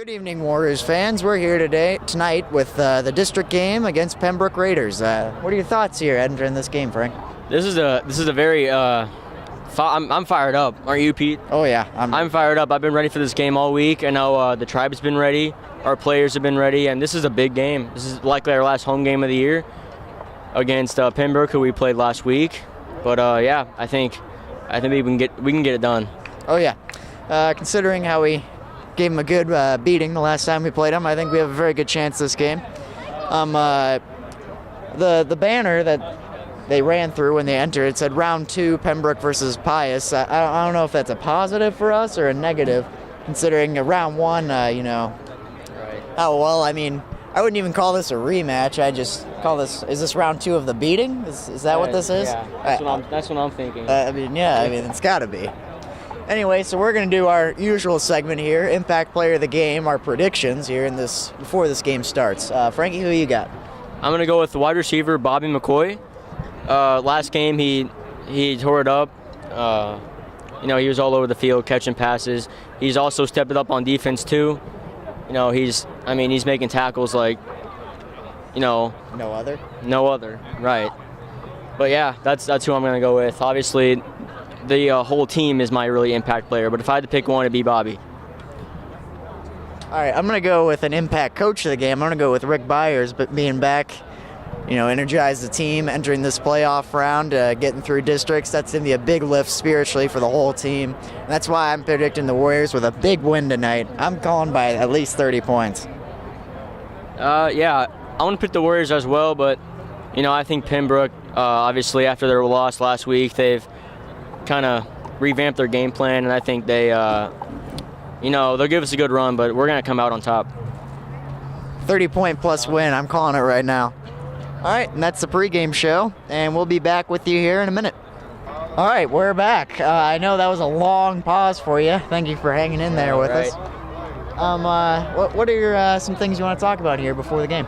Good evening, Warriors fans. We're here tonight with the district game against Pembroke Raiders. What are your thoughts here entering this game, Frank? This is a very I'm fired up. Aren't you, Pete? Oh yeah, I'm fired up. I've been ready for this game all week. I know the tribe's been ready. Our players have been ready, and this is a big game. This is likely our last home game of the year against Pembroke, who we played last week. But yeah, I think we can get it done. Oh yeah, considering how we gave them a good beating the last time we played them, I think we have a very good chance this game. The banner that they ran through when they entered, it said round 2 Pembroke versus Pius. I don't know if that's a positive for us or a negative, considering round 1, you know. Right. Oh well, I mean, I wouldn't even call this a rematch. I just call this. Is this round 2 of the beating? Is that what this is? Yeah, that's what I'm thinking. I mean, it's got to be. Anyway, so we're going to do our usual segment here, Impact Player of the Game, our predictions here before this game starts. Frankie, who you got? I'm going to go with the wide receiver, Bobby McCoy. Last game, he tore it up. He was all over the field catching passes. He's also stepped it up on defense too. He's making tackles like, No other? No other, right. But yeah, that's who I'm going to go with. Obviously, the whole team is my really impact player, but if I had to pick one, it'd be Bobby. All right, I'm going to go with an impact coach of the game. I'm going to go with Rick Byers, but being back, energize the team, entering this playoff round, getting through districts. That's going to be a big lift spiritually for the whole team. And that's why I'm predicting the Warriors with a big win tonight. I'm calling by at least 30 points. Yeah, I want to pick the Warriors as well, but, I think Pembroke, obviously after their loss last week, they've kind of revamped their game plan, and I think they'll give us a good run, but we're going to come out on top. 30-point plus win. I'm calling it right now. All right, and that's the pregame show, and we'll be back with you here in a minute. All right, we're back. I know that was a long pause for you. Thank you for hanging in there with us. What are your some things you want to talk about here before the game?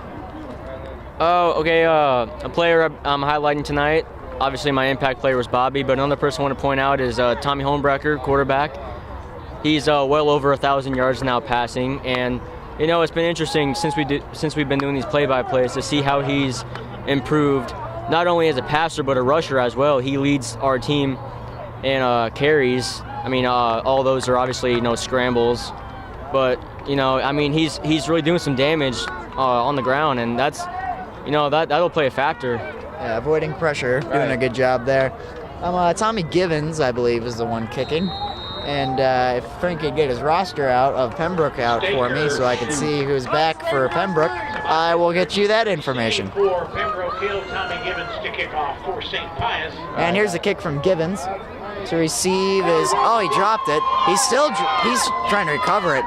Oh, okay. A player I'm highlighting tonight. Obviously, my impact player was Bobby, but another person I want to point out is Tommy Holmbrecker, quarterback. He's well over 1,000 yards now passing, and it's been interesting since we've been doing these play-by-plays to see how he's improved, not only as a passer but a rusher as well. He leads our team in carries. All those are obviously scrambles, but he's really doing some damage on the ground, and that'll play a factor. Yeah, avoiding pressure, doing a good job there. Tommy Givens, I believe, is the one kicking. And if Frank could get his roster of Pembroke out for me so I can see who's back for Pembroke, I will get you that information. For Pembroke Hill, Tommy Givens to kick off for St. Pius. And here's the kick from Givens. To receive is, he dropped it. He's trying to recover it.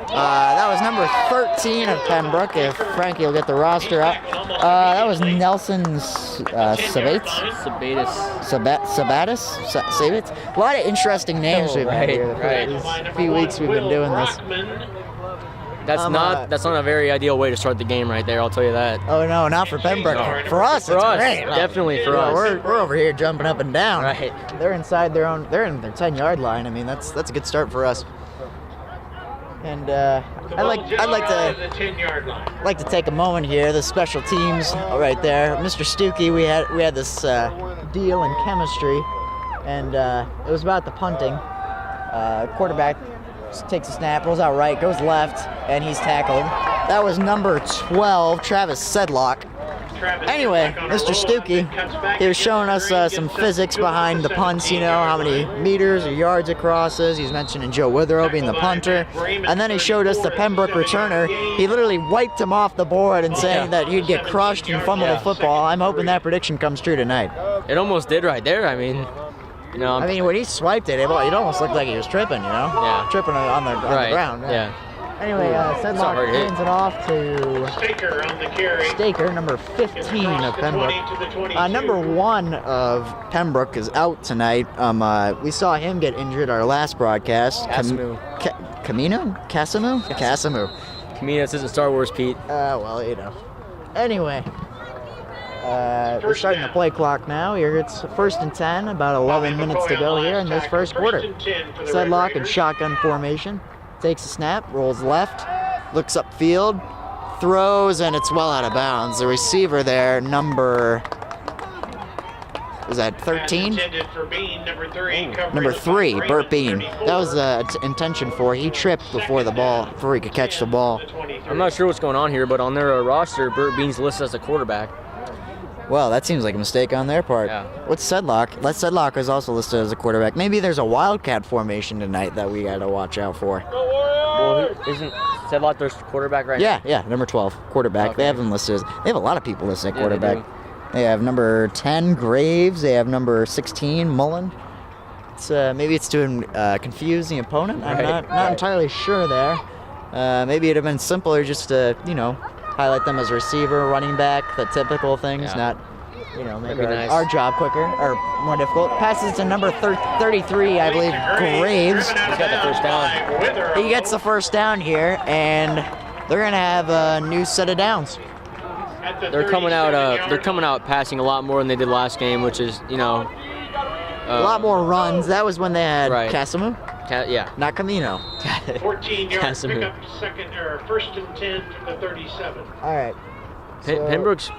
That was number 13 of Pembroke, if Frankie will get the roster up. That was Nelson Sabatis. A lot of interesting names we've had here for these few weeks we've been doing this. That's not a very ideal way to start the game right there, I'll tell you that. Oh no, not for Pembroke. For us, it's great. Definitely for us. We're over here jumping up and down. Right. They're inside they're in their 10-yard line. That's a good start for us. And I'd like to take a moment here. The special teams right there, Mr. Stuckey. We had this deal in chemistry, and it was about the punting. Quarterback takes a snap, rolls out right, goes left, and he's tackled. That was number 12, Travis Sedlock. Anyway, Mr. Stuckey, he was showing us some physics behind the punts, how many meters or yards it crosses. He's mentioning Joe Witherow being the punter. And then he showed us the Pembroke returner. He literally wiped him off the board and saying that he'd get crushed and fumble the football. I'm hoping that prediction comes true tonight. It almost did right there. When he swiped it almost looked like he was tripping, Yeah. Tripping on the ground. Yeah. Anyway, Sedlock hands it off to Staker, number 15 of Pembroke. Number 1 of Pembroke is out tonight. We saw him get injured our last broadcast. Casimou. Casimou? This isn't Star Wars, Pete. Anyway, we're starting the play clock now. Here it's 1st and 10, about 11 minutes to go here in this first quarter. Sedlock in shotgun formation. Takes a snap, rolls left, looks upfield, throws, and it's well out of bounds. The receiver there, number, is that 13? Number 3, Burt Bean. That was intention for. He tripped before he could catch the ball. I'm not sure what's going on here, but on their roster, Burt Bean's listed as a quarterback. Well, that seems like a mistake on their part. Yeah. What's Sedlock? Sedlock is also listed as a quarterback. Maybe there's a wildcat formation tonight that we got to watch out for. Well, isn't Sedlock their quarterback right now? Yeah, number 12, quarterback. Okay. They have him listed. They have a lot of people listed at quarterback. They They have number 10, Graves. They have number 16, Mullen. It's maybe it's to confuse the opponent. I'm not entirely sure there. Maybe it'd have been simpler just to, highlight them as receiver, running back, the typical things, not, make our job quicker or more difficult. Passes to number 33, I believe, Graves. He's got the first down. He gets the first down here, and they're gonna have a new set of downs. They're coming out. They're coming out passing a lot more than they did last game, which is, a lot more runs. That was when they had Casimir. Yeah. Not Camino. 14 yards, pick up first and 10 from the 37. All right. Pembroke's,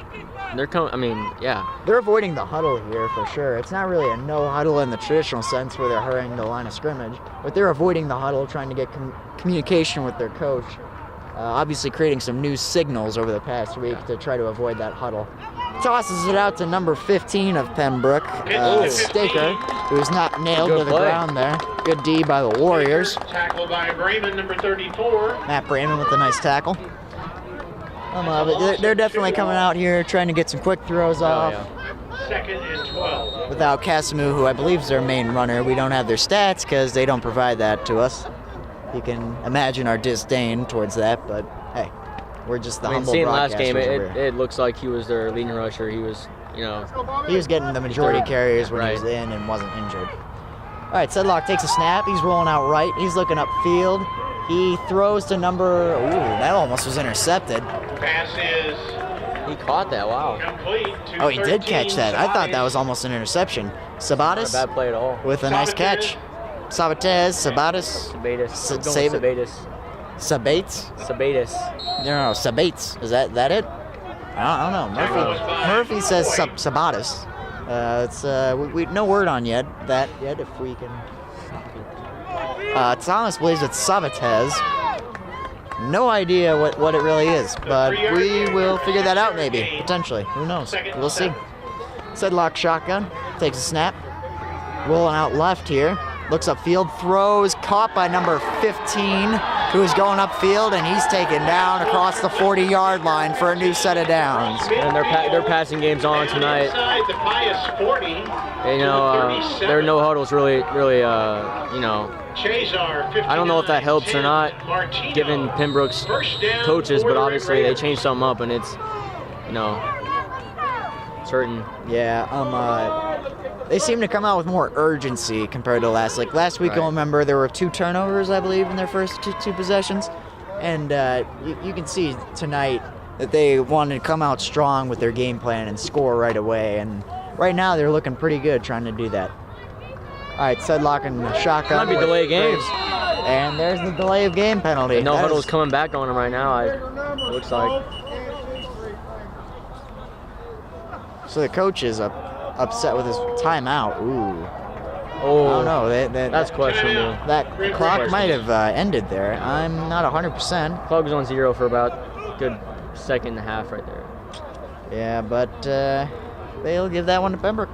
they're coming. I mean, yeah. They're avoiding the huddle here for sure. It's not really a no huddle in the traditional sense where they're hurrying the line of scrimmage, but they're avoiding the huddle, trying to get communication with their coach. Obviously creating some new signals over the past week to try to avoid that huddle. Tosses it out to number 15 of Pembroke, Staker, who's not nailed to the ground there. Good D by the Warriors. Tackle by Brayman, number 34. Matt Brayman with a nice tackle. But they're definitely coming out here trying to get some quick throws off. Second and 12. Without Casimir, who I believe is their main runner. We don't have their stats because they don't provide that to us. You can imagine our disdain towards that, but hey, we're just the humble seeing broadcasters last game, over here. it looks like he was their leading rusher. He was, He was getting the majority carries when he was in and wasn't injured. All right, Sedlock takes a snap. He's rolling out right. He's looking upfield. He throws to number, that almost was intercepted. Pass is he caught that, wow. complete. Oh, he did catch that. I thought that was almost an interception. Sabatis Not a bad play at all. with a nice catch. Sabates. No, Sabates. Is that it? I don't know. Murphy says Sabatis. We no word on that yet. If we can. Thomas believes it's Sabates. No idea what it really is, but we will figure that out maybe, potentially. Who knows? We'll see. Sedlock shotgun, takes a snap. Rolling out left here. Looks upfield, throws, caught by number 15, who's going upfield, and he's taken down across the 40-yard line for a new set of downs. And their passing game's on tonight. The Pius 40. Their no huddles really, Chazar, I don't know if that helps or not, given Pembroke's coaches, but obviously they changed something up, and it's, it's hurting. Yeah, they seem to come out with more urgency compared to last. Like last week, you'll remember there were 2 turnovers, I believe, in their first two possessions, and you can see tonight that they wanted to come out strong with their game plan and score right away. And right now, they're looking pretty good trying to do that. All right, Sedlock and shotgun. Might be delay games. And there's the delay of game penalty. The no huddle's coming back on them right now. It looks like. So the coach is upset with his timeout. Ooh. Oh. I don't know. That's questionable. That clock might have ended there. I'm not 100%. Clock was on 0 for about a good second and a half right there. Yeah, but they'll give that one to Pembroke.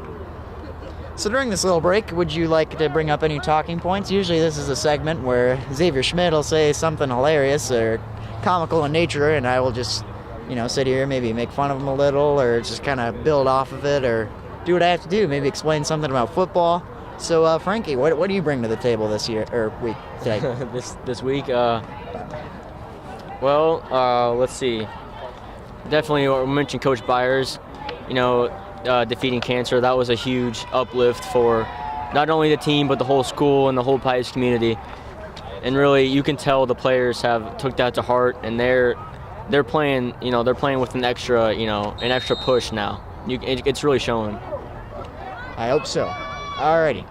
So during this little break, would you like to bring up any talking points? Usually this is a segment where Xavier Schmidt will say something hilarious or comical in nature, and I will just, sit here, maybe make fun of him a little, or just kind of build off of it, or do what I have to do, maybe explain something about football. So, Frankie, what do you bring to the table this year, or week, today? this week, let's see. Definitely, we mentioned Coach Byers, defeating cancer. That was a huge uplift for not only the team, but the whole school and the whole Pius community. And really, you can tell the players have took that to heart, and they're playing, they're playing with an extra push now. It's really showing. I hope so. Alrighty.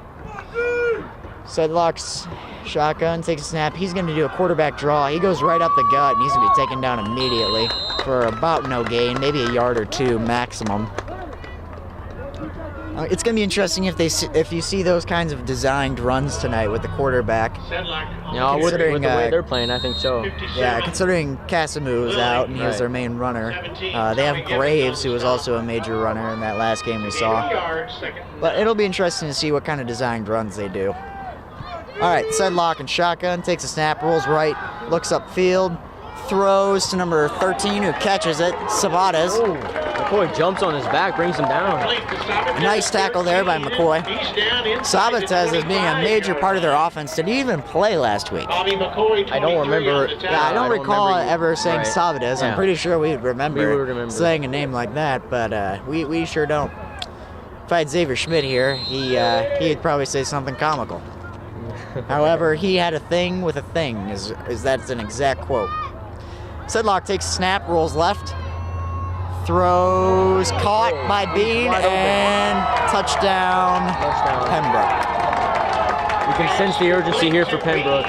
Sedlock's shotgun, takes a snap. He's going to do a quarterback draw. He goes right up the gut, and he's going to be taken down immediately for about no gain, maybe a yard or two maximum. It's going to be interesting if you see those kinds of designed runs tonight with the quarterback. Yeah, with the way they're playing, I think so. Yeah, considering Casamu was out and he was their main runner. They have Graves, who was also a major runner in that last game we saw. But it'll be interesting to see what kind of designed runs they do. All right, Sedlock and shotgun, takes a snap, rolls right, looks upfield, throws to number 13, who catches it, Sabates. McCoy jumps on his back, brings him down. Nice tackle there by McCoy. Sabates is being a major part of their offense. Did he even play last week? I don't remember. Yeah, I don't recall ever saying Sabates. I'm pretty sure we would remember saying a name like that, but we sure don't. If I had Xavier Schmidt here, he'd probably say something comical. However, he had a thing with a thing, is that's an exact quote. Sedlock takes a snap, rolls left, throws, caught by Bean, and touchdown Pembroke. You can sense the urgency here for Pembroke.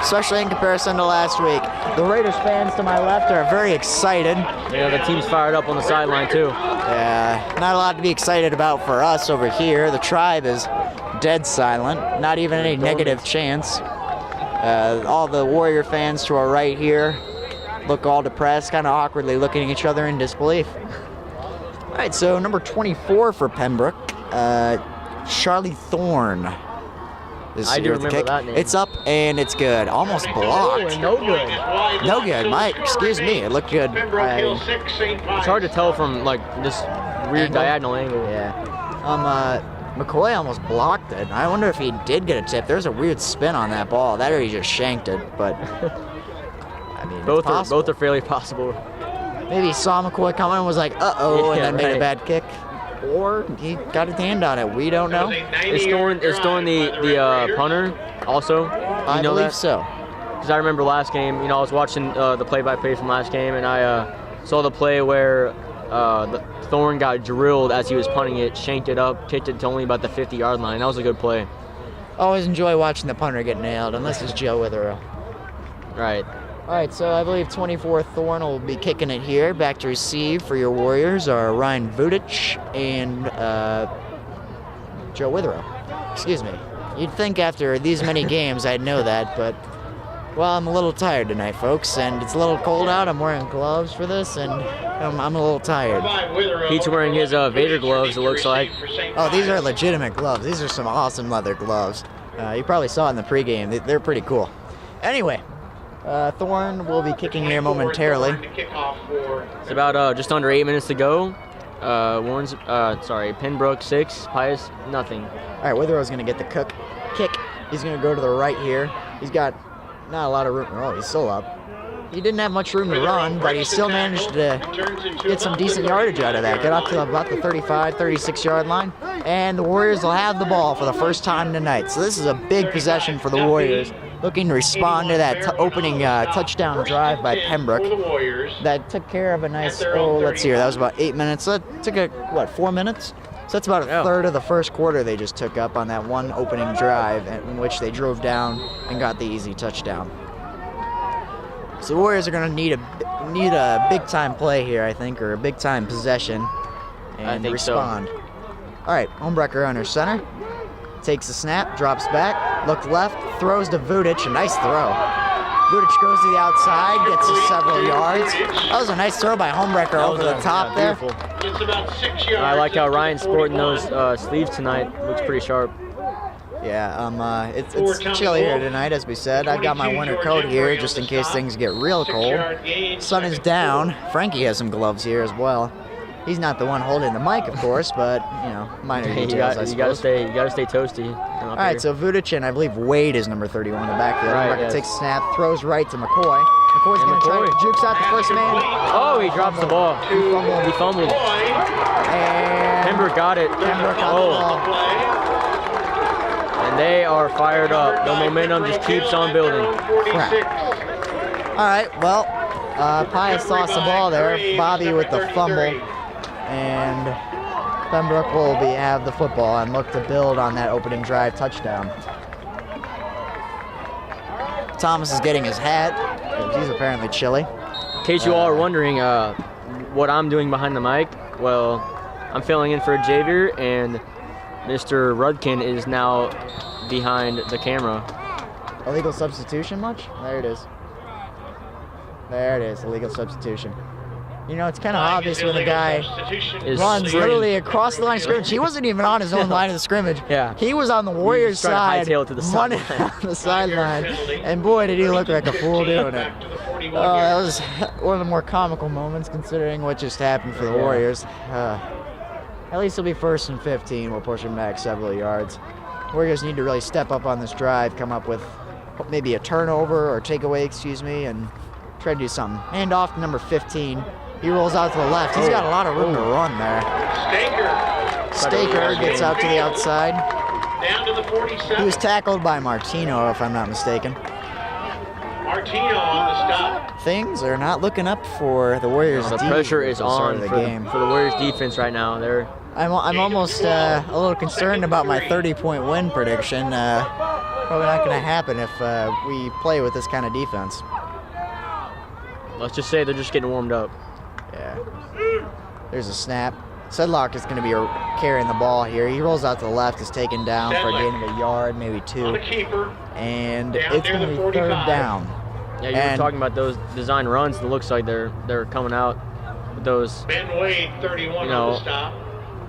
Especially in comparison to last week. The Raiders fans to my left are very excited. Yeah, the team's fired up on the sideline too. Yeah, not a lot to be excited about for us over here. The tribe is dead silent, not even any negative chance. All the Warrior fans to our right here look all depressed, kind of awkwardly looking at each other in disbelief. All right, so number 24 for Pembroke, Charlie Thorne. I do remember that name. It's up and it's good. Almost blocked. No good. No good. Excuse me. It looked good. It's hard to tell from like this weird diagonal angle. Yeah. McCoy almost blocked it. I wonder if he did get a tip. There's a weird spin on that ball. That or he just shanked it. But I mean, both are fairly possible. Maybe he saw McCoy coming and was like, "Uh-oh," and then made a bad kick. Or he got his hand on it. We don't know. Is Thorne the punter also? I believe so. Because I remember last game, I was watching the play-by-play from last game, and I saw the play where Thorne got drilled as he was punting it, shanked it up, kicked it to only about the 50-yard line. That was a good play. Always enjoy watching the punter get nailed, unless it's Joe Witherill. Right. All right, so I believe 24 Thorne will be kicking it here. Back to receive for your Warriors are Ryan Vudic and Joe Witherill. Excuse me. You'd think after these many games I'd know that, but, well, I'm a little tired tonight, folks, and it's a little cold out. I'm wearing gloves for this, and I'm a little tired. Pete's wearing his Vader gloves, it looks like. Oh, these are legitimate gloves. These are some awesome leather gloves. You probably saw it in the pregame. They're pretty cool. Anyway. Thorne will be kicking here momentarily. It's about just under 8 minutes to go. Pembroke 6, Pius nothing. All right, Witherow's going to get the kick. He's going to go to the right here. He's got not a lot of room. Oh, he's still up. He didn't have much room to run, but he still managed to get some decent yardage out of that. Get up to about the 35, 36-yard line. And the Warriors will have the ball for the first time tonight. So this is a big possession for the Warriors, looking to respond to that opening touchdown drive by Pembroke. That took care of a nice, let's see here, that was about 8 minutes. That took, 4 minutes? So that's about a third of the first quarter they just took up on that one opening drive in which they drove down and got the easy touchdown. So the Warriors are going to need a big-time play here, I think, or a big-time possession and respond. So. All right, Homebrecker under center. Takes a snap, drops back, looks left, throws to Vudic, a nice throw. Vudic goes to the outside, gets to several yards. That was a nice throw by Homebrecker over the top there. It's about 6 yards. I like how Ryan's sporting those sleeves tonight. Looks pretty sharp. Yeah, it's chilly here tonight, as we said. I've got my winter coat here just in case things get real cold. Sun is down. Frankie has some gloves here as well. He's not the one holding the mic, of course, but, minor details, I suppose. You gotta stay toasty. All right, so Vudic and I believe Wade is number 31 in the backfield. Homebrecker takes a snap, throws right to McCoy. McCoy's going to try to jukes out the first man. Oh, he drops the ball. He fumbled. And Pembroke got it. Pembroke got the ball. And they are fired up. The momentum just keeps on building. Crap. All right, well, Pius lost the ball there. Bobby with the fumble. And Pembroke will have the football and look to build on that opening drive touchdown. Thomas is getting his hat. He's apparently chilly. In case you all are wondering what I'm doing behind the mic, well, I'm filling in for Javier, and Mr. Rudkin is now behind the camera. Illegal substitution much? There it is. There it is, illegal substitution. You know, it's kind of obvious when the guy runs literally across the line of scrimmage. He wasn't even on his own line of the scrimmage. Yeah. He was on the Warriors' side, to the running on the sideline. And boy, did he look like a fool doing it. Oh, that was one of the more comical moments considering what just happened for the Warriors. At least he'll be 1st and 15. We'll push him back several yards. Warriors need to really step up on this drive, come up with maybe a turnover or takeaway, and try to do something. Hand off to number 15. He rolls out to the left. He's got a lot of room to run there. Staker gets out to the outside. Down to the 47. He was tackled by Martino, if I'm not mistaken. Martino on the stop. Things are not looking up for the Warriors. The pressure is on the for the Warriors defense right now. I'm almost a little concerned about my 30-point win prediction. Probably not going to happen if we play with this kind of defense. Let's just say they're just getting warmed up. Yeah. There's a snap. Sedlock is going to be carrying the ball here. He rolls out to the left, is taken down for a gain of a yard, maybe 2. And it's going to be 3rd down. Yeah, you were talking about those design runs. It looks like they're coming out with those. Ben Wade, 31 on the stop.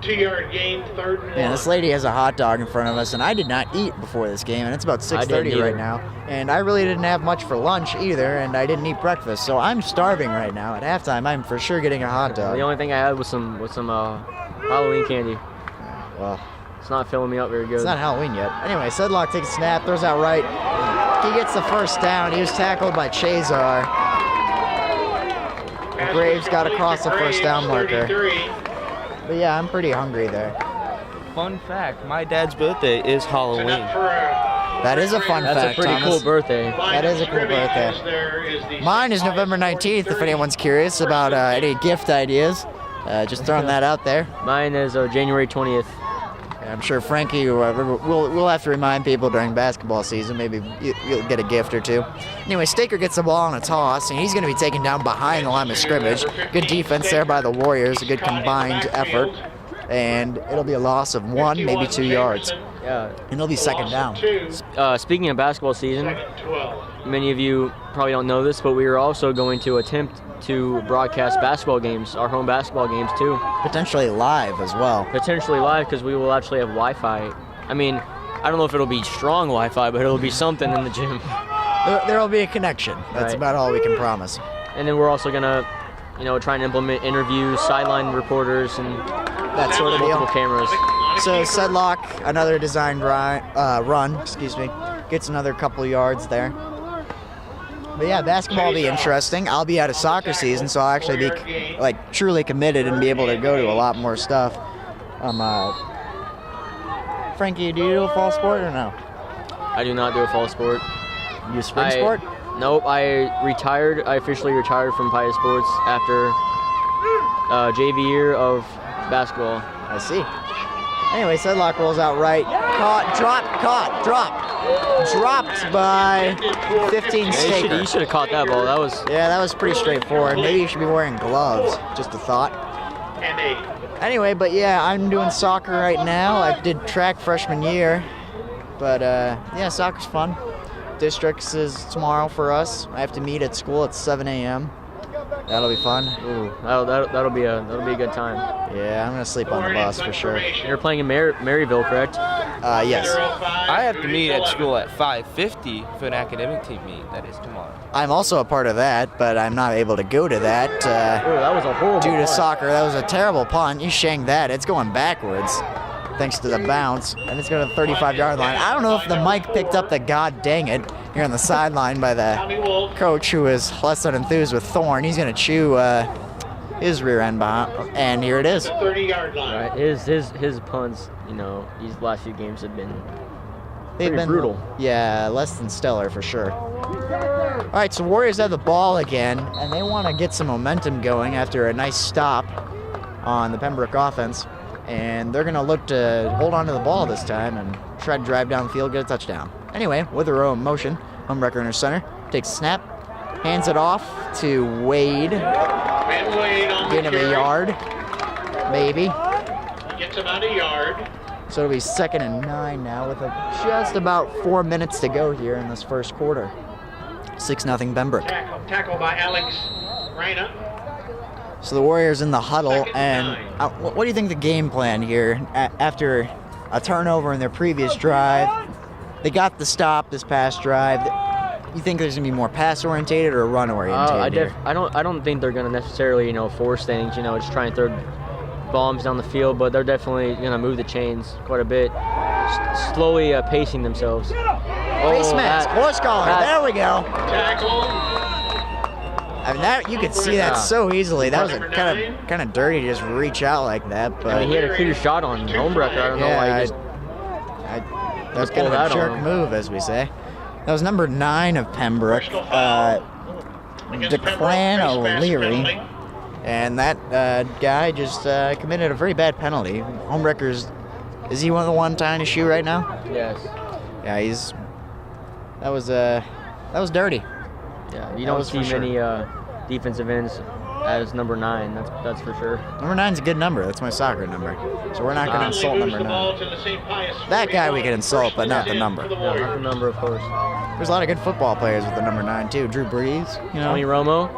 2-yard gain, 3rd and 1. Man, this lady has a hot dog in front of us, and I did not eat before this game, and it's about 6:30 right now. And I really didn't have much for lunch either, and I didn't eat breakfast, so I'm starving right now. At halftime, I'm for sure getting a hot dog. The only thing I had was some Halloween candy. Well, it's not filling me up very good. It's not Halloween yet. Anyway, Sedlock takes a snap, throws out right. He gets the 1st down. He was tackled by Chazar. Graves got across the 1st down marker. But yeah, I'm pretty hungry there. Fun fact, my dad's birthday is Halloween. That is a fun fact, That's a pretty Thomas. cool birthday. That is a cool birthday. Mine is November 19th, if anyone's curious about any gift ideas. Just throwing that out there. Mine is January 20th. I'm sure Frankie, we'll have to remind people during basketball season. Maybe you'll get a gift or 2. Anyway, Staker gets the ball on a toss, and he's going to be taken down behind the line of scrimmage. Good defense there by the Warriors, a good combined effort. And it'll be a loss of 1, maybe 2 yards. Yeah. And it'll be 2nd down. Speaking of basketball season, many of you probably don't know this, but we are also going to attempt to broadcast basketball games, our home basketball games too. Potentially live as well. Potentially live because we will actually have Wi-Fi. I mean, I don't know if it'll be strong Wi-Fi, but it'll be something in the gym. There will be a connection. That's about all we can promise. And then we're also gonna, try and implement interviews, sideline reporters, and that sort of multiple deal. Cameras. So Sedlock, another designed run, gets another couple yards there. But yeah, basketball will be interesting. I'll be out of soccer season, so I'll actually be truly committed and be able to go to a lot more stuff. Frankie, do you do a fall sport or no? I do not do a fall sport. You spring sport? Nope, I officially retired from Pius Sports after JV year of basketball. I see. Anyway, Sedlock rolls out right. Dropped by 15 Staker. You should have caught that ball. That was pretty straightforward. Maybe you should be wearing gloves. Just a thought. Anyway, but yeah, I'm doing soccer right now. I did track freshman year. But yeah, soccer's fun. Districts is tomorrow for us. I have to meet at school at 7 a.m. That'll be fun. Ooh, that'll be a good time. Yeah, I'm gonna sleep on the bus for sure. You're playing in Maryville, correct? Yes. I have to meet at school at 5:50 for an academic team meet. That is tomorrow. I'm also a part of that, but I'm not able to go to that. That was a horrible due to punt. soccer. That was a terrible punt. You shanked that. It's going backwards, thanks to the bounce, and it's going to the 35-yard line. I don't know if the mic picked up the god dang it here on the sideline by the coach, who is less than enthused with Thorne. He's going to chew his rear end behind, and here it is. 30-yard line. Right. His punts, these last few games have been They've been brutal. Yeah, less than stellar for sure. All right, so Warriors have the ball again, and they want to get some momentum going after a nice stop on the Pembroke offense. And they're going to look to hold on to the ball this time and try to drive down the field, get a touchdown. Anyway, Witherow in motion. Homewrecker in her center. Takes a snap. Hands it off to Wade. Gain of a yard. Maybe. He gets about a yard. So it'll be 2nd and 9 now with just about 4 minutes to go here in this first quarter. 6-0 Pembroke. Tackle by Alex Reina. So the Warriors in the huddle, 2nd and and 9. what do you think the game plan here after a turnover in their previous drive? They got the stop this past drive. You think there's gonna be more pass orientated or run orientated? I don't think they're gonna necessarily force things. Just try and throw bombs down the field, but they're definitely gonna move the chains quite a bit, slowly pacing themselves. Face mask, horse collar. There we go. Tackle. I mean, that you could see that so easily. That was a kind of dirty to just reach out like that. But he had a clear shot on Homewrecker. I don't know why he just. That was kind of a jerk move, as we say. That was number 9 of Pembroke, Declan O'Leary, and that guy just committed a very bad penalty. Homewrecker's, is he the one tying his shoe right now? Yes. Yeah, that was dirty. Yeah, you don't see many defensive ends as number 9. That's for sure. Number 9's a good number. That's my soccer number. So we're not going to insult number 9. That guy we can insult, but not the number. No, not the number, of course. There's a lot of good football players with the number 9 too. Drew Brees, Tony Romo.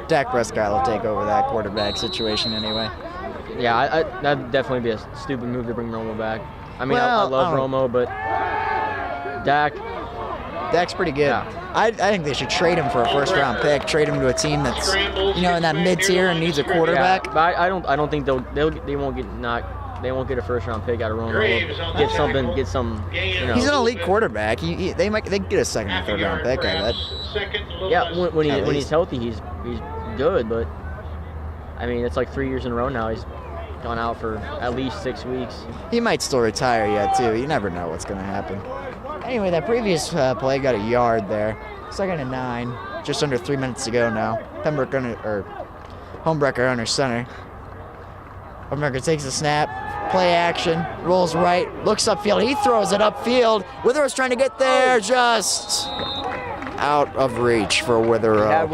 Dak Prescott will take over that quarterback situation anyway. Yeah, that'd definitely be a stupid move to bring Romo back. I mean, Well, I love Romo, but Dak's pretty good. Yeah. I think they should trade him for a first-round pick. Trade him to a team that's in that mid-tier and needs a quarterback. Yeah, but I don't think they won't get a first-round pick out of Romo. They'll get some. He's an elite quarterback. They get a 2nd and 3rd-round pick. I bet. Yeah, when he's healthy, he's good. But I mean, it's like 3 years in a row now. He's gone out for at least 6 weeks. He might still retire yet too. You never know what's going to happen. Anyway, that previous play got a yard there. 2nd and 9. Just under 3 minutes to go now. Homewrecker under center. Homewrecker takes the snap. Play action. Rolls right. Looks upfield. He throws it upfield. Witherow trying to get there. Just out of reach for Witherow.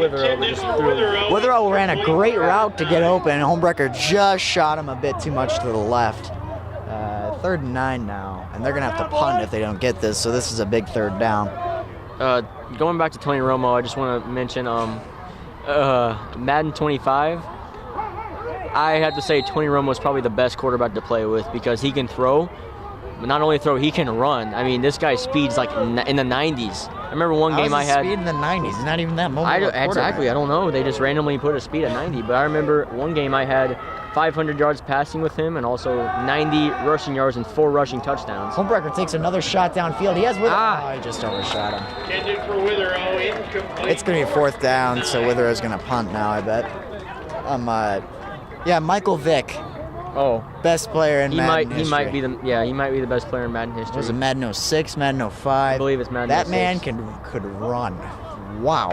Witherow ran a great route to get open. Homewrecker just shot him a bit too much to the left. 3rd and 9 now, and they're going to have to punt if they don't get this, so this is a big 3rd down. Going back to Tony Romo, I just want to mention Madden 25. I have to say Tony Romo is probably the best quarterback to play with because he can throw, but not only throw, he can run. I mean, this guy's speed's like in the 90s. I remember one game I had. Speed in the 90s. He's not even that mobile. Exactly. I don't know. They just randomly put a speed at 90. But I remember one game I had 500 yards passing with him and also 90 rushing yards and 4 rushing touchdowns. Homewrecker takes another shot downfield. He has Witherow. He just overshot him. Intended for Witherow, incomplete. It's going to be 4th down, so Witherow's going to punt now, I bet. Michael Vick. Oh, best player in Madden history. He might be the best player in Madden history. Was it Madden 06, Madden 05? I believe it's Madden 06. That man could run. Wow.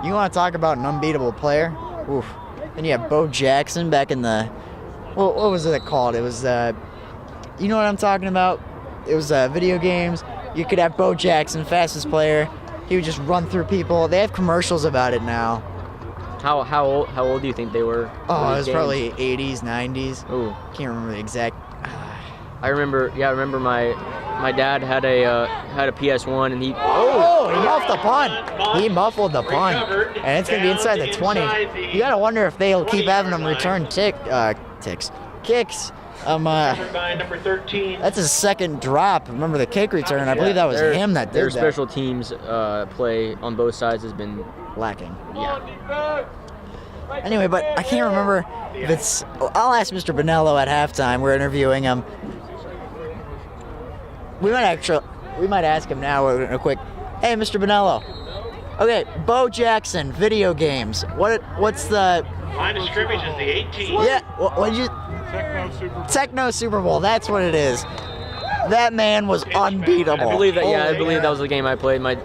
You want to talk about an unbeatable player? Oof. Then you have Bo Jackson back in the, what was it called? It was, you know what I'm talking about? It was video games. You could have Bo Jackson, fastest player. He would just run through people. They have commercials about it now. How old do you think they were? Oh, it was probably 80s, 90s. Ooh. Can't remember the exact. I remember my dad had a PS1 and he muffed the punt. He muffled the punt, and it's gonna be inside the 20. You gotta wonder if they'll keep having them return kicks. Number 13. That's his 2nd drop. Remember the kick return? I believe that was him that did their that. special teams play on both sides has been lacking. Yeah. Anyway, but I can't remember if it's. I'll ask Mr. Bonello at halftime. We're interviewing him. We might ask him now real quick. Hey, Mr. Bonello. Okay, Bo Jackson, video games. What's the Line of scrimmage is the 18. Yeah, what did you? Techno Super Bowl. That's what it is. That man was unbeatable. I believe that. Yeah, I believe that was the game I played. My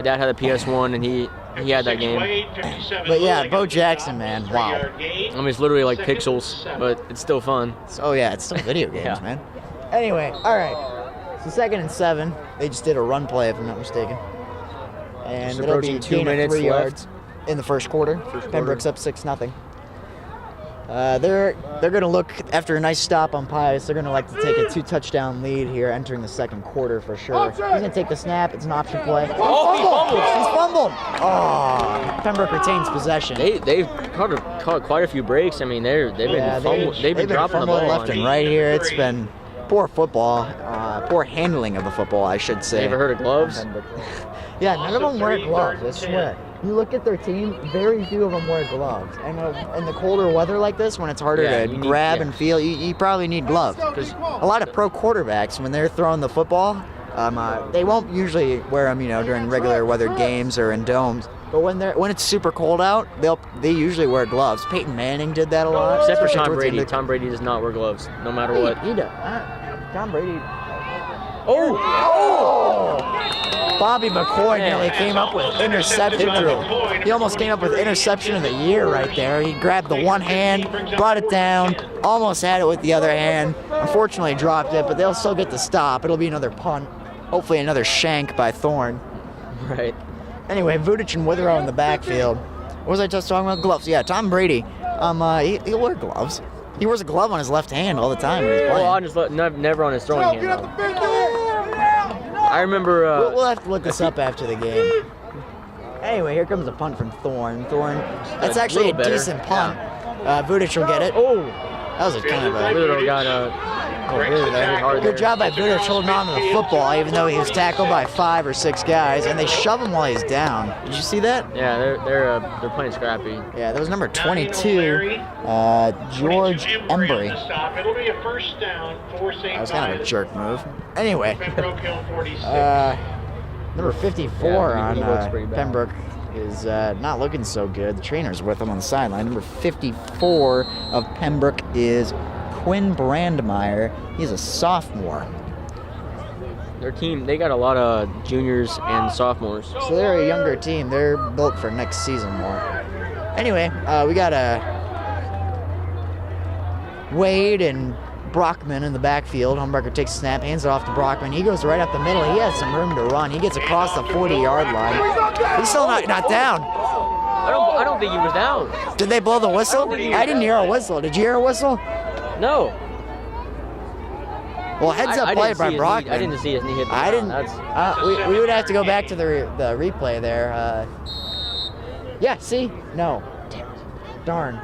dad had a PS1 and he he had that game. But yeah, Bo Jackson, man, wow. I mean, it's literally like pixels, but it's still fun. Oh yeah, it's still video games, Yeah. man. Anyway, all right. So 2nd and 7. They just did a run play, if I'm not mistaken. And Just it'll be approaching 2 gain of minutes 3 left. yards in the first quarter. First Pembroke's up 6-0. They're going to look, after a nice stop on Pius, they're going to like to take a 2-touchdown lead here entering the second quarter for sure. He's going to take the snap. It's an option play. Oh, he fumbled. He's fumbled. Oh, Pembroke retains possession. They've caught quite a few breaks. I mean, they've been dropping the ball left and right here. It's been poor football, poor handling of the football, I should say. You ever heard of gloves? Yeah, none of them wear gloves, I swear. You look at their team, very few of them wear gloves. And in the colder weather like this, when it's harder to grab and feel, you probably need gloves. Because a lot of pro quarterbacks, when they're throwing the football, they won't usually wear them, during regular weather games or in domes. But when it's super cold out, they usually wear gloves. Peyton Manning did that a lot. Except for especially Tom towards the Brady. end of- Tom Brady does not wear gloves, no matter what. He does. Tom Brady. Oh! Bobby McCoy nearly came up with interception. He almost came up with interception of the year right there. He grabbed the one hand, brought it down, almost had it with the other hand. Unfortunately dropped it, but they'll still get the stop. It'll be another punt. Hopefully another shank by Thorne. Right. Anyway, Vudic and Witherow in the backfield. What was I just talking about? Gloves. Yeah, Tom Brady. He'll wear gloves. He wears a glove on his left hand all the time when he's playing. Well, never on his throwing hand. I remember. We'll have to look this up after the game. Anyway, here comes a punt from Thorne. That's actually a little better. decent punt. Vudic will get it. Oh, that was a kind of a Witherow got hard good there. job by Vudic holding on to the football, even though he was tackled by 5 or 6 guys, and they shove him while he's down. Did you see that? Yeah, they're playing scrappy. Yeah, that was number 22, George Embry. It'll be a first down for St. That was kind of a jerk move. Anyway, Pembroke Hill 46. number 54 Yeah, he looks on pretty bad. Pembroke is not looking so good. The trainer's with him on the sideline. Number 54 of Pembroke is Quinn Brandmeier. He's a sophomore. Their team, they got a lot of juniors and sophomores. So they're a younger team. They're built for next season more. Anyway, we got Wade and Brockman in the backfield. Humbucker takes a snap, hands it off to Brockman. He goes right up the middle. He has some room to run. He gets across the 40-yard line. He's still not down. I don't think he was down. Did they blow the whistle? I didn't hear a whistle. Did you hear a whistle? No. Well, heads up play by Brockman. I didn't see his knee hit the I ground. didn't. That's, We would have to go back to the replay there. Yeah, see? No. Darn.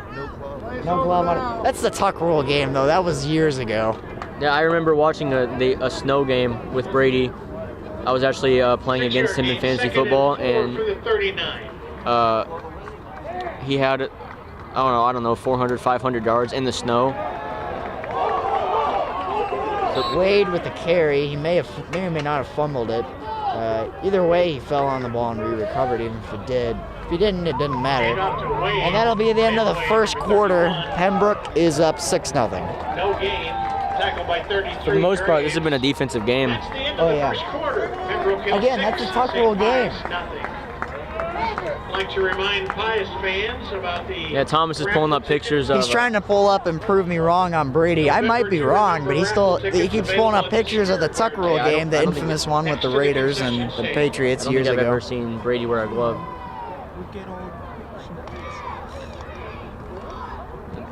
No glove on it. That's the tuck rule game, though. That was years ago. yeah, I remember watching a snow game with Brady. I was actually playing against him in fantasy football, and he had, I don't know, 400, 500 yards in the snow. So Wade with the carry. He may or may not have fumbled it. Either way, he fell on the ball and recovered, even if he did. If he didn't, it didn't matter. And that'll be the end of the first quarter. Pembroke is up 6-0. No gain. Tackled by 33. For the most part, this has been a defensive game. That's the end Oh, of the yeah. first quarter. Pembroke Hill Again, 6, that's a tuck rule St. game. Pius nothing. I'd like to remind Pius fans about the. Yeah, Thomas is pulling up pictures of. He's trying to pull up and prove me wrong on Brady. I might be wrong, but he keeps pulling up pictures of the tuck rule Yeah, I game, the don't think- infamous one with the Raiders and the I Patriots don't years think I've ago. ever seen Brady wear a glove.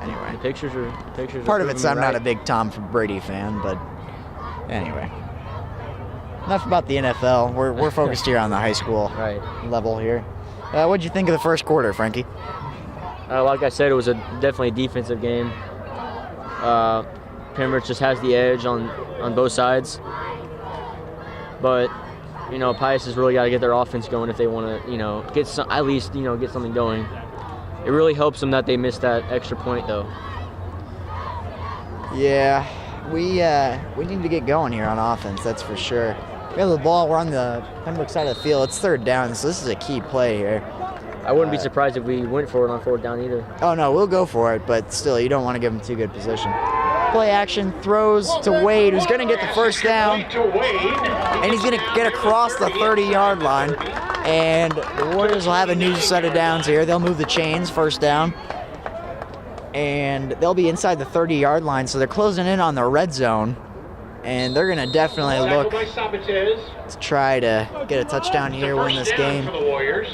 Anyway. The pictures are Part of it's I'm not a right. big Tom Brady fan, but anyway. Enough about the NFL. We're focused here on the high school Right. level here. What'd you think of the first quarter, Frankie? Like I said, it was definitely a defensive game. Pembroke just has the edge on both sides. But, Pius has really got to get their offense going if they want to, get at least get something going. It really helps them that they missed that extra point, though. Yeah, we need to get going here on offense, that's for sure. We have the ball, we're on the Pembroke side of the field. It's 3rd down, so this is a key play here. I wouldn't be surprised if we went for it on 4th down either. Oh no, we'll go for it, but still, you don't want to give him too good position. Play action, throws to Wade, who's going to get the first down, and he's going to get across the 30-yard line. And the Warriors will have a new set of downs here. They'll move the chains, first down. And they'll be inside the 30-yard line, so they're closing in on the red zone. And they're going to definitely look to try to get a touchdown here, win this game.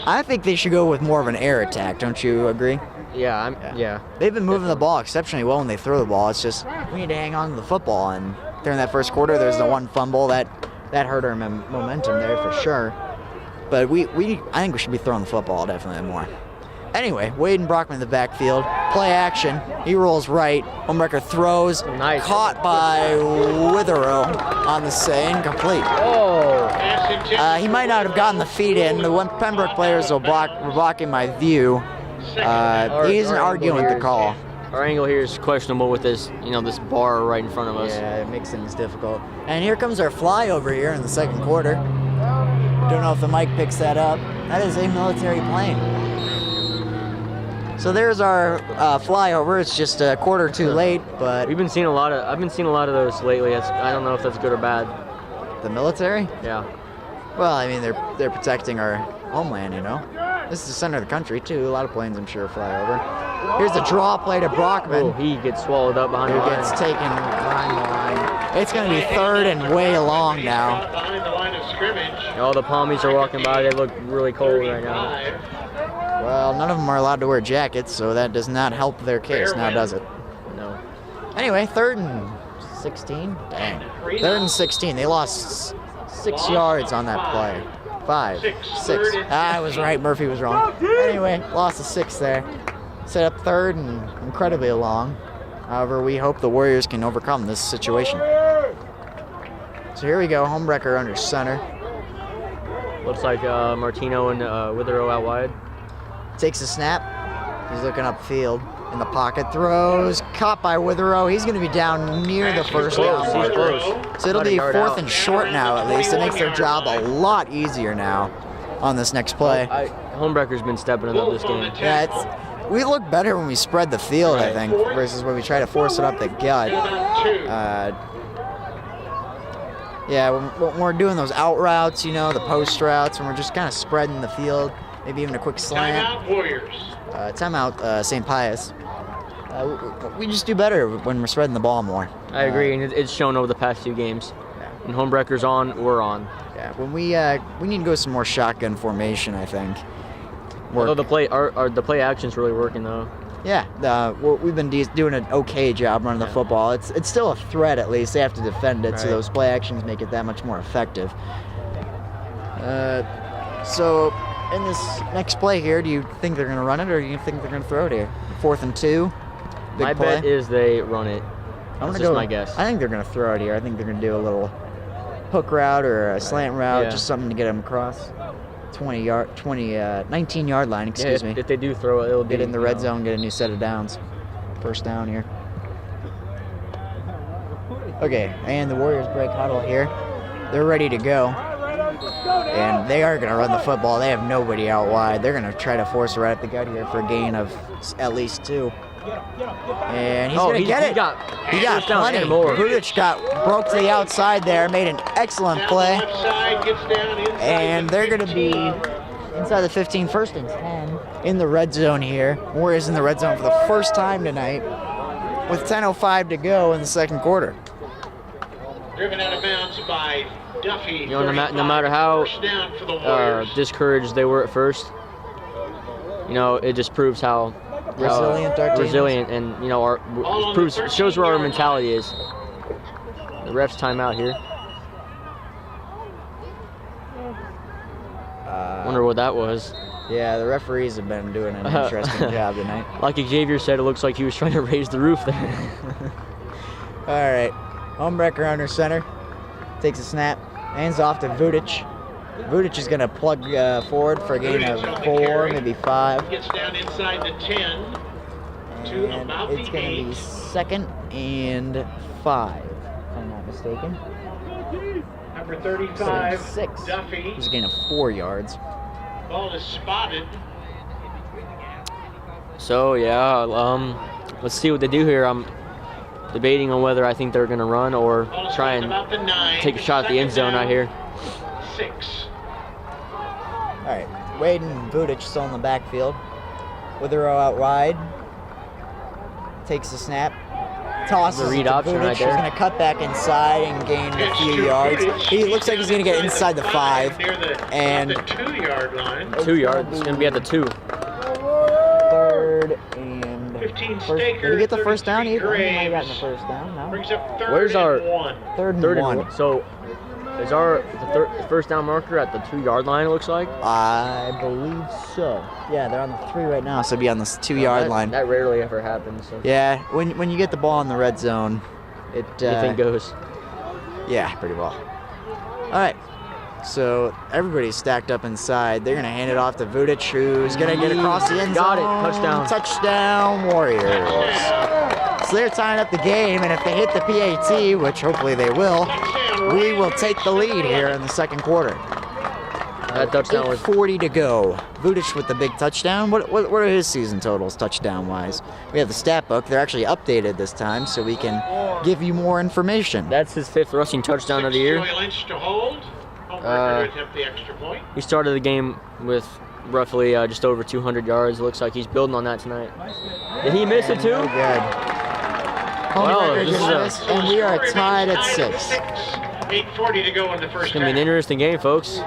I think they should go with more of an air attack. Don't you agree? Yeah. They've been moving the ball exceptionally well when they throw the ball. It's just we need to hang on to the football. And during that first quarter, there's the one fumble that hurt our momentum there for sure. But I think we should be throwing the football definitely more. Anyway, Wade and Brockman in the backfield. Play action. He rolls right. Homewrecker throws. Nice. Caught by Witherow on the say. Incomplete. He might not have gotten the feet in. The one Pembroke players were blocking my view. He isn't arguing with the call. Our angle here is questionable with this, this bar right in front of us. Yeah, it makes things difficult. And here comes our flyover here in the second quarter. Don't know if the mic picks that up. That is a military plane. So there's our flyover. It's just a quarter or two late, but I've been seeing a lot of those lately. I don't know if that's good or bad. the military? Yeah. Well, I mean, they're protecting our homeland, This is the center of the country too. A lot of planes, I'm sure, fly over. Here's the draw play to Brockman. Oh, he gets swallowed up behind the Who line. gets taken behind the line. It's going to be third and way long now. Behind the line of scrimmage. All the Palmies are walking by. They look really cold right now. Well, none of them are allowed to wear jackets, so that does not help their case now, does it? No. Anyway, 3rd and 16? Dang. 3rd and 16. They lost 6 yards on that play. 5, 6. I was right. Murphy was wrong. Anyway, lost a 6 there. Set up 3rd and incredibly long. However, we hope the Warriors can overcome this situation. So here we go. Homewrecker under center. Looks like Martino and Witherow out wide. Takes a snap. He's looking upfield. In the pocket. Throws. Caught by Witherow. He's going to be down near the first down He's mark. close. So it'll be 4th out. and short now at least. It makes their job a lot easier now on this next play. Homewrecker's been stepping up this game. Yeah, we look better when we spread the field, I think, versus when we try to force it up the gut. Yeah, when we're doing those out routes, the post routes, when we're just kind of spreading the field, maybe even a quick slant. Timeout Warriors. Timeout St. Pius. We just do better when we're spreading the ball more. I agree, and it's shown over the past 2 games. Yeah. When Homewrecker's on, we're on. Yeah, when we need to go some more shotgun formation, I think. Although the play action's really working though. Yeah, we've been doing an okay job running the football. It's still a threat at least. They have to defend it, so those play actions make it that much more effective. So in this next play here, do you think they're going to run it, or do you think they're going to throw it here? 4th and 2. My bet is they run it. That's just my guess. I think they're going to throw it here. I think they're going to do a little hook route or a slant route, just something to get them across 19-yard line. Excuse me. If they do throw it, it'll get in the red zone, get a new set of downs. First down here. Okay, and the Warriors break huddle here. They're ready to go. And they are going to run the football. They have nobody out wide. They're going to try to force it right up the gut here for a gain of at least 2. And he's going to get it. He got plenty. Vudic broke to the outside there, made an excellent play. And they're going to be inside the 15, 1st and 10 in the red zone here. Warriors in the red zone for the first time tonight with 10:05 to go in the second quarter. Driven out of bounds by Duffy. No matter how discouraged they were at first, it just proves how resilient and shows where our mentality is. The ref's timeout here. Wonder what that was. Yeah, the referees have been doing an interesting job tonight. Like Xavier said, it looks like he was trying to raise the roof there. All right, Homewrecker under center, takes a snap, hands off to Vudic. Vudic is going to plug forward for a gain of 4, maybe 5. Gets down inside the 10 to about it's going to be 2nd and 5, if I'm not mistaken. Number 35, 6. Duffy. He's a gain of 4 yards. Ball is spotted. So yeah, let's see what they do here. I'm debating on whether I think they're going to run or try and take a shot at the end zone out here. 6. right, Wade and Vudic still in the backfield. Withero out wide. Takes the snap. Tosses The read it to option Vudic. right He's there. going to cut back inside and gain a few yards. He looks like he's going to get inside the 5. And the 2-yard line. 2 yards. It's going to be at the 2. 3rd and 15 first. Did Staker, he get the first down? He 33 might have gotten the Graves. first down. No. Brings up 3rd Where's our- and 1. 3rd and 3rd 1. and 1. So is our first down marker at the 2-yard line, it looks like? I believe so. Yeah, they're on the 3 right now, so it'll be on the 2-yard line. That rarely ever happens. So. Yeah, when you get the ball in the red zone, it Anything goes. yeah, pretty well. All right, so everybody's stacked up inside. They're gonna hand it off to Vudic, who's gonna get across the end zone. Got it. Touchdown. Touchdown, Warriors. So they're tying up the game, and if they hit the PAT, which hopefully they will, we will take the lead here in the second quarter. That touchdown was 8:40 to go. Vudic with the big touchdown. What are his season totals, touchdown-wise? We have the stat book. They're actually updated this time, so we can give you more information. That's his 5th rushing touchdown of the year. Joy Lynch to hold. Home record to attempt the extra point. He started the game with roughly just over 200 yards. It looks like he's building on that tonight. Did he miss it too? No good. Home Wow, record this is is a- missed, and we are tied at 6. 8:40 to go in the It's first gonna be an half. interesting game, folks.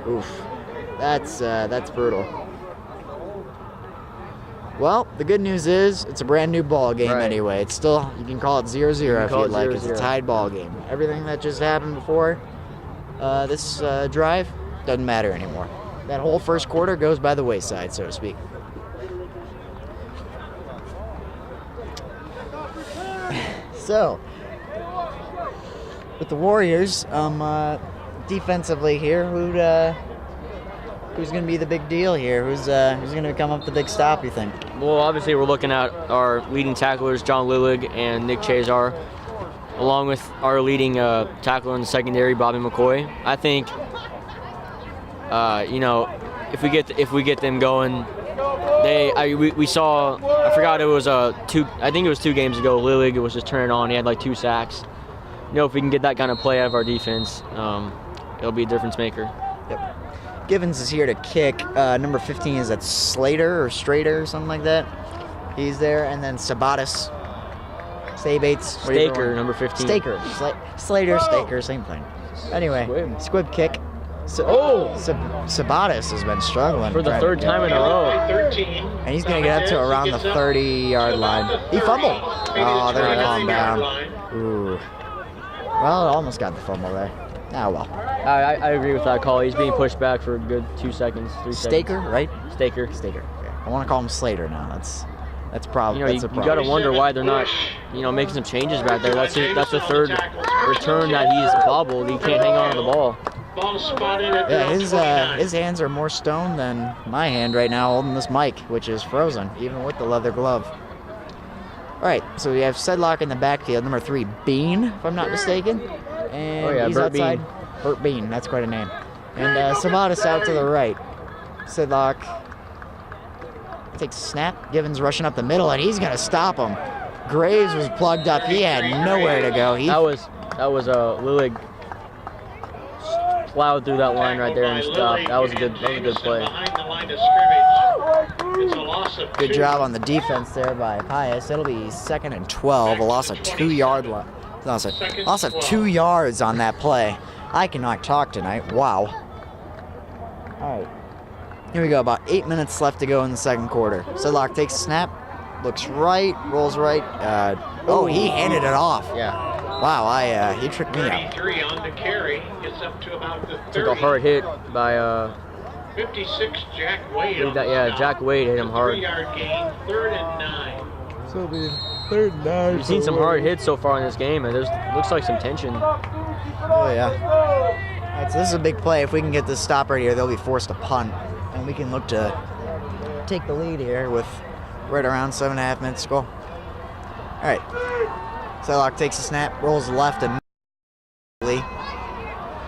Oof. That's brutal. Well, the good news is it's a brand new ball game Right. anyway. It's still, you can call it 0-0 if call you'd it like. It's a 0-0. tied ball game. Everything that just happened before this drive doesn't matter anymore. That whole first quarter goes by the wayside, so to speak. So, with the Warriors, defensively here, who's going to be the big deal here? Who's going to come up the big stop, you think? Well, obviously we're looking at our leading tacklers, John Lillig and Nick Chazar, along with our leading tackler in the secondary, Bobby McCoy. I think, if we get them going, we saw, I forgot it was I think it was 2 games ago. Lillig was just turning on. He had like 2 sacks. If we can get that kind of play out of our defense, it'll be a difference maker. Yep. Givens is here to kick. Number 15 is that Slater or Strader or something like that. He's there, and then Sabatis, Sabates, Staker, number 15. Staker, Slater, Staker, same thing. Anyway, squib kick. Sabatis has been struggling For the 3rd time in a row. 13. and he's going to get up to around the 30-yard line. He fumbled. Oh, they're going to calm down. Ooh. Well, it almost got the fumble there. Ah, well. I agree with that call. He's being pushed back for a good 2 seconds, 3 seconds. Staker, right? Staker. Staker. Okay. I want to call him Slater now. That's problem. You That's a got problem. to wonder why they're not, making some changes back there. That's the 3rd return that he's bobbled. He can't hang on to the ball. Ball spotted at Yeah, the 29. his hands are more stone than my hand right now holding this mic, which is frozen, even with the leather glove. All right, so we have Sedlock in the backfield, number 3, Bean, if I'm not mistaken. And Oh, yeah, he's Burt outside. Bean. Burt Bean, that's quite a name. And Sabatis out to the right. Sedlock takes a snap. Givens rushing up the middle, and he's going to stop him. Graves was plugged up. He had nowhere to go. That was Lillig plowed through that line right there and stopped. That was a good play. Behind the line of scrimmage. It's a loss of Good 2. job on the defense there by Pius. It'll be 2nd and 12. A loss of 2-yard line. Loss of 2 yards on that play. I cannot talk tonight. Wow. All right. Here we go. About 8 minutes left to go in the second quarter. Sedlock takes a snap. Looks right. Rolls right. He handed it off. Yeah. Wow. He tricked me up. 33 on the carry. Gets up to about the 30. Took a hard hit by 56, Jack Wade. on the stop. Jack Wade hit him hard. 3-yard gain, 3rd and 9. So it'll be 3rd and 9. We've seen some hard hits so far in this game, and looks like some tension. Oh, yeah. All right, so this is a big play. If we can get this stop right here, they'll be forced to punt. And we can look to take the lead here with right around 7.5 minutes to go. All right. Sedlock takes a snap, rolls left immediately.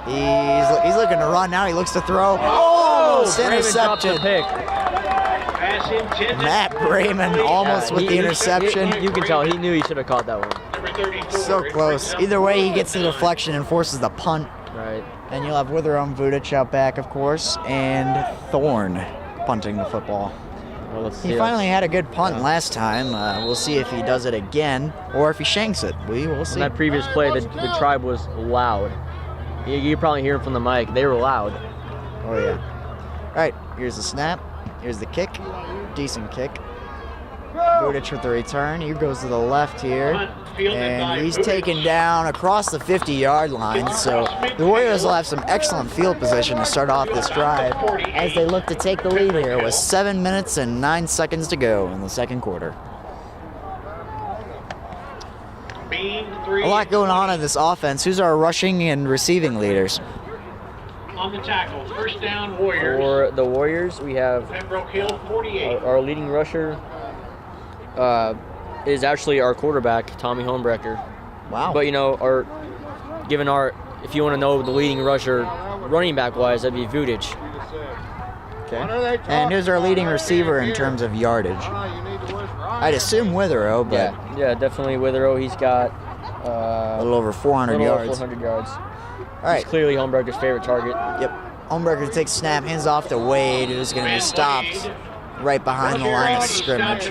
He's looking to run now. He looks to throw. Almost Raymond drops the intercepted. pick. Pass intended. Matt Brayman almost with the interception. You can tell he knew he should have caught that one. Number 34. So close. Either way, he gets the deflection and forces the punt. Right. And you'll have Witherow and Vudic out back, of course, and Thorne punting the football. Well, let's see. He finally had a good punt last time. We'll see if he does it again or if he shanks it. We will see. On that previous play, the tribe was loud. You probably hear it from the mic. They were loud. Oh, yeah. All right, here's the snap. Here's the kick. Decent kick. Vudic with the return. He goes to the left here. And he's taken down across the 50-yard line. So the Warriors will have some excellent field position to start off this drive as they look to take the lead here with 7 minutes and 9 seconds to go in the second quarter. A lot going on in this offense. Who's our rushing and receiving leaders? On the tackle, first down, Warriors. For the Warriors, we have Pembroke Hill, 48. our leading rusher is actually our quarterback, Tommy Homebrecker. Wow. But, you know, if you want to know the leading rusher running back-wise, that'd be Vudic. Okay. And who's our leading receiver in terms of yardage? I'd assume Witherow, but Yeah, definitely Witherow. He's got a little over 400 yards. Over 400 yards. All right. He's clearly Homebrecker's favorite target. Yep. Homebrecker takes snap, hands off to Wade, who's going to be stopped right behind the line of scrimmage.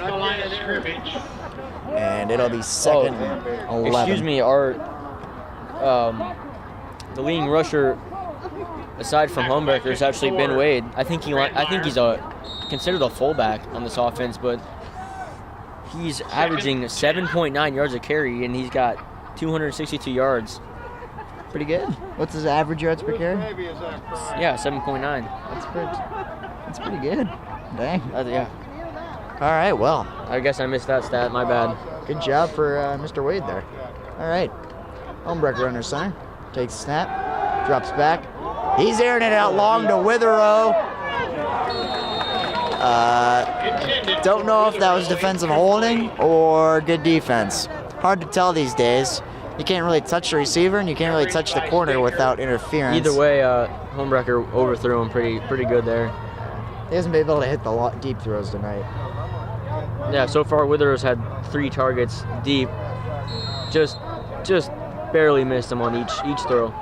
And it'll be second and 11. Excuse me, the leading rusher, aside from Homebrecker, has actually been Wade. I think he's considered a fullback on this offense, but he's averaging 7.9 yards a carry, and he's got 262 yards. Pretty good. What's his average yards per carry? Yeah, 7.9. That's pretty good. Dang. Yeah. All right, well. I guess I missed that stat. My bad. Good job for Mr. Wade there. All right. Homebrecker under center. Takes a snap. Drops back. He's airing it out long to Witherow. Don't know if that was defensive holding or good defense. Hard to tell these days. You can't really touch the receiver and you can't really touch the corner without interference. Either way, Homebrecker overthrew him pretty good there. He hasn't been able to hit the deep throws tonight. Yeah, so far Witherow's had 3 targets deep. Just barely missed him on each throw.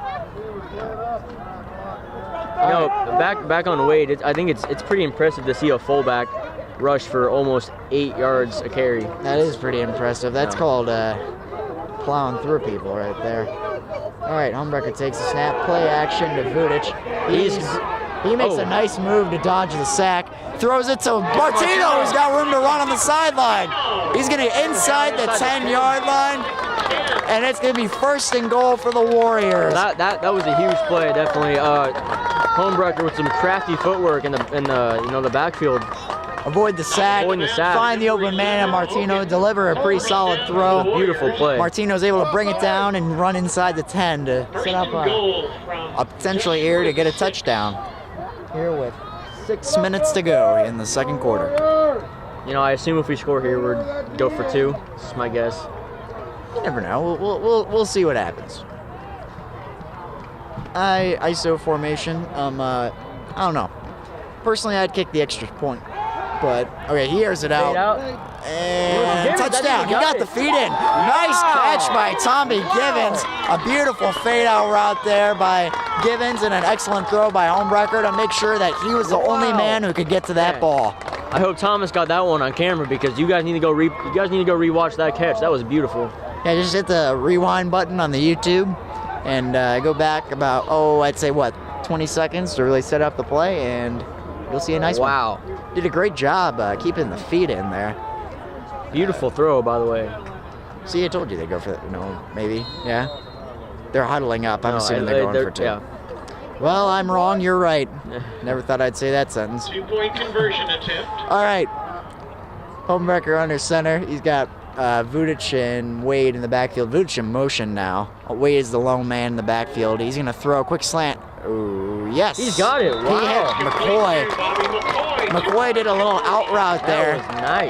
You know, back on Wade, I think it's pretty impressive to see a fullback rush for almost 8 yards a carry. That is pretty impressive. That's called plowing through people right there. All right, Homebrecker takes a snap, play action to Vudic. He makes a nice move to dodge the sack. Throws it to Martino, who's got room to run on the sideline. He's going to inside the 10-yard line, and it's going to be first and goal for the Warriors. That was a huge play, definitely. Homebrecker with some crafty footwork in the backfield. Avoid the sack. Find the open man, and Martino deliver a pretty solid throw. Beautiful play. Martino's able to bring it down and run inside the 10 to set up a potentially here to get a touchdown. Here with 6 minutes to go in the second quarter. You know, I assume if we score here, we'd go for 2. This is my guess. You never know. We'll see what happens. ISO formation. I don't know. Personally, I'd kick the extra point. But, okay, he airs it out. And touchdown. He got the feed in. Nice catch by Tommy Givens. A beautiful fade out route there by Givens and an excellent throw by Homebrecker to make sure that he was the only man who could get to that ball. I hope Thomas got that one on camera because you guys need to go rewatch that catch. That was beautiful. Yeah, just hit the rewind button on the YouTube and go back about, I'd say 20 seconds to really set up the play, and you'll see a nice one. Wow. Did a great job keeping the feet in there. Beautiful throw, by the way. See, I told you they go for maybe, yeah. They're huddling up. I'm assuming they're going for 2. Yeah. Well, I'm wrong. You're right. Never thought I'd say that sentence. 2-point conversion attempt. All right. Homebrecker under center. He's got Vudic and Wade in the backfield. Vudic in motion now. Wade is the lone man in the backfield. He's going to throw a quick slant. Ooh, yes. He's got it. Wow. He hit McCoy did a little out route there. That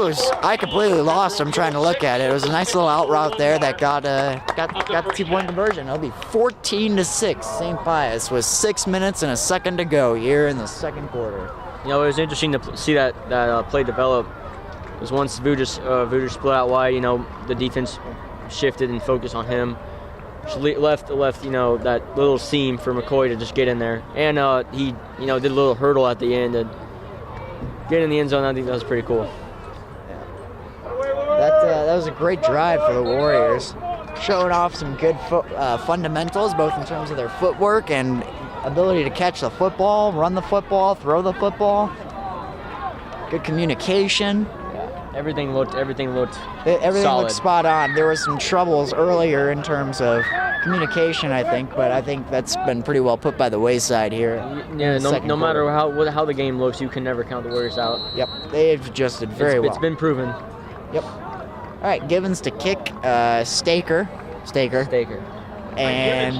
was nice. I completely lost him trying to look at it. It was a nice little out route there that got the 2-point conversion. It'll be 14-6. St. Pius with 6 minutes and a second to go here in the second quarter. You know, it was interesting to see that play develop. Because once Vudic split out wide, you know, the defense shifted and focused on him. Just left that little seam for McCoy to just get in there, and he did a little hurdle at the end and get in the end zone. I think that was pretty cool. That was a great drive for the Warriors, showing off some good fundamentals, both in terms of their footwork and ability to catch the football, run the football, throw the football. Good communication. Everything looked Everything solid. looked spot on. There was some troubles earlier in terms of communication, I think, but I think that's been pretty well put by the wayside here. Yeah, no matter how the game looks, you can never count the Warriors out. Yep, they've adjusted very well. It's been proven. Yep. All right, Givens to kick, Staker. And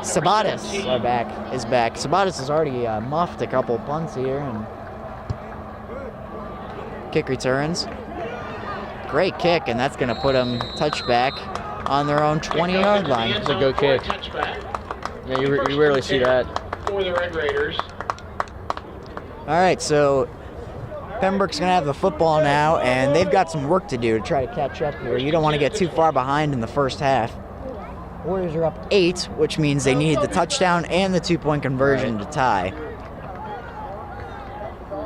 Sabatis is back. Sabatis has already muffed a couple punts here, and kick returns. Great kick, and that's going to put them touchback on their own 20-yard line. It's a good kick. Yeah, you rarely see that. For the Red Raiders. All right, so Pembroke's going to have the football now, and they've got some work to do to try to catch up here. You don't want to get too far behind in the first half. Warriors are up 8, which means they need the touchdown and the 2-point conversion to tie.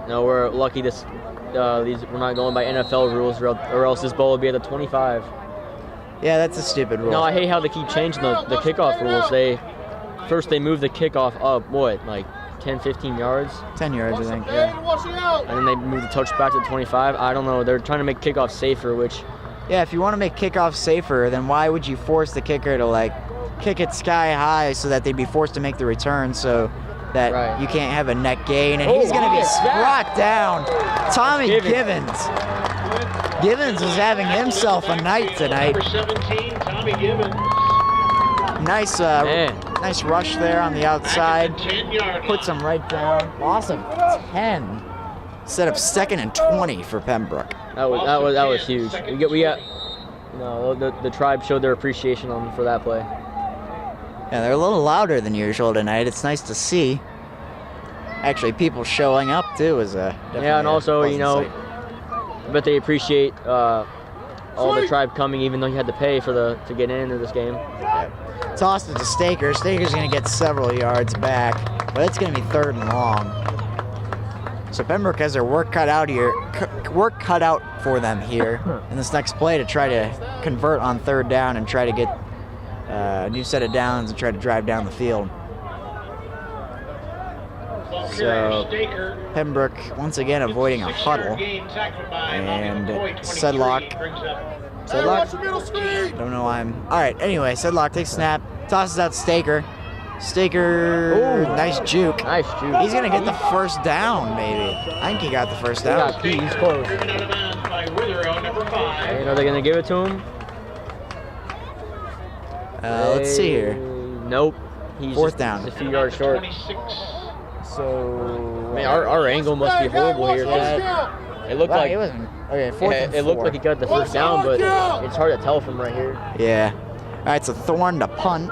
No, we're lucky we're not going by NFL rules, or else this ball would be at the 25. Yeah, that's a stupid rule. No, I hate how they keep changing the kickoff rules. First they move the kickoff up, like 10, 15 yards? 10 yards, I think, yeah. And then they move the touchback to the 25. I don't know. They're trying to make kickoff safer, which... Yeah, if you want to make kickoff safer, then why would you force the kicker to, kick it sky high so that they'd be forced to make the return so that you can't have a net gain? And he's going to be brought down. Tommy Givens. Givens is having himself a night tonight. Number 17, Tommy Givens. Nice rush there on the outside. 10-yard Puts him right down. Loss of 10. Set up 2nd and 20 for Pembroke. That was huge. We got the tribe showed their appreciation for that play. Yeah, they're a little louder than usual tonight. It's nice to see. Actually, people showing up too is and also I bet they appreciate all the tribe coming, even though you had to pay to get into this game. Yeah. Tossed it to Staker. Staker's going to get several yards back, but it's going to be 3rd and long. So Pembroke has their work cut out for them here in this next play to try to convert on 3rd down and try to get a new set of downs and try to drive down the field. So Pembroke once again avoiding a huddle, and Sedlock. Don't know why I'm. All right. Anyway, Sedlock takes snap, tosses out Staker. Staker, nice juke. Nice juke. He's gonna get the first down, maybe. I think he got the first down. He's close. They're gonna give it to him. Let's see here. Nope. He's 4th down. Just a few yards short. So. Man, our angle must be horrible here. It looked like it wasn't. Okay, 4th and 4. It looked like he got the first down, but it's hard to tell from right here. Yeah. All right, so Thorne to punt.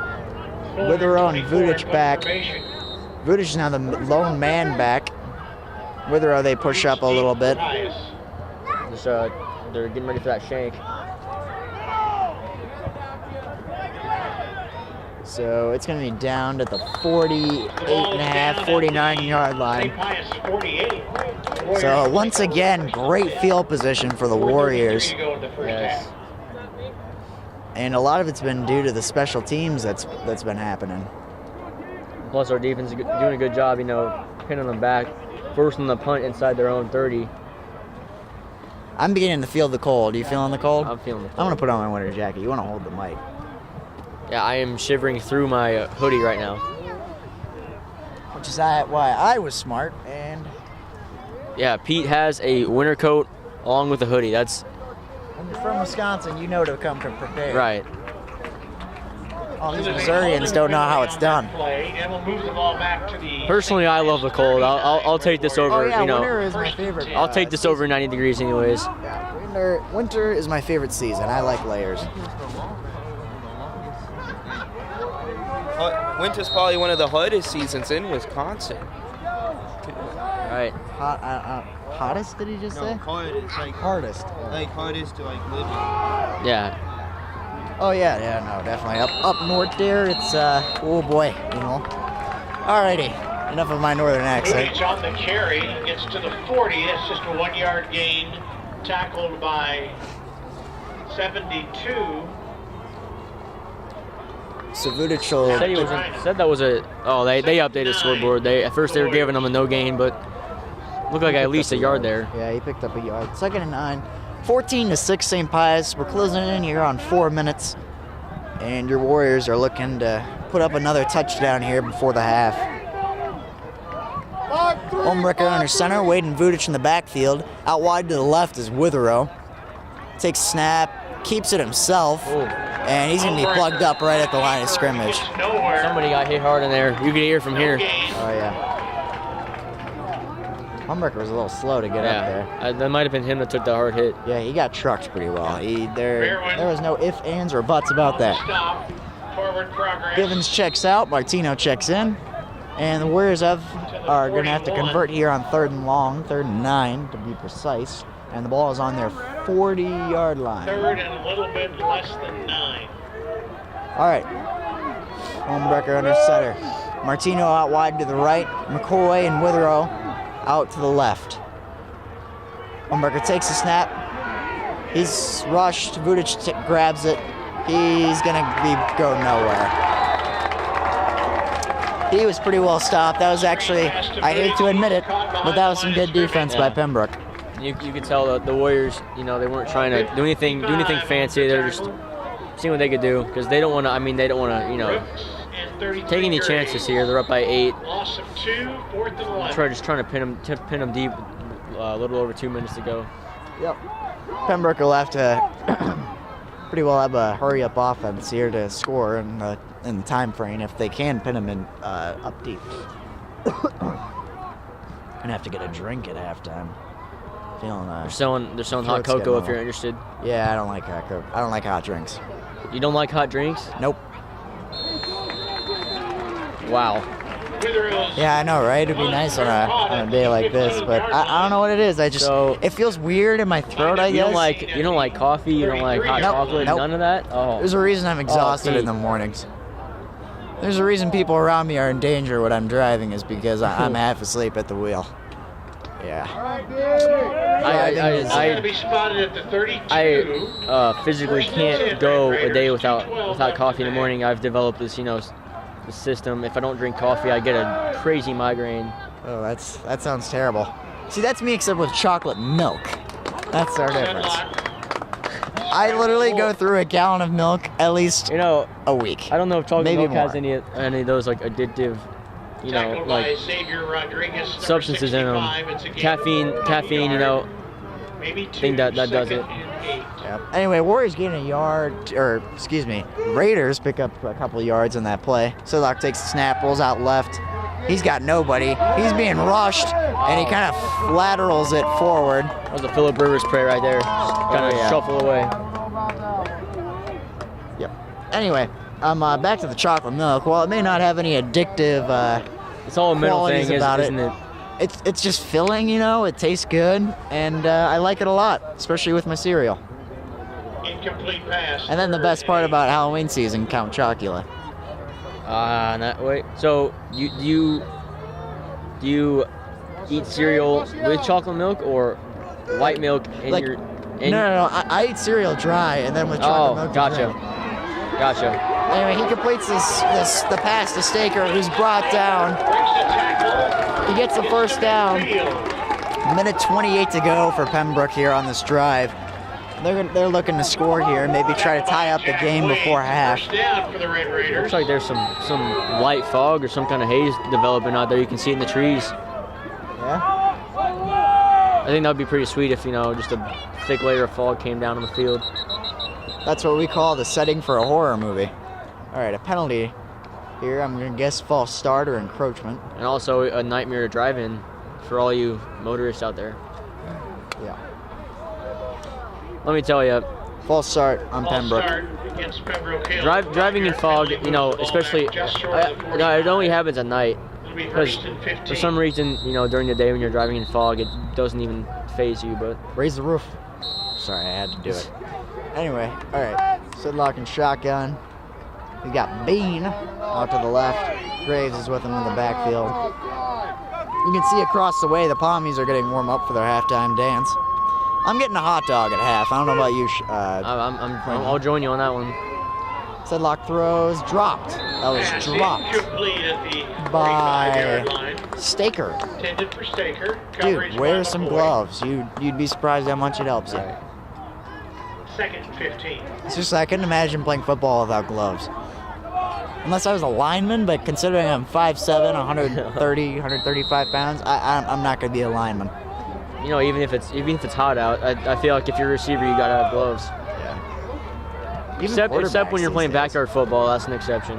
Withero and Vudic back. Vudic is now the lone man back. Withero, they push up a little bit. Just, they're getting ready for that shank. So it's going to be down to the 48.5, 49-yard line. So once again, great field position for the Warriors. Yes. And a lot of it's been due to the special teams that's been happening. Plus our defense is doing a good job, pinning them back, forcing the punt inside their own 30. I'm beginning to feel the cold. Are you feeling the cold? I'm feeling the cold. I'm going to put on my winter jacket. You want to hold the mic. Yeah, I am shivering through my hoodie right now. Which is why I was smart. And yeah, Pete has a winter coat along with a hoodie. when you're from Wisconsin, you know to come prepared. Right. All these Missourians don't know how it's done. Personally, I love the cold. I'll take this over. Oh yeah, winter is my favorite. I'll take this over 90 degrees anyways. Yeah, winter is my favorite season. I like layers. Winter's probably one of the hottest seasons in Wisconsin. Right. Hottest? Did he just say? Hardest. Like hardest. Like hardest to live in. Yeah. Oh yeah, no, definitely. Up north there, it's oh boy, you know. Alrighty, enough of my northern accent. Vudich on the carry, gets to the 40. That's just a 1 yard gain, tackled by 72. So Vudich will... Said that was a... Oh, they updated the scoreboard. At first they were giving him a no gain, but looked like at least a yard there. Yeah, he picked up a yard. 2nd and 9. 14-6 St. Pius. We're closing in here on 4 minutes. And your Warriors are looking to put up another touchdown here before the half. Homewrecker under center, Wade and Vudich in the backfield. Out wide to the left is Witherow. Takes snap, keeps it himself, and he's going to be plugged up right at the line of scrimmage. Somebody got hit hard in there. You can hear from here. Oh, yeah. Homewrecker was a little slow to get up there. That might have been him that took the hard hit. Yeah, he got trucked pretty well. There was no ifs, ands, or buts about that. Forward progress. Givens checks out, Martino checks in, and the Warriors are going to have to convert here on 3rd and long, 3rd and 9 to be precise, and the ball is on their 40-yard line. 3rd and a little bit less than 9. All right, Homewrecker under center. Martino out wide to the right, McCoy and Witherow out to the left. Homewrecker takes a snap. He's rushed. Vudich grabs it. He's going to go nowhere. He was pretty well stopped. That was actually, I hate to admit it, but that was some good defense by Pembroke. You could tell the Warriors, they weren't trying to do anything fancy. They're just seeing what they could do because they don't want to. They don't want to, take any chances here. They're up by 8. Loss of 2, 4th and 11. Just trying to pin them deep. A little over 2 minutes to go. Yep. Pembroke will have to pretty well have a hurry-up offense here to score in the time frame if they can pin them in up deep. Gonna have to get a drink at halftime. Feeling they're selling hot cocoa if you're interested. Yeah, I don't like hot cocoa. I don't like hot drinks. You don't like hot drinks? Nope. Wow. Yeah, I know, right? It'd be nice on a day like this, but I don't know what it is. It feels weird in my throat, I guess. You don't like coffee, you don't like hot chocolate, none of that? Oh. There's a reason I'm exhausted in the mornings. There's a reason people around me are in danger when I'm driving is because I'm half asleep at the wheel. Yeah. I physically can't go a day without coffee in the morning. I've developed this, the system. If I don't drink coffee, I get a crazy migraine. Oh, that sounds terrible. See, that's me except with chocolate milk. That's our difference. I literally go through a gallon of milk at least a week. I don't know if chocolate milk more. has any of those like addictive, like substances in them. Caffeine, maybe thing that does it. Yep. Anyway, Warriors gain a yard, Raiders pick up a couple of yards on that play. Sillock takes the snap, rolls out left. He's got nobody. He's being rushed, and he kind of laterals it forward. That was a Phillip Rivers play right there. Kind of shuffle away. Yep. Anyway, back to the chocolate milk. While it may not have any addictive it's all a mental thing, isn't it? It's just filling, it tastes good, and I like it a lot, especially with my cereal. Incomplete pass. And then the best part about Halloween season, Count Chocula. Wait. So you eat cereal with chocolate milk or white milk in your? No. I eat cereal dry and then with chocolate milk. Gotcha. Anyway, he completes the pass to Staker, who's brought down. He gets the first down. Minute 28 to go for Pembroke here on this drive. They're looking to score here and maybe try to tie up the game before half. Looks like there's some light fog or some kind of haze developing out there. You can see it in the trees. Yeah? I think that would be pretty sweet if, just a thick layer of fog came down on the field. That's what we call the setting for a horror movie. All right, a penalty here. I'm going to guess false start or encroachment. And also a nightmare to drive in for all you motorists out there. Yeah. Let me tell you. False start on Pembroke. Against Pembroke Hill. Driving in fog, especially, it only happens at night. Because for some reason, during the day when you're driving in fog, it doesn't even faze you, but... Raise the roof. Sorry, I had to do it. Anyway, all right. Sidlock and shotgun. We got Bean out to the left. Graves is with him in the backfield. You can see across the way the Pommies are getting warm up for their halftime dance. I'm getting a hot dog at half. I don't know about you. I'll join you on that one. Sidlock throws, dropped. That was dropped by Staker. Intended for Staker. Dude, wear some gloves. You'd be surprised how much it helps you. Second and 15. It's just I couldn't imagine playing football without gloves. Unless I was a lineman, but considering I'm 5'7", 130, 135 pounds, I'm not gonna be a lineman. You know, even if it's hot out, I feel like if you're a receiver, you gotta have gloves. Yeah. Except when you're playing backyard football, that's an exception.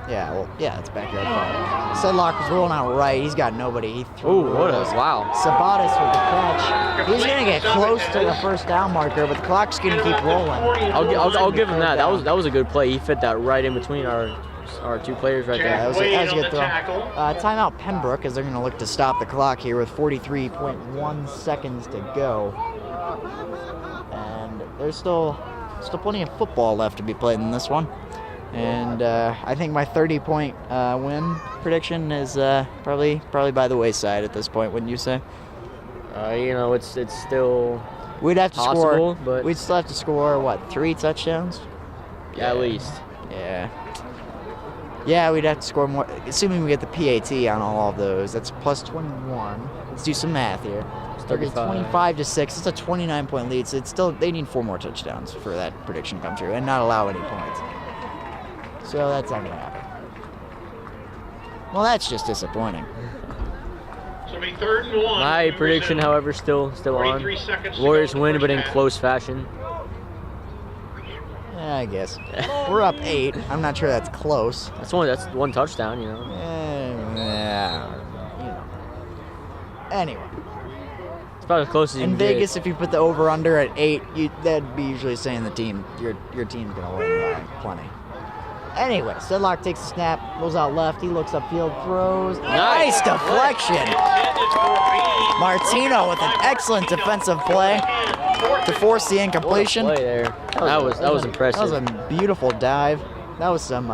Yeah, well, yeah, it's backyard football. Sidlock is rolling out right. He's got nobody. He threw. Ooh, wow. Sabatis with the catch. He's gonna get close to the first down marker, but the clock's gonna keep rolling. I'll give him that. That was a good play. He fit that right in between our two players right there. That was a good throw. Timeout Pembroke, as they're going to look to stop the clock here with 43.1 seconds to go. And there's still plenty of football left to be played in this one. And I think my 30-point win prediction is probably by the wayside at this point, wouldn't you say? You know, it's still we'd have to possible, score. But we'd still have to score what, 3 touchdowns? Yeah, at least. Yeah. Yeah, we'd have to score more, assuming we get the PAT on all of those. That's plus 21. Let's do some math here. It's 25-6. It's a 29-point lead, so it's still they need 4 more touchdowns for that prediction to come true, and not allow any points. So that's not gonna happen. Well, that's just disappointing. So it'll be 3rd and 1. My prediction, however, still on. Warriors win, but in close fashion. Yeah, I guess. We're up 8. I'm not sure that's close. That's one touchdown, you know. Yeah. Anyway. It's about as close as you can in Vegas, if you put the over/under at 8, that'd be usually saying the your team's gonna win by plenty. Anyway, Sidlock takes a snap, goes out left, he looks upfield, throws. Nice deflection. Martino with an excellent defensive play to force the incompletion. What a play there. That was impressive. That was a beautiful dive. That was some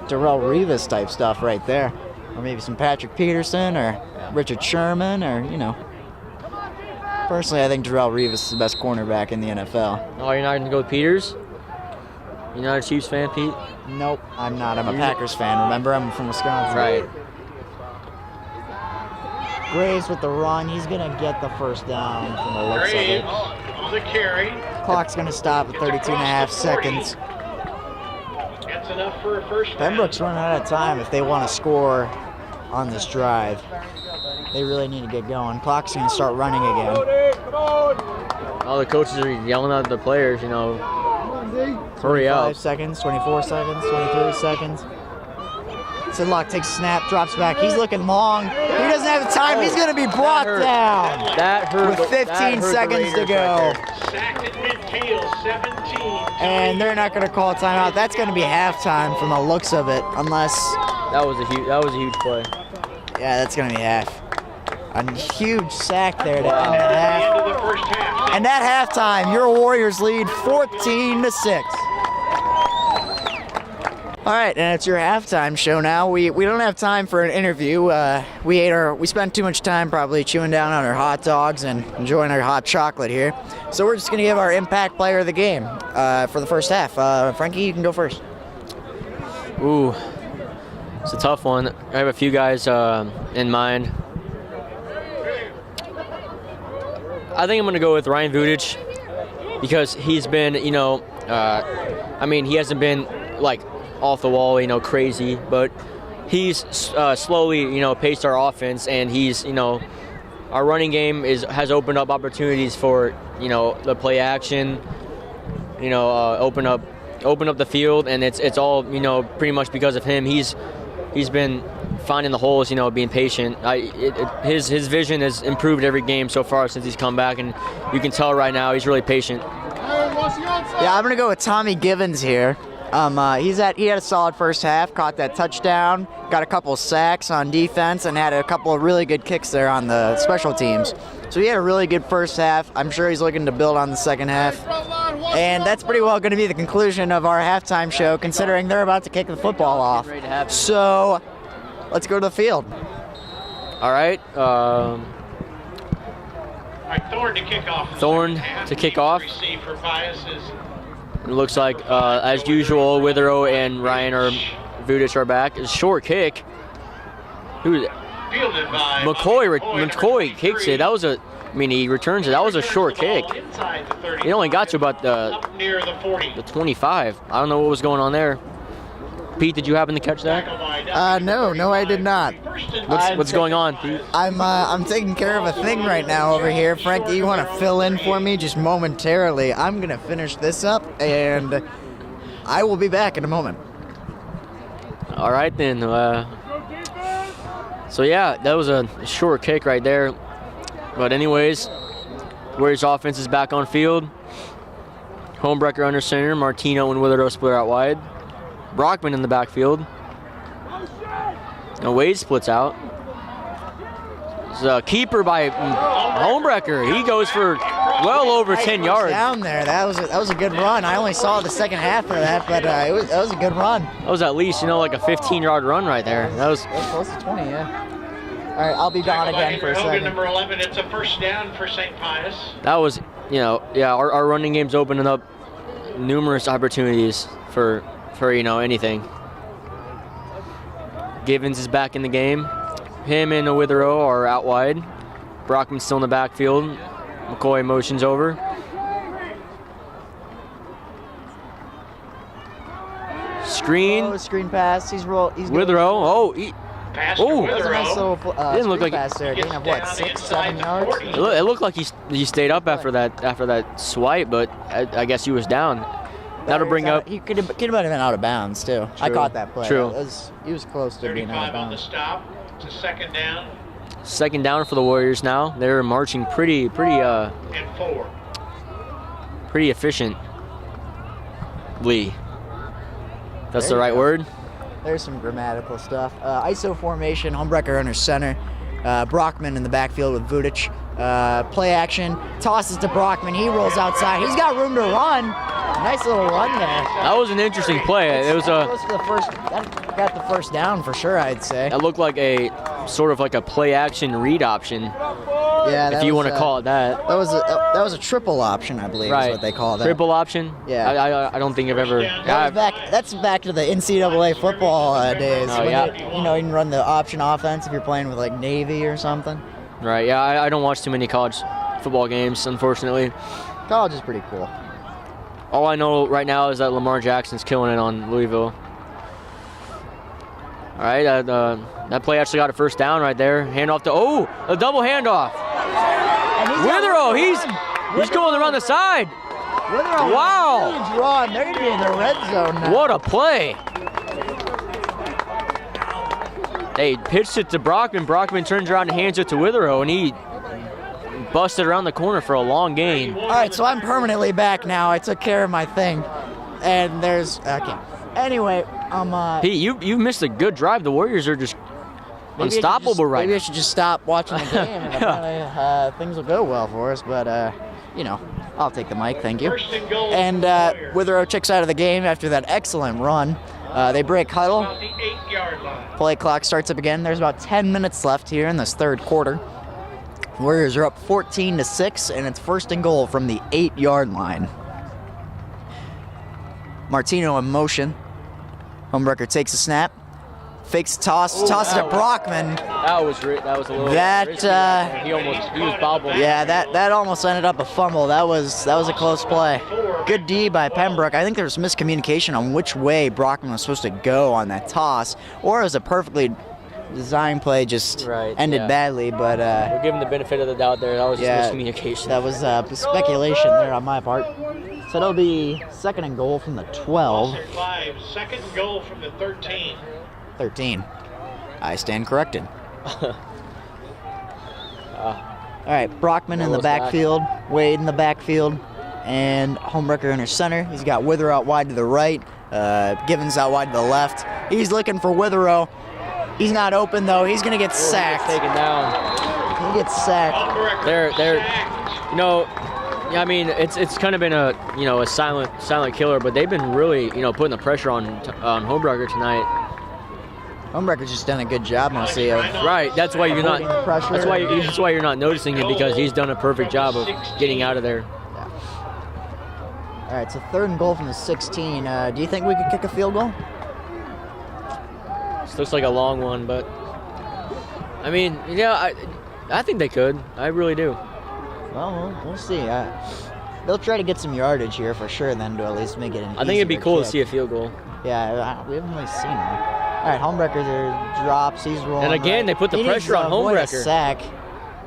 Darrell Rivas type stuff right there. Or maybe some Patrick Peterson or Richard Sherman or, you know. Personally, I think Darrell Rivas is the best cornerback in the NFL. Oh, you're not going to go with Peters? You're not a Chiefs fan, Pete? Nope, I'm not. I'm a Packers fan. Remember, I'm from Wisconsin. Right. Graves with the run. He's going to get the first down from the looks of it. On the carry. Clock's going to stop at 32.5 seconds. That's enough for a first down. Pembroke's running out of time if they want to score on this drive. They really need to get going. Clock's going to start running again. All the coaches are yelling at the players, you know, hurry up. 25 seconds, 24 seconds, 23 seconds. Sidlock takes a snap, drops back. He's looking long. He doesn't have the time. He's going to be brought down. That hurt. With 15 seconds to go. Sacked at midfield, 17. And they're not going to call a timeout. That's going to be halftime from the looks of it, unless. That was a huge play. Yeah, that's going to be half. A huge sack there to end the half. And at halftime, your Warriors lead 14-6. All right, and it's your halftime show now. We don't have time for an interview. We spent too much time probably chewing down on our hot dogs and enjoying our hot chocolate here. So we're just gonna give our impact player of the game for the first half. Frankie, you can go first. Ooh, it's a tough one. I have a few guys in mind. I think I'm going to go with Ryan Vudic because he's been, you know, he hasn't been like off the wall, you know, crazy, but he's slowly, you know, paced our offense, and he's, you know, our running game has opened up opportunities for, you know, the play action, you know, open up the field, and it's all, you know, pretty much because of him. He's been finding the holes, you know, being patient. His vision has improved every game so far since he's come back, and you can tell right now he's really patient. Yeah, I'm going to go with Tommy Givens here. He had a solid first half, caught that touchdown, got a couple sacks on defense, and had a couple of really good kicks there on the special teams. So he had a really good first half. I'm sure he's looking to build on the second half. And that's pretty well going to be the conclusion of our halftime show, considering they're about to kick the football off. So let's go to the field. All right. Thorne to kick off. Thorne to kick off. Receive for Pius is It looks like, as usual, Witherow and Ryan or Vudic are back. It's a short kick. fielded by McCoy kicks it. That was he returns it. That was a short kick. He only got to about the 25. I don't know what was going on there. Pete, did you happen to catch that? No, I did not. What's going on, Pete? I'm taking care of a thing right now over here. Frankie, you want to fill in for me just momentarily? I'm gonna finish this up, and I will be back in a moment. All right then. So yeah, that was a short kick right there. But anyways, Warriors offense is back on field. Homebrecker under center. Martino and Witherow split out wide. Brockman in the backfield. Now Wade splits out. It's a keeper by Homebrecker. He goes for well over 10 yards. Down there, that was a good run. I only saw the second half of that, but that was a good run. That was at least like a 15-yard run right there. That was close to 20, yeah. All right, I'll be gone again for a second. Number 11, it's a first down for St. Pius. That was, our running game's opening up numerous opportunities for anything. Givens is back in the game. Him and Witherow are out wide. Brockman's still in the backfield. McCoy motions over. Screen. Oh, screen pass. He's Witherow. Pass to Witherow. That was a nice little didn't look like pass there. Gain of what, 6-7 yards? It looked like he stayed up after that swipe, but I guess he was down. That'll bring up. He could have been out of bounds too. True. I caught that play. True. He was close to being out of 35 on the bounds. stop. It's a second down. Second down for the Warriors now. They're marching pretty And 4. pretty efficiently. That's the right word. There's some grammatical stuff. ISO formation, Homebrecker under center. Brockman in the backfield with Vudic. Play action, tosses to Brockman. He rolls outside. He's got room to run. Nice little run there. That was an interesting play. It was that got the first down for sure, I'd say. That looked like a sort of like a play action read option. Yeah, if you want to call it that. That was a triple option, I believe, is what they call that. Triple option? Yeah. I don't think I've ever. That's back to the NCAA football days. Oh, when yeah. you can run the option offense if you're playing with like Navy or something. Right. Yeah. I don't watch too many college football games, unfortunately. College is pretty cool. All I know right now is that Lamar Jackson's killing it on Louisville. All right, that play actually got a first down right there. Handoff to a double handoff. Witherow, he's going around the side. Witherow, wow! Huge run. They're gonna be in the red zone now. What a play! They pitched it to Brockman. Brockman turns around and hands it to Witherow, and he busted around the corner for a long gain. All right, so I'm permanently back now. I took care of my thing, and there's okay. Anyway, Pete, you missed a good drive. The Warriors are just unstoppable right now. Maybe I should just stop watching the game, and apparently, things will go well for us. But I'll take the mic, thank you. And Witherow checks out of the game after that excellent run. They break huddle. Play clock starts up again. There's about 10 minutes left here in this third quarter. Warriors are up 14-6, and it's first and goal from the 8-yard line. Martino in motion. Homebrecker takes a snap, fakes a toss, tosses to Brockman. That was a little. He was bobbled. Yeah, that almost ended up a fumble. That was a close play. Good D by Pembroke. I think there was miscommunication on which way Brockman was supposed to go on that toss, or it was a perfectly designed play, just ended badly. But we're giving the benefit of the doubt there. That was just miscommunication. That was speculation there on my part. So that'll be second and goal from the 12. 5, second and goal from the 13. 13. I stand corrected. All right, Brockman in the backfield, Wade in the backfield, and Homebrecker under center. He's got Witherow out wide to the right. Givens out wide to the left. He's looking for Witherow. He's not open though. He's gonna get sacked. Taken down. He gets sacked. They're you know, I mean, it's kind of been a silent killer, but they've been really putting the pressure on Homebrecker tonight. Homebrecker's just done a good job mostly of Right, that's why you're not. avoiding the pressure. That's why you're not noticing it, because he's done a perfect job of getting out of there. All right, so 3rd and goal from the 16. Do you think we could kick a field goal? This looks like a long one, but I mean, yeah, I think they could. I really do. Well, we'll see. They'll try to get some yardage here for sure, then to at least make it an I think it'd be easier cool kick. to see a field goal. Yeah, we haven't really seen one. All right, Homebrecker there drops. He's rolling. And again, right. they put the He needs pressure to on avoid a Homebrecker. sack.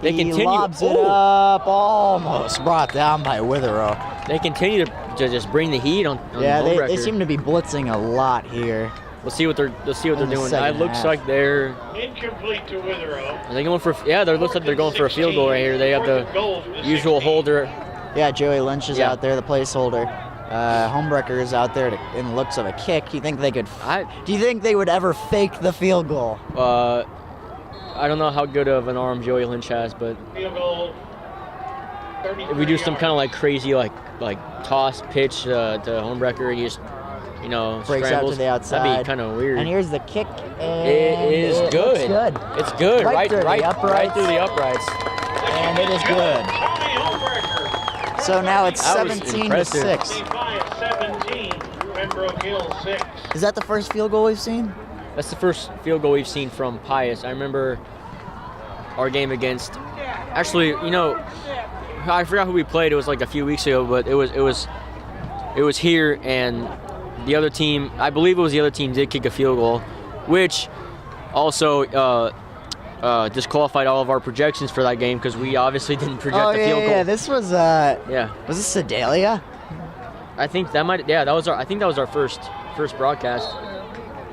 They He continue- lobs it Ooh. up, almost brought down by Witherow. They continue to just bring the heat on Yeah, Homebrecker. they seem to be blitzing a lot here. We'll see what they're In the doing. second It looks half. like they're Incomplete to Witherow. Are they going for? Yeah, they looks like they're going for a field goal right here. They have the usual holder. Yeah, Joey Lynch is Yeah. out there, the placeholder. Homebrecker is out there in the looks of a kick. You think they could? Do you think they would ever fake the field goal? I don't know how good of an arm Joey Lynch has, but Field goal. if we do some kind of like crazy like toss pitch to Homebrecker, he just Breaks out scrambles, to the outside. that'd be kind of weird. And here's the kick. And It is it good. looks good. It's good. Right Right through the uprights. right through the uprights. And it is good. Tommy Homebrecker. So now it's That was 17 to impressive. 6. 17, Pembroke Hill 6. Is that the first field goal we've seen? That's the first field goal we've seen from Pius. I remember our game against. Actually, I forgot who we played. It was like a few weeks ago, but it was here, and the other team, I believe it was the other team, did kick a field goal, which also disqualified all of our projections for that game because we obviously didn't project the field goal. Yeah. This was Yeah, was this Sedalia? I think that might. Yeah, that was our. I think that was our first broadcast.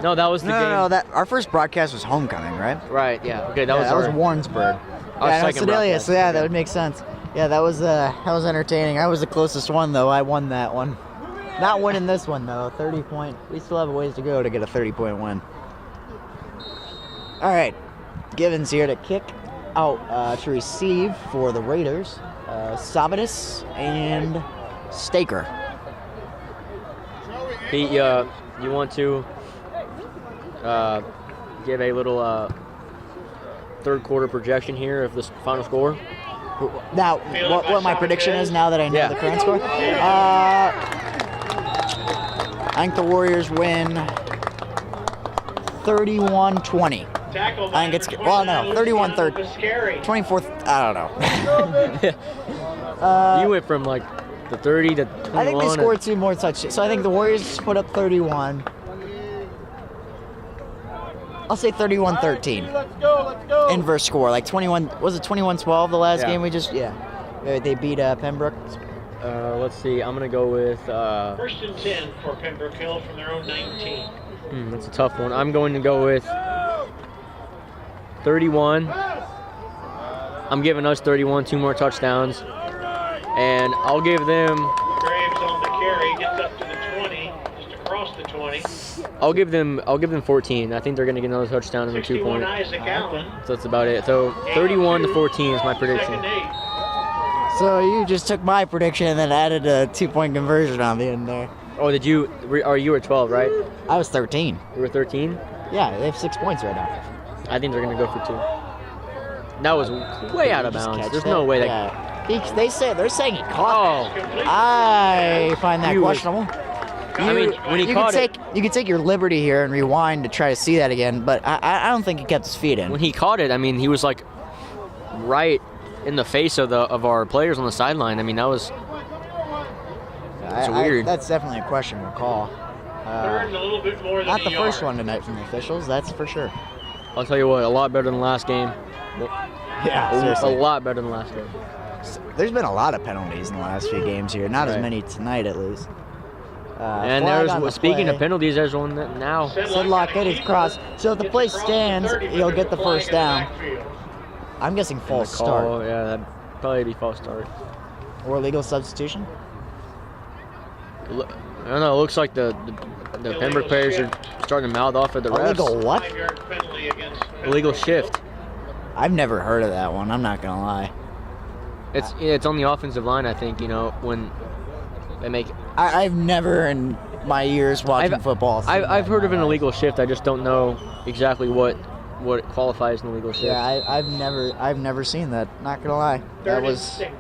No, that was the game. No. That our first broadcast was homecoming, right? Right. Yeah. Okay. That Yeah, was that was our. Warrensburg. Our Yeah, no, second Sedalia. broadcast. So yeah, that would make sense. Yeah, that was entertaining. I was the closest one though. I won that one. Not winning this one though. 30-point. We still have a ways to go to get a 30-point win. All right, Givens here to kick out to receive for the Raiders. Sabatis and Staker. Pete, you want to give a little third quarter projection here of this final score? Now, what my prediction is now that I know Yeah. the current score? I think the Warriors win 31-20. I think it's 31-30. 24th. I don't know. You went from like the 30 to 21. I think they scored 2 more touchdowns. So I think the Warriors put up 31. I'll say 31-13. Inverse score, like 21. Was it 21-12 the last Yeah. game we just? Yeah. They beat Pembroke. Let's see. I'm gonna go with. First and 10 for Pembroke Hill from their own 19. That's a tough one. I'm going to go with 31. I'm giving us 31, 2 more touchdowns, and I'll give them. Graves on the carry, gets up to the 20, just across the 20. I'll give them 14. I think they're gonna get another touchdown and a 2 61 point. Isaac Allen. So that's about it. So 31 to 14 is my prediction. Second 8. So you just took my prediction and then added a 2-point conversion on the end there. Oh, did you? You were 12, right? I was 13. You were 13. Yeah, they have 6 points right now. I think they're gonna go for 2. That was way out of Just bounds. catch There's that? no way that. Yeah. They're saying he caught. Oh, I find that You was- questionable. I mean, when he caught it, you could take your liberty here and rewind to try to see that again, but I don't think he kept his feet in. when he caught it, I mean, he was like right in the face of our players on the sideline. I mean, that was. It's weird. That's definitely a questionable call. Third and a little bit more than Not a the first yard. one tonight from the officials, that's for sure. I'll tell you what, a lot better than the last game. Yeah, A seriously. lot better than the last game. There's been a lot of penalties in the last few games here. Not as Right. many tonight, at least. And flag on the there's speaking play. of penalties, there's one that now. Sidlock hit his cross. So if the play stands, he'll get the first down. I'm guessing false Call, start yeah, that'd probably be false start. or legal substitution. I don't know. It looks like the Pembroke players are starting to mouth off at the refs. Illegal what? 5-yard penalty against Illegal shift. I've never heard of that one. I'm not gonna lie. It's on the offensive line, I think. You know, when they make. I've never in my years watching football. I've heard of an illegal shift. I just don't know exactly what qualifies an illegal shift. Yeah, I've never seen that. Not gonna lie. That was. 36.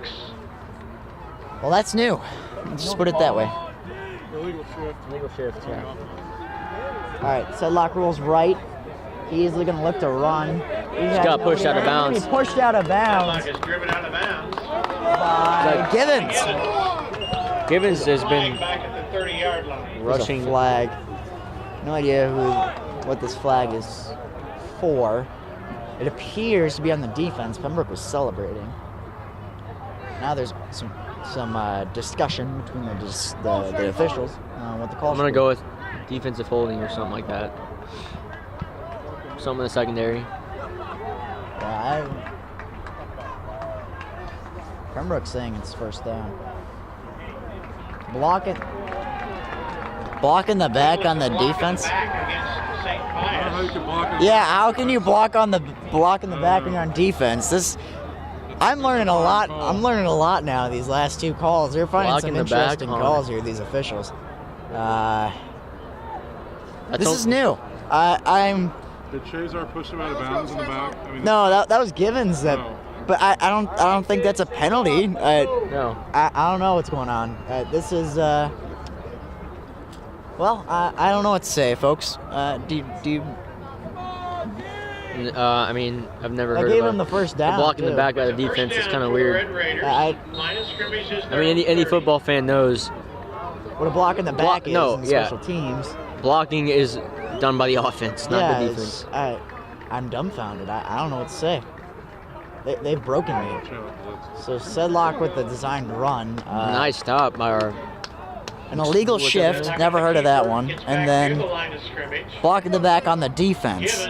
Well, that's new. Let's just put it that way. Illegal shift. Yeah. All right, Sedlock rules right. He's going to look to run. He's got pushed out of bounds. He pushed out of bounds Sedlock is driven out of bounds. by Givens. Givens has been Back at the 30-yard line. There's a rushing. flag. No idea what this flag is for. It appears to be on the defense. Pembroke was celebrating. Now there's some discussion between the officials on what the call. I'm gonna go with defensive holding or something like that. Something in the secondary. Yeah, Pembroke's saying it's first down. Blocking the back on the defense. Back against St. Pius. Yeah, how can you block in the back when you're on defense? I'm learning a lot. I'm learning a lot now. These last two calls, they're finding Blocking some the back interesting on- calls here. These officials. This all- is new. I'm. Did Shazar push him out of bounds in the back? I mean, No, that was Givens. That, No. but I don't think that's a penalty. No. I don't know what's going on. This is. Well, I don't know what to say, folks. Do you? I mean, I've never I heard gave of him the first down. blocking the too. back by the defense is kind of weird. I I mean, any football fan knows what a block in the back is no, in yeah. special teams. blocking is done by the offense, not Yeah, the defense. I'm dumbfounded. I don't know what to say. They've broken me. So Sedlock with the designed run. Nice stop by our. An illegal shift. Never heard of that one. And then blocking the back on the defense.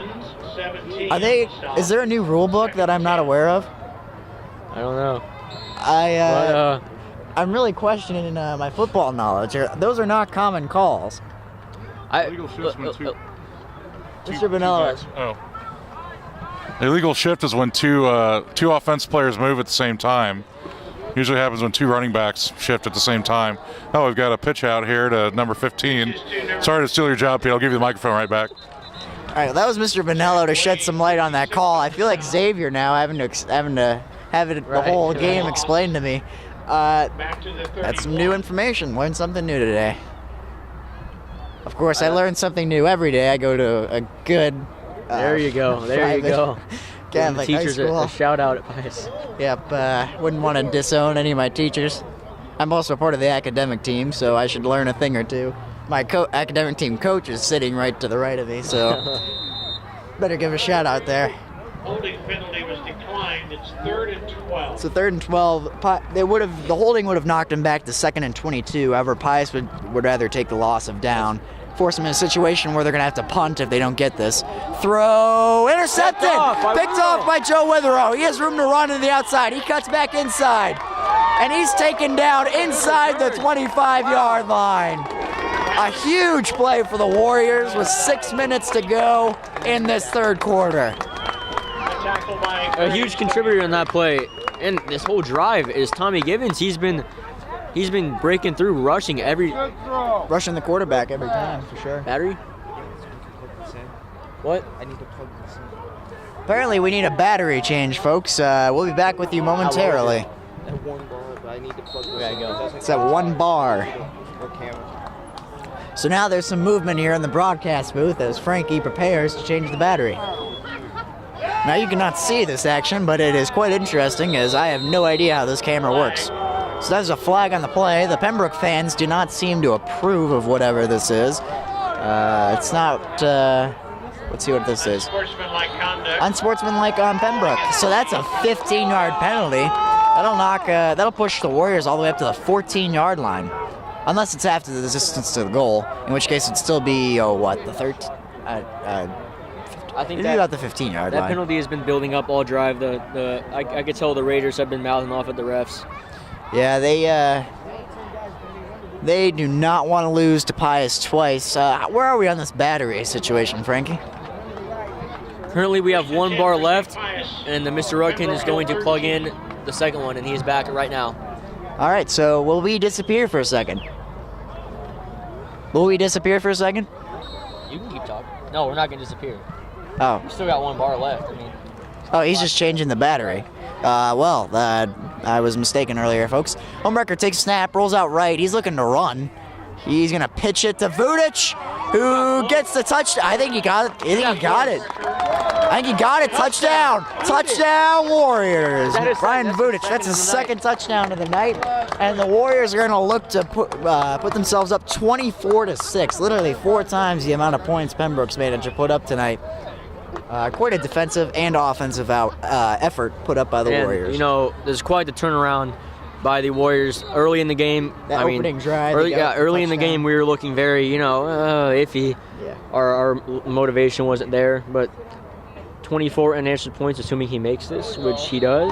Are they? Is there a new rule book that I'm not aware of? I don't know. I'm really questioning my football knowledge. Those are not common calls. Illegal shifts when two. Mr. Vanilla. Oh. Illegal shift is when two offense players move at the same time. Usually happens when two running backs shift at the same time. Oh, we've got a pitch out here to number 15. Sorry to steal your job, Pete. I'll give you the microphone right back. All right, that was Mr. Vanello to shed some light on that call. I feel like Xavier now having to have it the whole game explained to me. That's some new information. Learned something new today. Of course, I learn something new every day. I go to a good. There you go. There you go. Giving the Catholic high teachers school. a shout out at Pius. Yep, wouldn't want to disown any of my teachers. I'm also part of the academic team, so I should learn a thing or two. My academic team coach is sitting right to the right of me, so better give a shout out there. Holding penalty was declined. It's 3rd and 12. So 3rd and 12. The holding would have knocked him back to 2nd and 22. However, Pius would rather take the loss of down. Force them in a situation where they're going to have to punt if they don't get this. Throw, intercepted! Picked off by Joe Witherow. He has room to run to the outside. He cuts back inside. And he's taken down inside the 25-yard line. A huge play for the Warriors with 6 minutes to go in this third quarter. A huge contributor in that play and this whole drive is Tommy Givens. He's been breaking through, rushing the quarterback every time, for sure. Battery? What? I need to plug this in. Apparently we need a battery change, folks. We'll be back with you momentarily. At 1 bar, but I need to plug this in. Go. It's at 1 bar. Or camera. So now there's some movement here in the broadcast booth as Frankie prepares to change the battery. Now you cannot see this action, but it is quite interesting as I have no idea how this camera works. So there's a flag on the play. The Pembroke fans do not seem to approve of whatever this is. It's not, let's see what this is. Unsportsmanlike conduct. Unsportsmanlike on Pembroke. So that's a 15-yard penalty. That'll push the Warriors all the way up to the 14-yard line. Unless it's after the distance to the goal, in which case it'd still be, the 13? I think It'd be about the 15-yard that line. penalty has been building up all drive. I could tell the Raiders have been mouthing off at the refs. Yeah, They do not want to lose to Pius twice. Where are we on this battery situation, Frankie? Currently, we have 1 bar left, and the Mr. Rudkin is going to plug in the second one, and he is back right now. All right, so will we disappear for a second? Will we disappear for a second? You can keep talking. No, we're not going to disappear. Oh. We still got 1 bar left. I mean, Oh, he's just changing the battery. I was mistaken earlier, folks. Homewrecker takes a snap, rolls out right. He's looking to run. He's going to pitch it to Vudic, who gets the touchdown. I think he got it. I think he got it. Touchdown. Touchdown, Warriors. Brian Vudic, that's his second touchdown of the night. And the Warriors are going to look to put themselves up 24-6. Literally 4 times the amount of points Pembroke's managed to put up tonight. Quite a defensive and offensive effort put up by the Warriors. You know, there's quite the turnaround by the Warriors early in the game. Opening drive. Early in the game, we were looking very, iffy. Yeah. Our motivation wasn't there, but 24 unanswered points, assuming he makes this, which he does.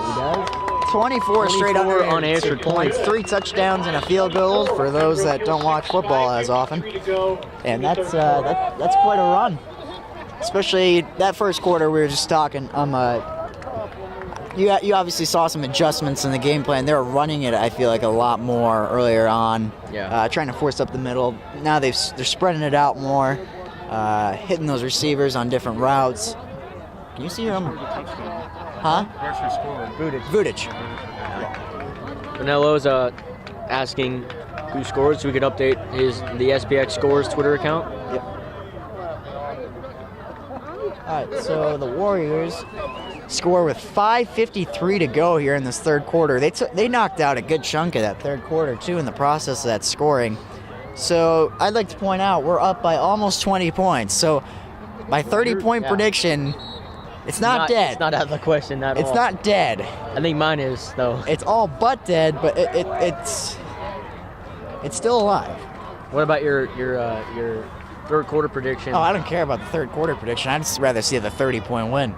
24 straight unanswered points, 3 touchdowns and a field goal for those that don't watch football as often. And that's quite a run. Especially that first quarter, we were just talking. You obviously saw some adjustments in the game plan. They were running it, I feel like, a lot more earlier on. Yeah. Trying to force up the middle. Now they're spreading it out more, hitting those receivers on different routes. Can you see him? Huh? Vudic. Vanello's asking who scored, so we could update the SPX Scores Twitter account. Yep. All right, so the Warriors score with 5:53 to go here in this third quarter. They knocked out a good chunk of that third quarter, too, in the process of that scoring. So I'd like to point out we're up by almost 20 points. So my 30-point prediction, it's not dead. It's not out of the question at all. It's not dead. I think mine is, though. It's all but dead, but it's still alive. What about your third quarter prediction? Oh, I don't care about the third quarter prediction. I'd just rather see the 30-point win.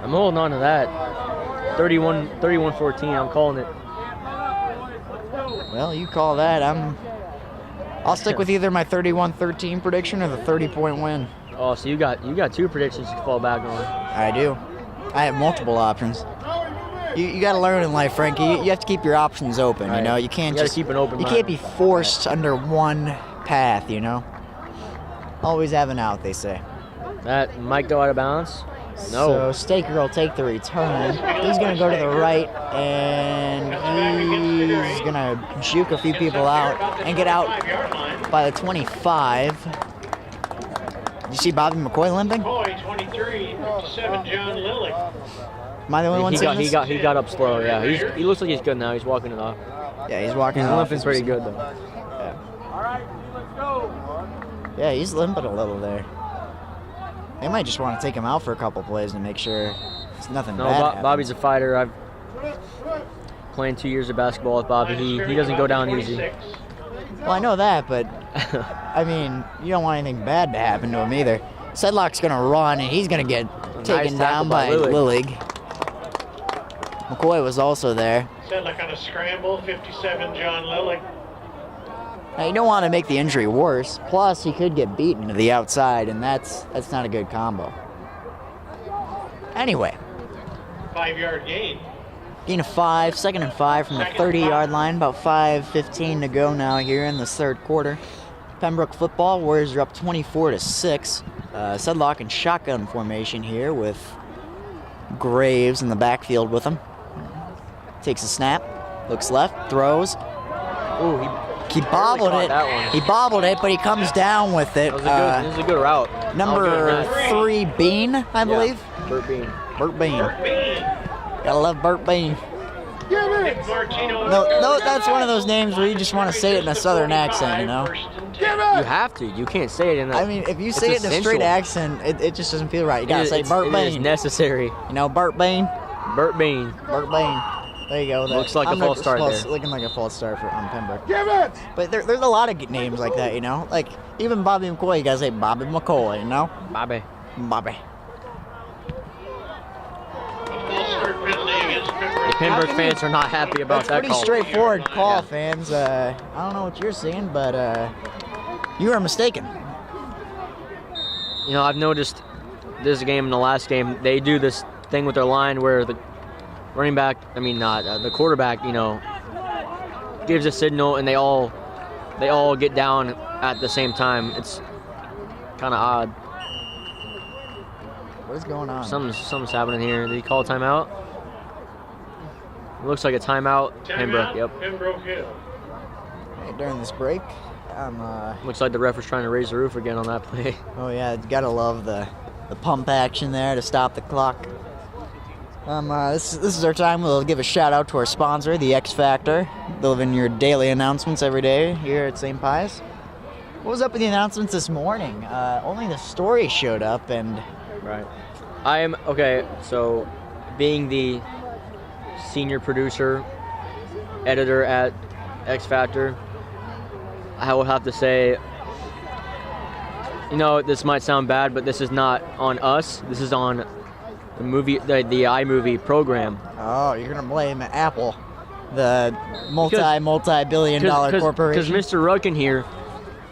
I'm holding on to that. 31-14, I'm calling it. Well, you call that. I'll stick with either my 31-13 prediction or the 30-point win. Oh, so you got 2 predictions to fall back on. I do. I have multiple options. You got to learn in life, Frankie. You have to keep your options open. Right. You know, you can't just keep an open mind. You can't be forced under one path. You know. Always have an out, they say. That might go out of bounds. No. So Staker will take the return. He's going to go to the right, and he's going to juke a few people out and get out by the 25. Did you see Bobby McCoy limping? McCoy, 23, 57, John Lilly. Am I the only one seeing this? He got up slow, yeah. He looks like he's good now. He's walking it off. Yeah, he's walking it He's off. limping pretty good, though. Yeah. Yeah, he's limping a little there. They might just want to take him out for a couple plays to make sure it's nothing bad happens. Bobby's a fighter. I've played 2 years of basketball with Bobby. He doesn't go down easy. Well, I know that, but I mean, you don't want anything bad to happen to him either. Sedlock's going to run, and he's going to get taken down by Lillig. McCoy was also there. Sedlock on a scramble, 57, John Lilly. Now, you don't want to make the injury worse. Plus, he could get beaten to the outside, and that's not a good combo. Anyway. 5-yard gain. Gain of 5, 2nd and 5 from the 30-yard line. About 5:15 to go now here in this third quarter. Pembroke football. Warriors are up 24-6. Sedlock in shotgun formation here with Graves in the backfield with him. Takes a snap, looks left, throws. Ooh, he bobbled it. He bobbled it, but he comes down with it. That was a good route. Number 3, Bean, I believe. Yeah, Burt Bean. Burt Bean. Gotta love Burt Bean. Nick Martino. No, that's one of those names where you just want to say it in a southern accent, you know? You have to. You can't say it in a... I mean, if you say it in a straight accent, it just doesn't feel right. You gotta say Burt Bean. It is necessary. You know, Burt Bean? Burt Bean. Burt Bean. There you go. Looks like a false start there. Looking like a false start on Pembroke. But there's a lot of names like that, you know? Like, even Bobby McCoy, you gotta say Bobby McCoy, you know? Bobby. Full start penalty against The Pembroke. Pembroke fans are not happy about That's that pretty call. straightforward call, Yeah. fans. I don't know what you're seeing, but you are mistaken. You know, I've noticed this game and the last game, they do this thing with their line where the running back, the quarterback, gives a signal and they all get down at the same time. It's kind of odd. What is going on? Something's happening here. Did he call a timeout? It looks like a timeout. Pembroke, yep. Pembroke Hill. Hey, during this break, Looks like the ref was trying to raise the roof again on that play. oh yeah, you gotta love the pump action there to stop the clock. This is our time. We'll give a shout out to our sponsor, the X Factor, delivering your daily announcements every day here at St. Pius. What was up with the announcements this morning? Only the story showed up, and Right. So being the senior producer, editor at X Factor, I will have to say, this might sound bad, but this is not on us. This is on the movie, the iMovie program. oh, you're gonna blame Apple, the multi-billion-dollar corporation. Because Mr. Rudkin here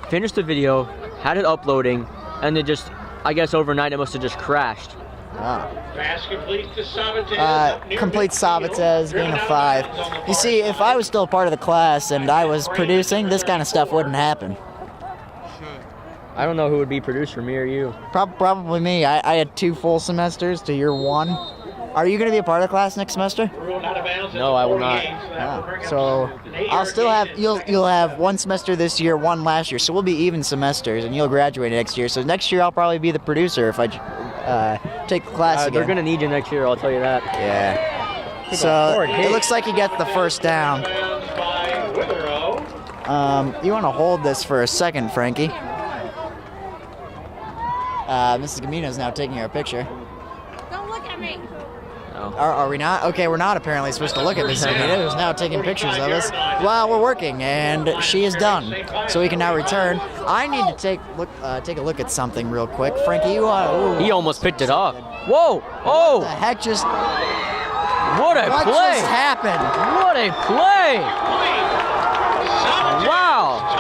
finished the video, had it uploading, and it just, I guess overnight it must have just crashed. Pass complete to Sabatez. Complete Sabatez, gain of 5. You see, if I was still part of the class and I was producing, this kind of stuff wouldn't happen. I don't know who would be producer, me or you. Probably me. I had 2 full semesters to year 1. Are you going to be a part of the class next semester? No, I will not. So I'll still have you'll have 1 semester this year, 1 last year. So we'll be even semesters, and you'll graduate next year. So next year I'll probably be the producer if I take the class again. They're gonna need you next year, I'll tell you that. Yeah. So it looks like you get the first down. You want to hold this for a second, Frankie? Mrs. Gamino's now taking our picture. Don't look at me. No. Are we not? Okay, we're not apparently supposed to look at Mrs. Gamino, who's now taking pictures of us while we're working, and she is done. So we can now return. I need to take a look at something real quick. Frankie, you are. He almost picked it up. Whoa! Oh! What the heck just? What a What play! just happened? What a play! Wow!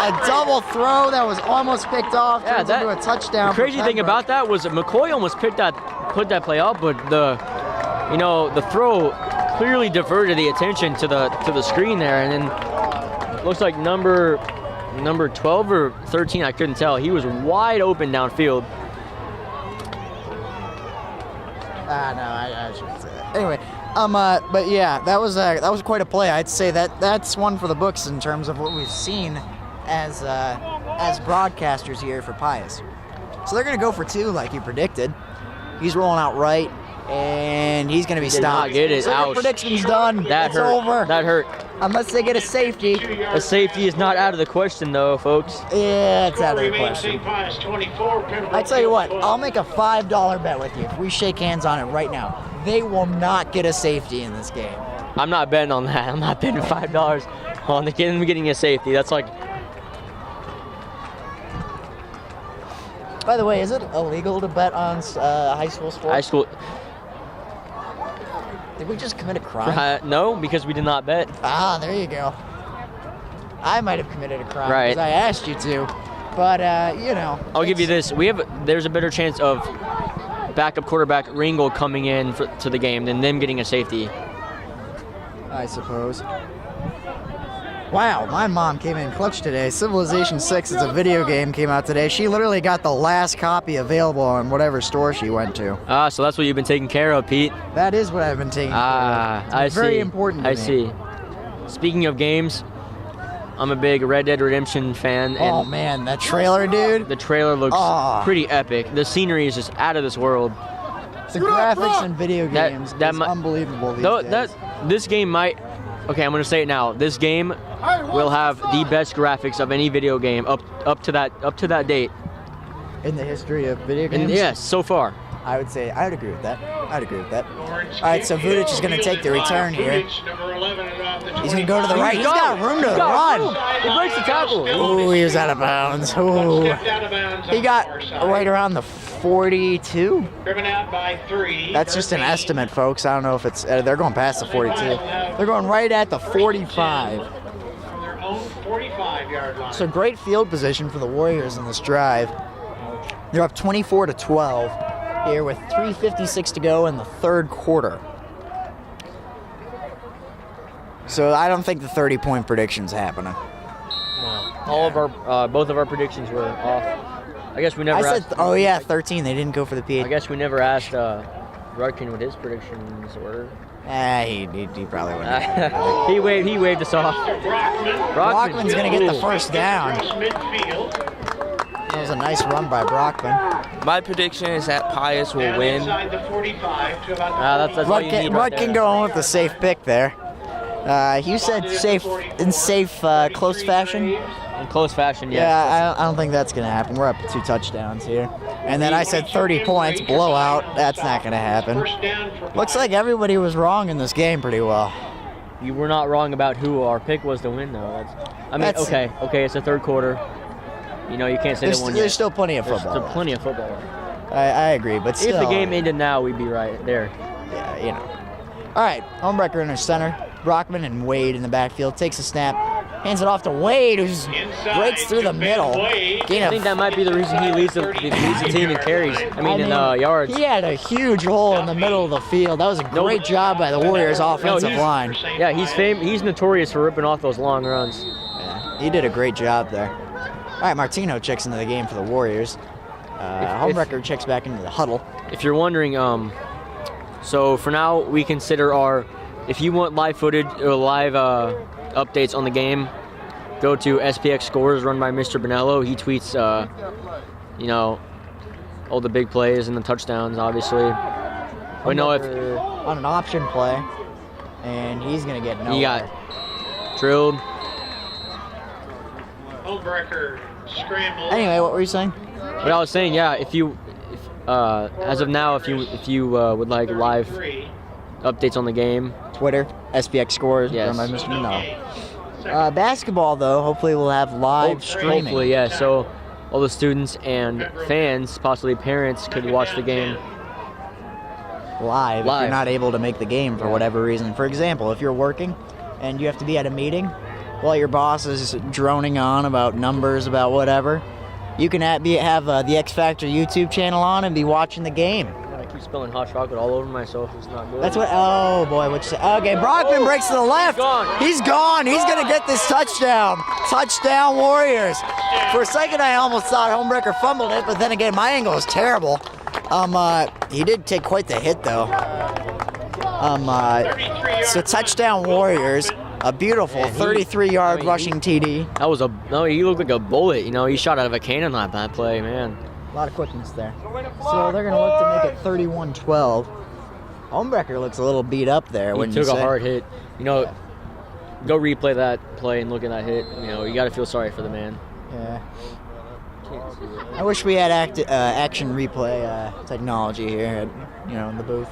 A double throw that was almost picked off turns into a touchdown. The crazy thing about that was that McCoy almost put that play up, but the throw clearly diverted the attention to the screen there, and then looks like number 12 or 13, I couldn't tell. He was wide open downfield. I shouldn't say that. Anyway, but yeah, that was quite a play. I'd say that's one for the books in terms of what we've seen as broadcasters here for Pius. So they're gonna go for 2 like you predicted. He's rolling out right, and he's gonna be Did stopped. not get it. So your Ouch. prediction's done. That it's hurt. over. That hurt. Unless they get a safety. A safety is not out of the question, though, folks. Yeah, it's out of the question. I tell you what, I'll make a $5 bet with you if we shake hands on it right now. They will not get a safety in this game. I'm not betting on that. I'm not betting $5 on them getting a safety. That's like. By the way, is it illegal to bet on high school sports? High school. Did we just commit a crime? No, because we did not bet. Ah, there you go. I might have committed a crime Right. because I asked you to, but I'll give you this. There's a better chance of backup quarterback Ringel coming in to the game than them getting a safety. I suppose. Wow, my mom came in clutch today. Civilization 6 is a video game, came out today. She literally got the last copy available in whatever store she went to. So that's what you've been taking care of, Pete. That is what I've been taking care of. I It's see. very important to I me. see. Speaking of games, I'm a big Red Dead Redemption fan. And Oh man, that trailer, dude. the trailer looks Oh. pretty epic. The scenery is just out of this world. The graphics in video That- games that is mi- unbelievable these Though days. this game might. Okay, I'm gonna say it now. This game will have the best graphics of any video game up to that date. In the history of video games? And yes, so far. I would agree with that. All right, so Vudic is going to take the return here. He's going to go to the right. He's got room to run. He breaks the tackle. Ooh, he was out of bounds. Ooh. He got right around the 42. Driven out by 3. That's just an 13. estimate, folks. I don't know if it's. They're going past the 42. They're going right at the 45. From their own 45-yard line. So great field position for the Warriors in this drive. They're up 24-12 here with 3:56 to go in the third quarter. So I don't think the 30-point prediction's happening. No. All of our, both of our predictions were off. I guess we never asked. Oh yeah, 13. They didn't go for the I PA. guess we never asked Rudkin what his predictions were. He probably wouldn't. he waved us off. Brockman's going to get the first down. Across midfield. That was a nice run by Brockman. My prediction is that Pius will Down win. inside the 45 to about the That's all you need right Rudkin there. going with the safe pick there. You said safe in close fashion. In close fashion, yes. Yeah, I don't think that's going to happen. We're up 2 touchdowns here. And then I said 30 points, blowout. That's not going to happen. first down for Looks like everybody was wrong in this game pretty well. You were not wrong about who our pick was to win, though. That's- okay, it's the third quarter. You know, you can't say they won yet. There's still plenty of There's football. still plenty of football. I agree, but still. If the game ended now, we'd be right there. Yeah, you know. All right, Homebrecker in our center. Brockman and Wade in the backfield. Takes a snap. Hands it off to Wade, who Inside breaks through the to middle. Ben Wade. I think that might be the reason he leads the team in carries. In yards. He had a huge hole in the middle of the field. That was a great job by the Warriors' offensive line. Yeah, he's notorious for ripping off those long runs. Yeah, he did a great job there. All right, Martino checks into the game for the Warriors. Homebrecker checks back into the huddle. If you're wondering, so for now we consider if you want live footage or live updates on the game, go to SPX Scores run by Mr. Bonello. He tweets, all the big plays and the touchdowns, obviously. But no, if on an option play, and he's gonna get nowhere. he got drilled. Homebrecker scramble. Anyway, what were you saying? But I was saying, yeah, if as of now, if you would like live 3. updates on the game, Twitter, SPX Scores, Yes. run by Mr. Minot. Basketball, though, hopefully we'll have live streaming. hopefully, yeah. So all the students and fans, possibly parents, could watch the game. Live if Live. you're not able to make the game for whatever reason. For example, if you're working and you have to be at a meeting while your boss is droning on about numbers, about whatever, you can have the X Factor YouTube channel on and be watching the game. I keep spilling hot chocolate all over myself. It's not good. That's what. Oh boy, what you say? Okay, Brockman breaks to the left. He's gone. He's gonna get this touchdown. Touchdown, Warriors. For a second, I almost thought Homebrecker fumbled it, but then again, my angle is terrible. He did take quite the hit though. So touchdown, Warriors. A beautiful 33-yard rushing TD. That was he looked like a bullet. He shot out of a cannon on that play, man. A lot of quickness there. So they're gonna look to make it 31-12. Homebrecker looks a little beat up there. He Wouldn't took you a say? hard hit. Go replay that play and look at that hit. You got to feel sorry for the man. Yeah. I wish we had action replay technology here, in the booth.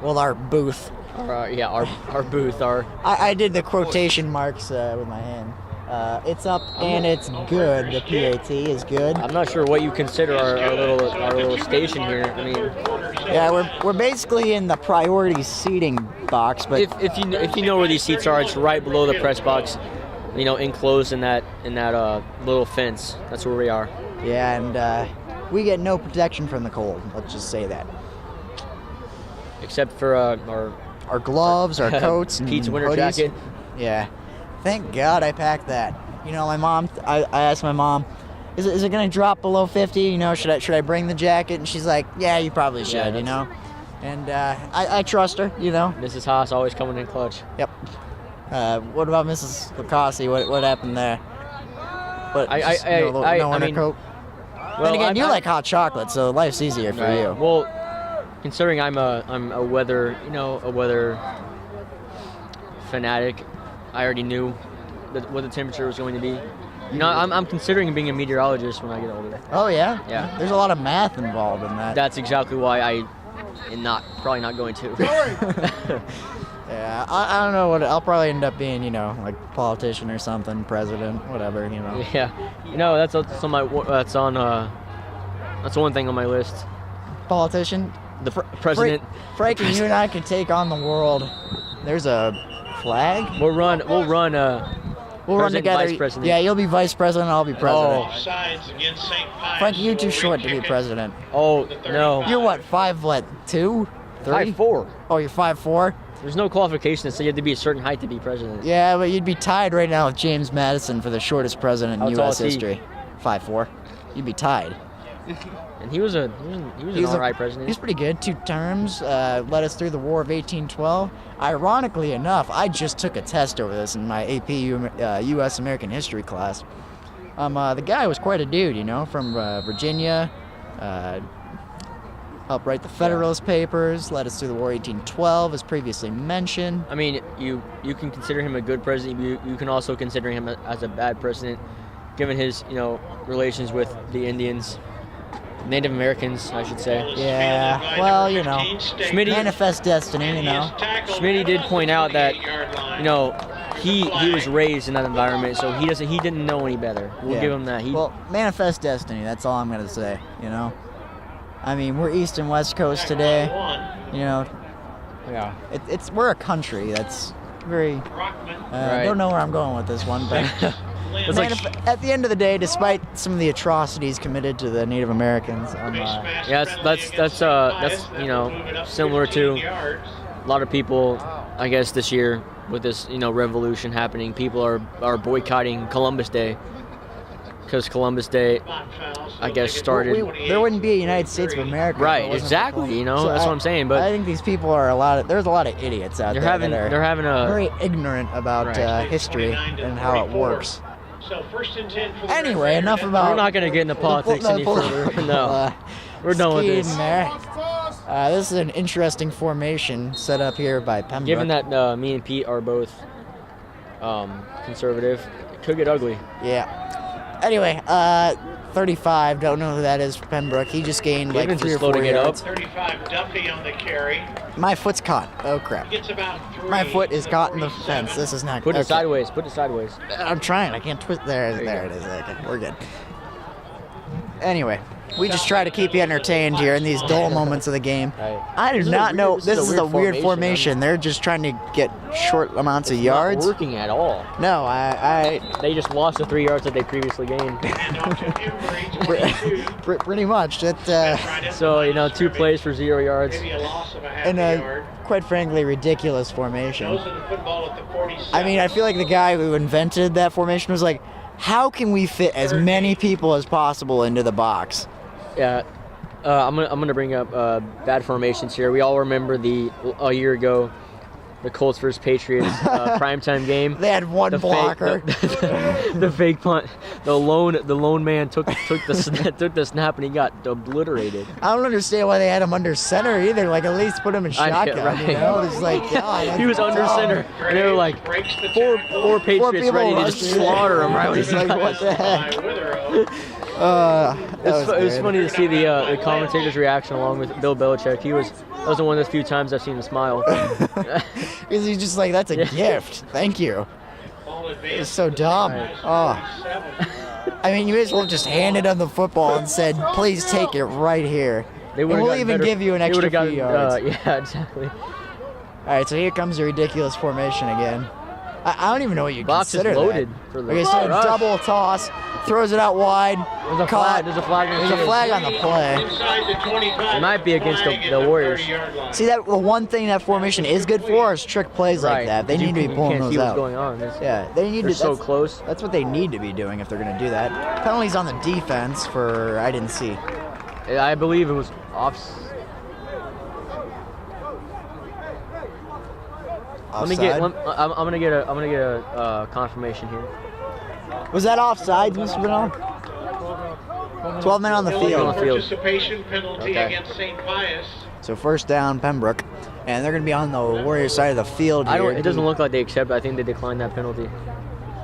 Well, our booth. Our booth. I did the quotation marks with my hand. It's up and it's good. The PAT is good. I'm not sure what you consider our little station here. Yeah, we're basically in the priority seating box, but if you know where these seats are, it's right below the press box. Enclosed in that little fence. That's where we are. yeah, and we get no protection from the cold. Let's just say that. Except for Our gloves, our coats, and Pete's winter hoodies. jacket. Yeah. Thank God I packed that. My mom, I asked my mom, is it going to drop below 50? Should I bring the jacket? And she's like, yeah, you probably should, And I trust her, Mrs. Haas always coming in clutch. Yep. What about Mrs. Licausi? What happened there? What, no winter coat? Then again, you like hot chocolate, so life's easier for Right. you. Well, considering I'm a weather fanatic, I already knew what the temperature was going to be. I'm considering being a meteorologist when I get older. Oh yeah? Yeah. There's a lot of math involved in that. That's exactly why I am probably not going to. Yeah, I don't know what I'll probably end up being, like politician or something, president, whatever, Yeah, that's one thing on my list. politician. The president. Frankie, you and I can take on the world. There's a flag. We'll run. We'll run President, together. Vice President. Yeah, you'll be vice president. I'll be president. Offsides against St. Pius. Frankie, you're too will short to be re-kick it. Uh, president. Oh no. You're what? 5'2", 3? 5'4". Oh, you're 5'4". There's no qualification that says you have to be a certain height to be president. Yeah, but you'd be tied right now with James Madison for the shortest president How in tall U.S. is he? history. 5'4". You'd be tied. And he was an alright president. He's pretty good. 2 terms. Led us through the War of 1812. Ironically enough, I just took a test over this in my AP U.S. American History class. The guy was quite a dude, you know, from Virginia. Helped write the Federalist Papers. Led us through the War of 1812, as previously mentioned. I mean, you can consider him a good president. You can also consider him as a bad president, given his relations with the Indians, Native Americans, I should say. Yeah, well, you know, Schmitty- manifest destiny, you know. Schmitty did point out that he was raised in that environment, so he didn't know any better. We'll Yeah. give him that. Well, manifest destiny. That's all I'm gonna say. You know, I mean, we're East and West Coast today. You know, Yeah. we're a country that's very. Right. Don't know where I'm going with this one, but It's like, at the end of the day, despite some of the atrocities committed to the Native Americans, yeah, that's similar to a lot of people, I guess, this year with this revolution happening. People are boycotting Columbus Day because Columbus Day, I guess, started. there wouldn't be a United States of America. if it Right, wasn't for exactly. Columbus. So That's what I'm saying. But I think these people are there's a lot of idiots out they're there having that are a very ignorant about Right. history and how it works. So 1st and 10 for the Anyway, Red enough Raiders. about. We're not going to get into politics any further. No, we're done with skiing this. There. This is an interesting formation set up here by Pembroke. Given that me and Pete are both conservative, it could get ugly. Yeah. Anyway, 35. Don't know who that is for Pembroke. He just gained like Given's 3 or just slow 4 to get up. yards. 35 Duffy on the carry. My foot's caught. Oh crap. Gets about 3. My foot is caught in the fence. This is not. Put it okay. sideways. Put it sideways. I'm trying. I can't twist. There you it go. is. Okay, we're good. Anyway, we just try to keep you entertained here in these dull moments of the game. Right. I do This is not a know. weird- This is a weird formation. formation. They're just trying to get short amounts of It's yards. not working at all. No, I They just lost the 3 yards that they previously gained. And off to Embry, 22. pretty much. It, So 2 plays for 0 yards. Maybe a loss of a half in a yard. quite frankly ridiculous formation. Nose of the football at the 47. I mean, I feel like the guy who invented that formation was like, how can we fit as many people as possible into the box? Yeah, I'm gonna bring up bad formations here. We all remember a year ago, the Colts versus Patriots primetime game. They had one blocker. The fake punt. The lone man took the snap and he got obliterated. I don't understand why they had him under center either. Like, at least put him in I know, shotgun. right. You know, it's like, God, He was under dumb. center. And they were like four Patriots people ready to rushed just in. slaughter him right when It's he like, got what the heck? It was good. funny to see the commentators' reaction along with Bill Belichick. That was one of the few times I've seen him smile. Because he's just like, that's a gift. Thank you. It's so dumb. Oh. I mean, you may as well just handed him the football and said, please take it right here. And would've we'll gotten even better- give you an they extra would've few gotten, yards. yeah, exactly. All right, so here comes the ridiculous formation again. I don't even know what you Box is consider loaded that. for the Okay, so rush. double toss, throws it out wide. There's a caught. flag. There's a flag. There's a flag on the play. Inside the 25. It might be against the Warriors. 30-yard line. See, that the one thing that formation is good for is trick plays like Right. that. They need to be pulling you can't those see what's out. going on. It's- Yeah, they need They're to. so that's- close. That's what they need to be doing if they're going to do that. Penalties on the defense for I didn't see. I believe it was off. Let me get. Offside. I'm gonna get a confirmation here. Was that offside, Mr. Bernal? 12 men on the on field. the field. Participation penalty Okay. against St. Pius. So first down, Pembroke, and they're going to be on the Warriors side of the field here. It doesn't look like they accept. I think they declined that penalty.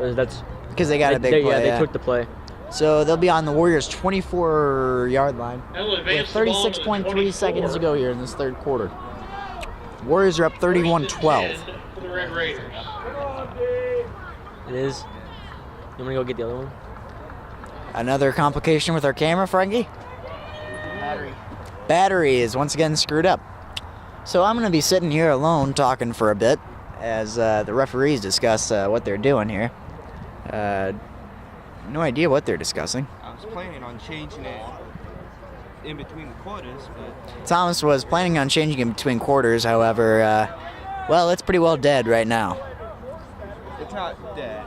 That's because they got a big play. They took the play. So they'll be on the Warriors' 24-yard line. They'll With advance the ball to the 36.3 seconds to 24. go here in this third quarter. Warriors are up 31-12. First and 10 for the Red Raiders. It is. You want to go get the other one? Another complication with our camera, Frankie? battery is once again screwed up. So I'm going to be sitting here alone talking for a bit as the referees discuss what they're doing here. No idea what they're discussing. I was planning on changing it in between the quarters, but Thomas was planning on changing it between quarters, however, well, it's pretty well dead right now. it's not dead.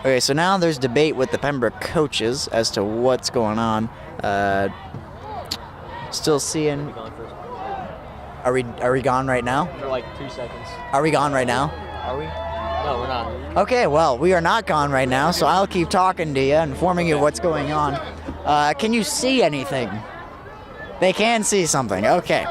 Okay, so now there's debate with the Pembroke coaches as to what's going on. Still seeing... Are we gone right now? For like 2 seconds. Are we gone right now? Are we? No, we're not. Okay, well, we are not gone right now, so I'll keep talking to you, informing you what's going on. Can you see anything? They can see something. Okay.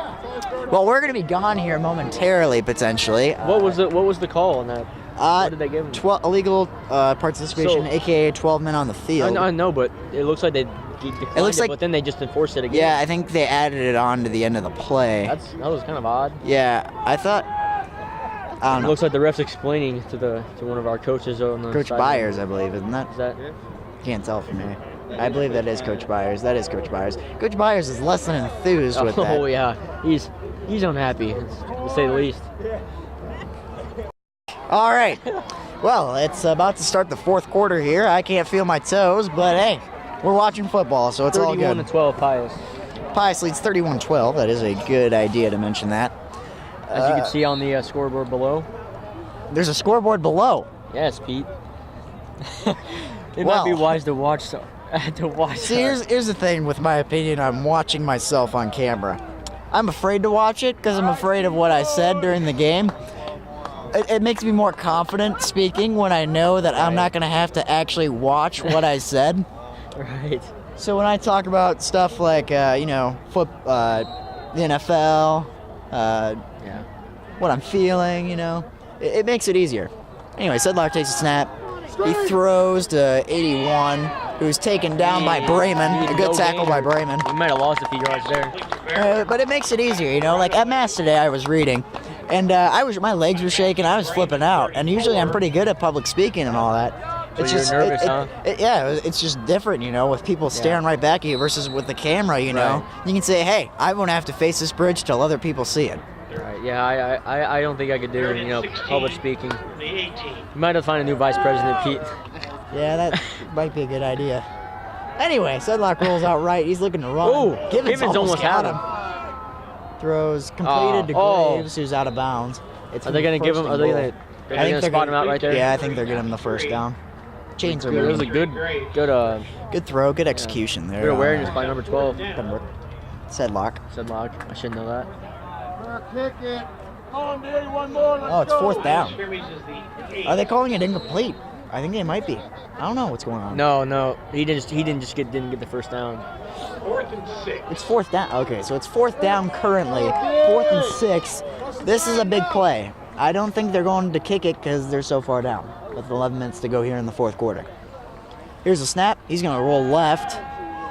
Well, we're going to be gone here momentarily, potentially. What was the call on that? What did they give him? Illegal participation, So- aka 12 men on the field. I know, but it looks like they declined It looks like- but then they just enforced it again. Yeah, I think they added it on to the end of the play. That was kind of odd. Yeah, I thought... I don't It know. looks like the ref's explaining to one of our coaches on the Coach sideline. Byers, I believe, isn't that? Is that? Can't tell from here. I believe that is Coach Byers. That is Coach Byers. Coach Byers is less than enthused with that. Oh yeah, he's unhappy to say the least. All right. Well, it's about to start the fourth quarter here. I can't feel my toes, but hey, we're watching football, so it's all good. 31-12 Pius. Pius leads 31-12. That is a good idea to mention that. As you can see on the scoreboard below. There's a scoreboard below. Yes, Pete. It Well- might be wise to watch See, here's the thing with my opinion on watching myself on camera. I'm afraid to watch it because I'm afraid of what I said during the game. It makes me more confident speaking when I know that I'm not going to have to actually watch what I said. Right. So when I talk about stuff like, the NFL, Yeah. what I'm feeling, it makes it easier. Anyway, Sedlock takes a snap. He throws to 81, who's taken down by Bremen. A good tackle by Bremen. We might have lost a few yards there. But it makes it easier, Like at Mass today, I was reading, and my legs were shaking. I was flipping out, and usually I'm pretty good at public speaking and all that. So you're nervous, huh? It's just different, with people staring right back at you versus with the camera, Right. You can say, hey, I won't have to face this bridge till other people see it. Right. Yeah, I don't think I could do public speaking. The 18. You might have to find a new vice president, Pete. Yeah, that might be a good idea. Anyway, Sedlock rolls out right. He's looking to run. Ooh, Givens almost got had him. Throws completed to Graves, who's out of bounds. Are they going to give him? Are they going to spot him out right there? Yeah, I think they're getting him the first down. Chains are It was a moving. good Good throw, good execution there. good awareness by number 12. Pembroke. Sedlock. Sedlock. I should know that. Oh, it's fourth down. Scrimmage is the 8. Are they calling it incomplete? I think they might be. I don't know what's going on. No, he didn't get the first down. 4th and 6. It's fourth down. Okay, so it's fourth down currently. 4th and 6. This is a big play. I don't think they're going to kick it because they're so far down with 11 minutes to go here in the fourth quarter. Here's a snap. He's going to roll left.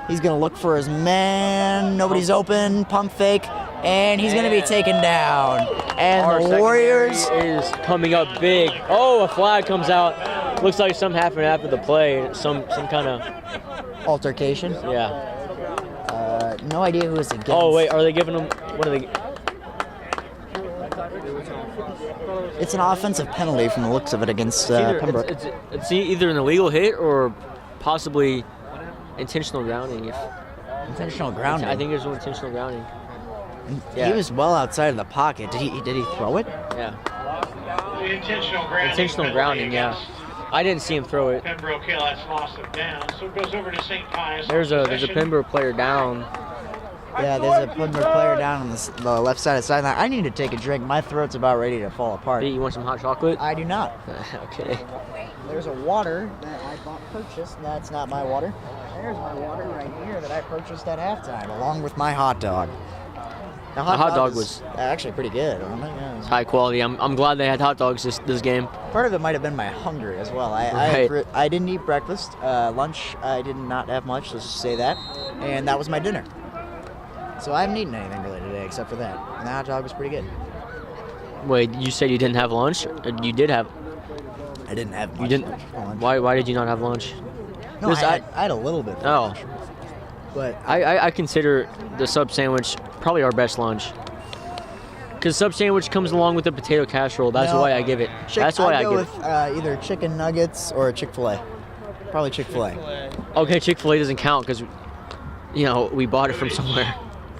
He's going to look for his man. Nobody's open. Pump fake. And he's going to be taken down. And Our the Warriors... secondary is coming up big. Oh, a flag comes out. Looks like something happened after the play. Some kind of... Altercation. Yeah. No idea who it's against. Oh, wait. Are they giving them... What are they... It's an offensive penalty from the looks of it against Pembroke. It's either an illegal hit or possibly intentional grounding. Intentional grounding. I think it was intentional grounding. He was well outside of the pocket. Did he throw it? Yeah. The intentional grounding. Intentional grounding, yeah. I didn't see him throw it. Pembroke Hill has lost him down, so it goes over to St. Pius. There's a Pembroke player down. Yeah, there's a Pembroke player down on the left side of the sideline. I need to take a drink. My throat's about ready to fall apart. Pete, you want some hot chocolate? I do not. Okay. There's a water that I purchased. That's not my water. There's my water right here that I purchased at halftime, along with my hot dog. The hot dog was actually pretty good. Oh my gosh. High quality. I'm glad they had hot dogs this game. Part of it might have been my hunger as well. Right. I didn't eat breakfast. Lunch, I did not have much, let's just say that. And that was my dinner. So I haven't eaten anything really today except for that. And the hot dog was pretty good. Wait, you said you didn't have lunch? You did have. I didn't have much. You didn't. lunch. Why did you not have lunch? No, I had a little bit. Oh. But I consider the sub sandwich probably our best lunch. Because sub sandwich comes along with the potato casserole. That's why I give it. That's why I go give with it. either chicken nuggets or Chick-fil-A. Probably Chick-fil-A. Okay, Chick-fil-A doesn't count because, we bought it from somewhere.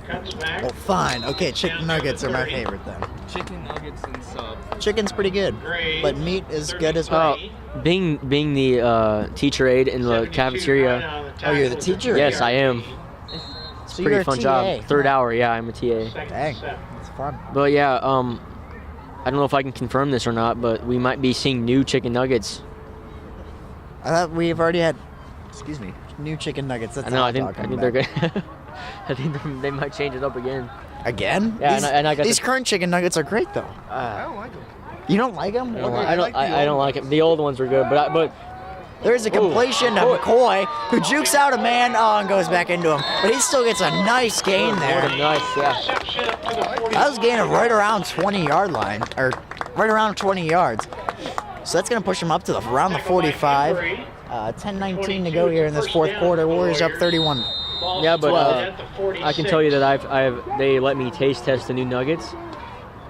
Cuts back. Well, fine. Okay, chicken nuggets are my favorite then. Chicken nuggets and sub. Chicken's pretty good, but meat is good as well. Being the teacher aide in the cafeteria. Oh, you're the teacher? Yes, I am. It's Pretty fun job. Third hour, yeah, I'm a TA. Dang, it's fun. But yeah, I don't know if I can confirm this or not, but we might be seeing new chicken nuggets. I thought we've already had, new chicken nuggets. That's I know. all I I'm think talking they're about. good. I think they might change it up again. Again? Yeah, I got these current chicken nuggets are great though. I don't like them. You don't like them? I don't like it. The old ones were good, but There's a completion to McCoy, who jukes out a man and goes back into him. But he still gets a nice gain there. nice, yeah. Reception up to the 40. That was gaining right around 20-yard line, or right around 20 yards. So that's going to push him up to around the 45. 10:19 to go here in this fourth quarter. Warriors up 31. Yeah, but At the 46. I can tell you that they let me taste test the new nuggets,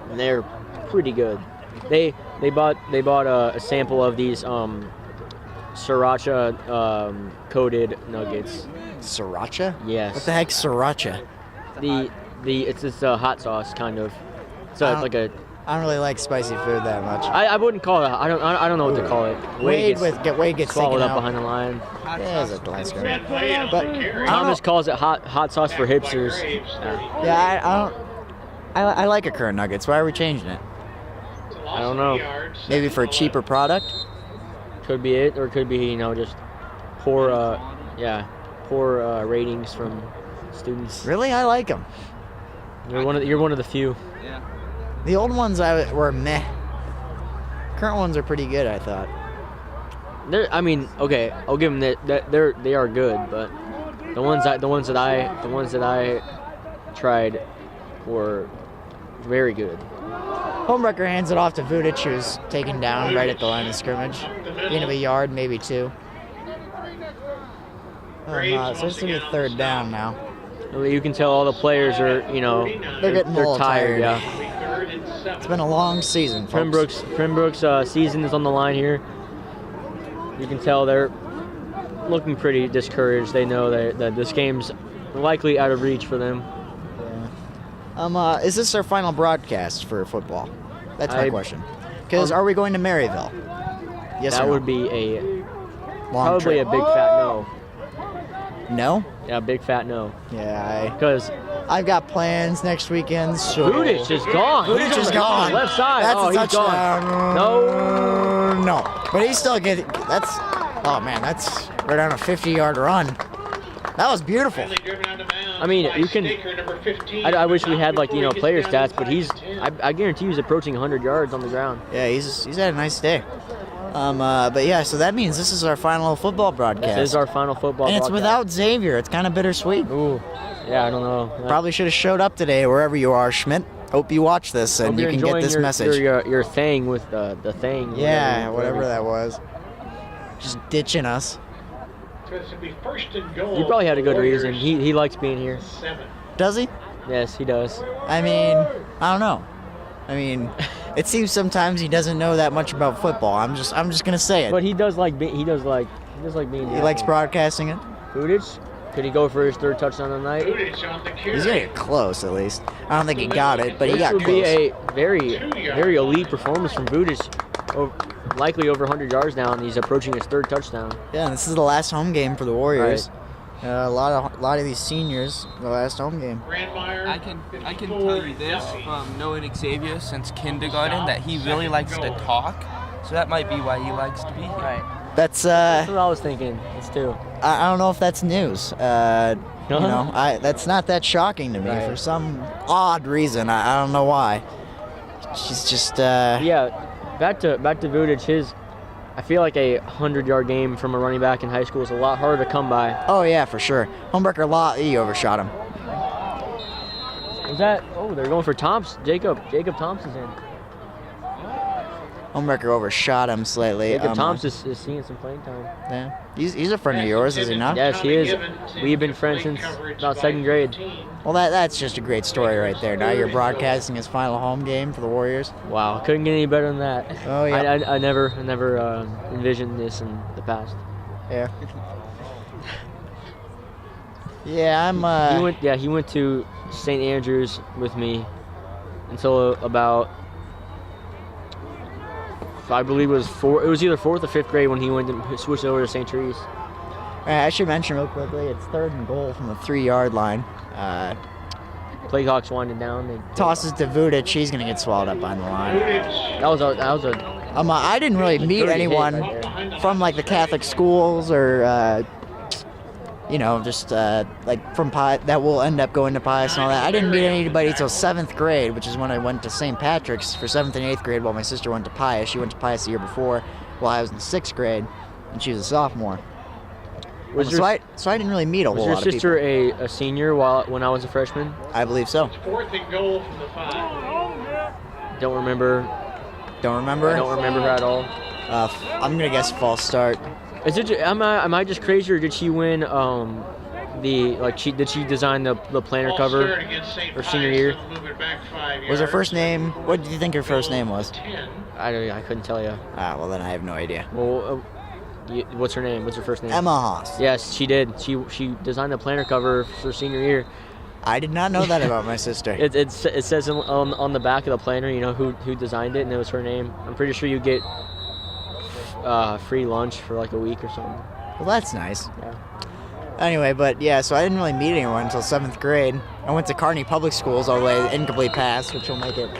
and they're pretty good. They bought a sample of these sriracha coated nuggets. Sriracha? Yes. What the heck's sriracha? It's this hot sauce kind of. So I it's like a. I don't really like spicy food that much. I wouldn't call it. I don't know what to call it. Wade gets swallowed taken up out. behind the line. Yeah, it's a glass guard. Red Wade on But the carry. Thomas calls it hot sauce for hipsters. Yeah, I like a current nuggets. Why are we changing it? I don't know. Maybe for a cheaper product? Could be it, or it could be just poor ratings from students. Really, I like them. You're one of the few. Yeah. The old ones were meh. Current ones are pretty good, I thought. Okay, I'll give them that they are good, but the ones that I tried were very good. Homewrecker hands it off to Vudic, who's taken down right at the line of scrimmage. Gain of a yard, maybe two. So it's going to be third down now. You can tell all the players are, They're getting a little tired. Yeah. It's been a long season, folks. Pembroke's season is on the line here. You can tell they're looking pretty discouraged. They know that this game's likely out of reach for them. Yeah. Is this our final broadcast for football? That's my question. Because are we going to Maryville? Yes that or no? would be a Long probably trip. a big fat no. No? Yeah, big fat no. Yeah, Because I've got plans next weekend. So Vudic is gone. Vudic is gone. Left side. That's a he's touchdown. gone. No. No. But he's still getting. That's right on a 50-yard run. That was beautiful. I mean, you can. I wish we had player stats, but I guarantee he's approaching 100 yards on the ground. Yeah, he's had a nice day. But yeah, so that means this is our final football broadcast. This is our final football and it's broadcast. without Xavier. It's kind of bittersweet. Ooh. Yeah, I don't know. Probably should have showed up today wherever you are, Schmidt. Hope you watch this and you can get this message. Your thing with the thing. Yeah, whatever that was. Just ditching us. He probably had a good reason. He likes being here. Does he? Yes, he does. I mean, I don't know. I mean, it seems sometimes he doesn't know that much about football. I'm just gonna say it. But he does like being. He likes broadcasting it. Vudic? Could he go for his third touchdown of the night? He's gonna get close at least. I don't think he got it, but he got This close. would be a very, very elite performance from Vudic. Likely over 100 yards now, and he's approaching his third touchdown. Yeah, and this is the last home game for the Warriors. Right. A lot of these seniors, the last home game. I can tell you this from knowing Xavier since kindergarten that he really likes to talk, so that might be why he likes to be here. Right. That's what I was thinking. It's too. I don't know if that's news. That's not that shocking to me for some odd reason. I don't know why. She's just. Yeah, back to Vudic. I feel like a 100-yard game from a running back in high school is a lot harder to come by. Oh yeah, for sure. Homewrecker he overshot him. Was that? Oh, they're going for Thompson. Jacob Thompson's in. Homewrecker overshot him slightly. Jacob Thomas is seeing some playing time. Yeah, he's a friend of yours, is he not? Yes, he is. We've been friends since about 2nd grade. Well, that's just a great story right there. Now you're broadcasting his final home game for the Warriors. Wow, couldn't get any better than that. Oh yeah. I never envisioned this in the past. Yeah. Yeah, I'm. He went to St. Andrews with me until about, I believe it was either 4th or 5th grade when he went to switch over to St. Therese. I should mention real quickly, it's 3rd and goal from the 3-yard line. Playhawks winding down. Tosses to Vudic. He's gonna get swallowed up on the line. That was a. I didn't really meet anyone from like the Catholic schools or just like from Pius that will end up going to Pius and all that. I didn't meet anybody until 7th grade, which is when I went to St. Patrick's for 7th and 8th grade while my sister went to Pius. She went to Pius the year before while I was in 6th grade, and she was a sophomore. So I didn't really meet a whole lot of people. Was your sister a senior when I was a freshman? I believe so. 4th and goal from the 5. Don't remember. Don't remember? I don't remember her at all. I'm gonna guess false start. Am I just crazy, or did she win did she design the planner cover her senior year? Was her first name? What did you think her first name was? I couldn't tell you. Well then I have no idea. Well, what's her name? What's her first name? Emma Haas. Yes, she did. She designed the planner cover for her senior year. I did not know that about my sister. It says on the back of the planner, who designed it, and it was her name. I'm pretty sure you get free lunch for like a week or something. Well, that's nice. Yeah. Anyway, but yeah, so I didn't really meet anyone until 7th grade. I went to Kearney Public Schools all the way, incomplete pass, which will make it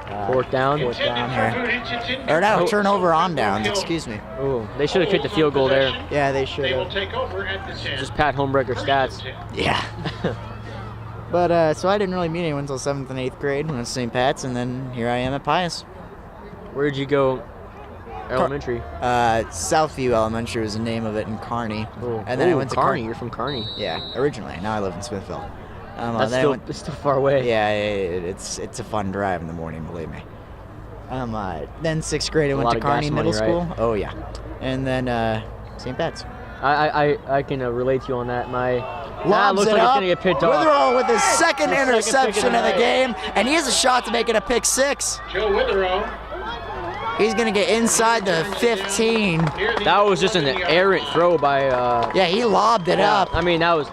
4th down. 4th down here. Or no, turnover on downs, excuse me. Oh, they should have kicked the field goal there. Yeah, they should They will have. take over at the 10. Just Pat Homebrecker stats. Yeah. But so I didn't really meet anyone until 7th and 8th grade when I was at St. Pat's, and then here I am at Pius. Where'd you go? Elementary. Southview Elementary was the name of it in Kearney. Oh. And then I went to Kearney. You're from Kearney. Yeah, originally. Now I live in Smithville. It's still far away. Yeah, it's a fun drive in the morning, believe me. Then 6th grade I went to Kearney Middle School. Right? Oh yeah, and then St. Pat's. I can relate to you on that. Lobs looks it like up. It's gonna get picked off. Witherell with his second interception of the night. game, and he has a shot to make it a pick 6. Joe Witherell. He's gonna get inside the 15. That was just an errant throw by. Yeah, he lobbed it up. I mean, that was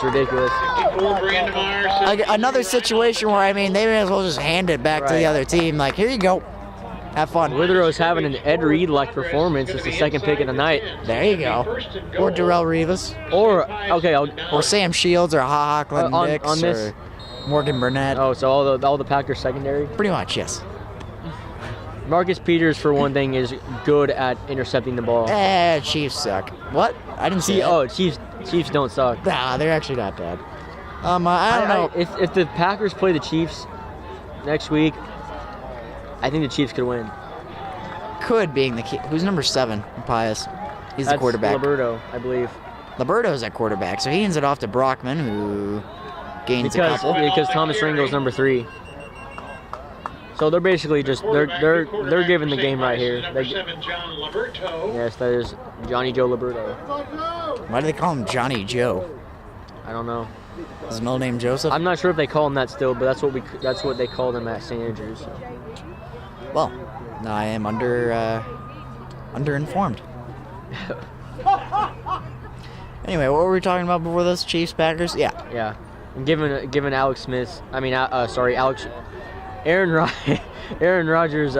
ridiculous. 54 Brandon Myers. Another situation where they may as well just hand it back to the other team. Like, here you go, have fun. Witherell's having an Ed Reed-like performance. It's the second pick of the night. There you go. Or Darrell Rivas. Or Sam Shields or Ha Clinton Dix on this. or Morgan Burnett. Oh, so all the Packers secondary. Pretty much, yes. Marcus Peters, for one thing, is good at intercepting the ball. Chiefs suck. What? I didn't see that. Chiefs don't suck. Nah, they're actually not bad. I don't know. If the Packers play the Chiefs next week, I think the Chiefs could win. Could being the key. Who's number 7? Pius. He's the quarterback. Liberto, I believe. Liberto's at quarterback, so he hands it off to Brockman, who gains a couple. Because Thomas Ringo's number 3. So they're basically just they're giving the game right here. Yes, that is Johnny Joe Liberto. Why do they call him Johnny Joe? I don't know. Is his middle name Joseph? I'm not sure if they call him that still, but that's what they called him at St. Andrews. Well, I am underinformed. Anyway, what were we talking about before this? Chiefs, Packers? Yeah. Yeah. And given Alex Smith's, Aaron Rodgers'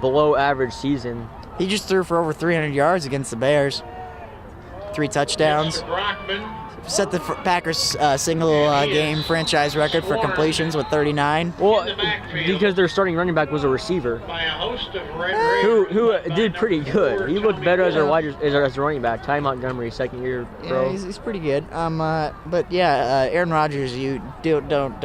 below average season. He just threw for over 300 yards against the Bears. 3 touchdowns. Set the Packers single game franchise record for completions with 39. Well, because their starting running back was a receiver who did pretty good. He looked better as a running back. Ty Montgomery, second year pro. Yeah, he's pretty good. But yeah, Aaron Rodgers, you don't.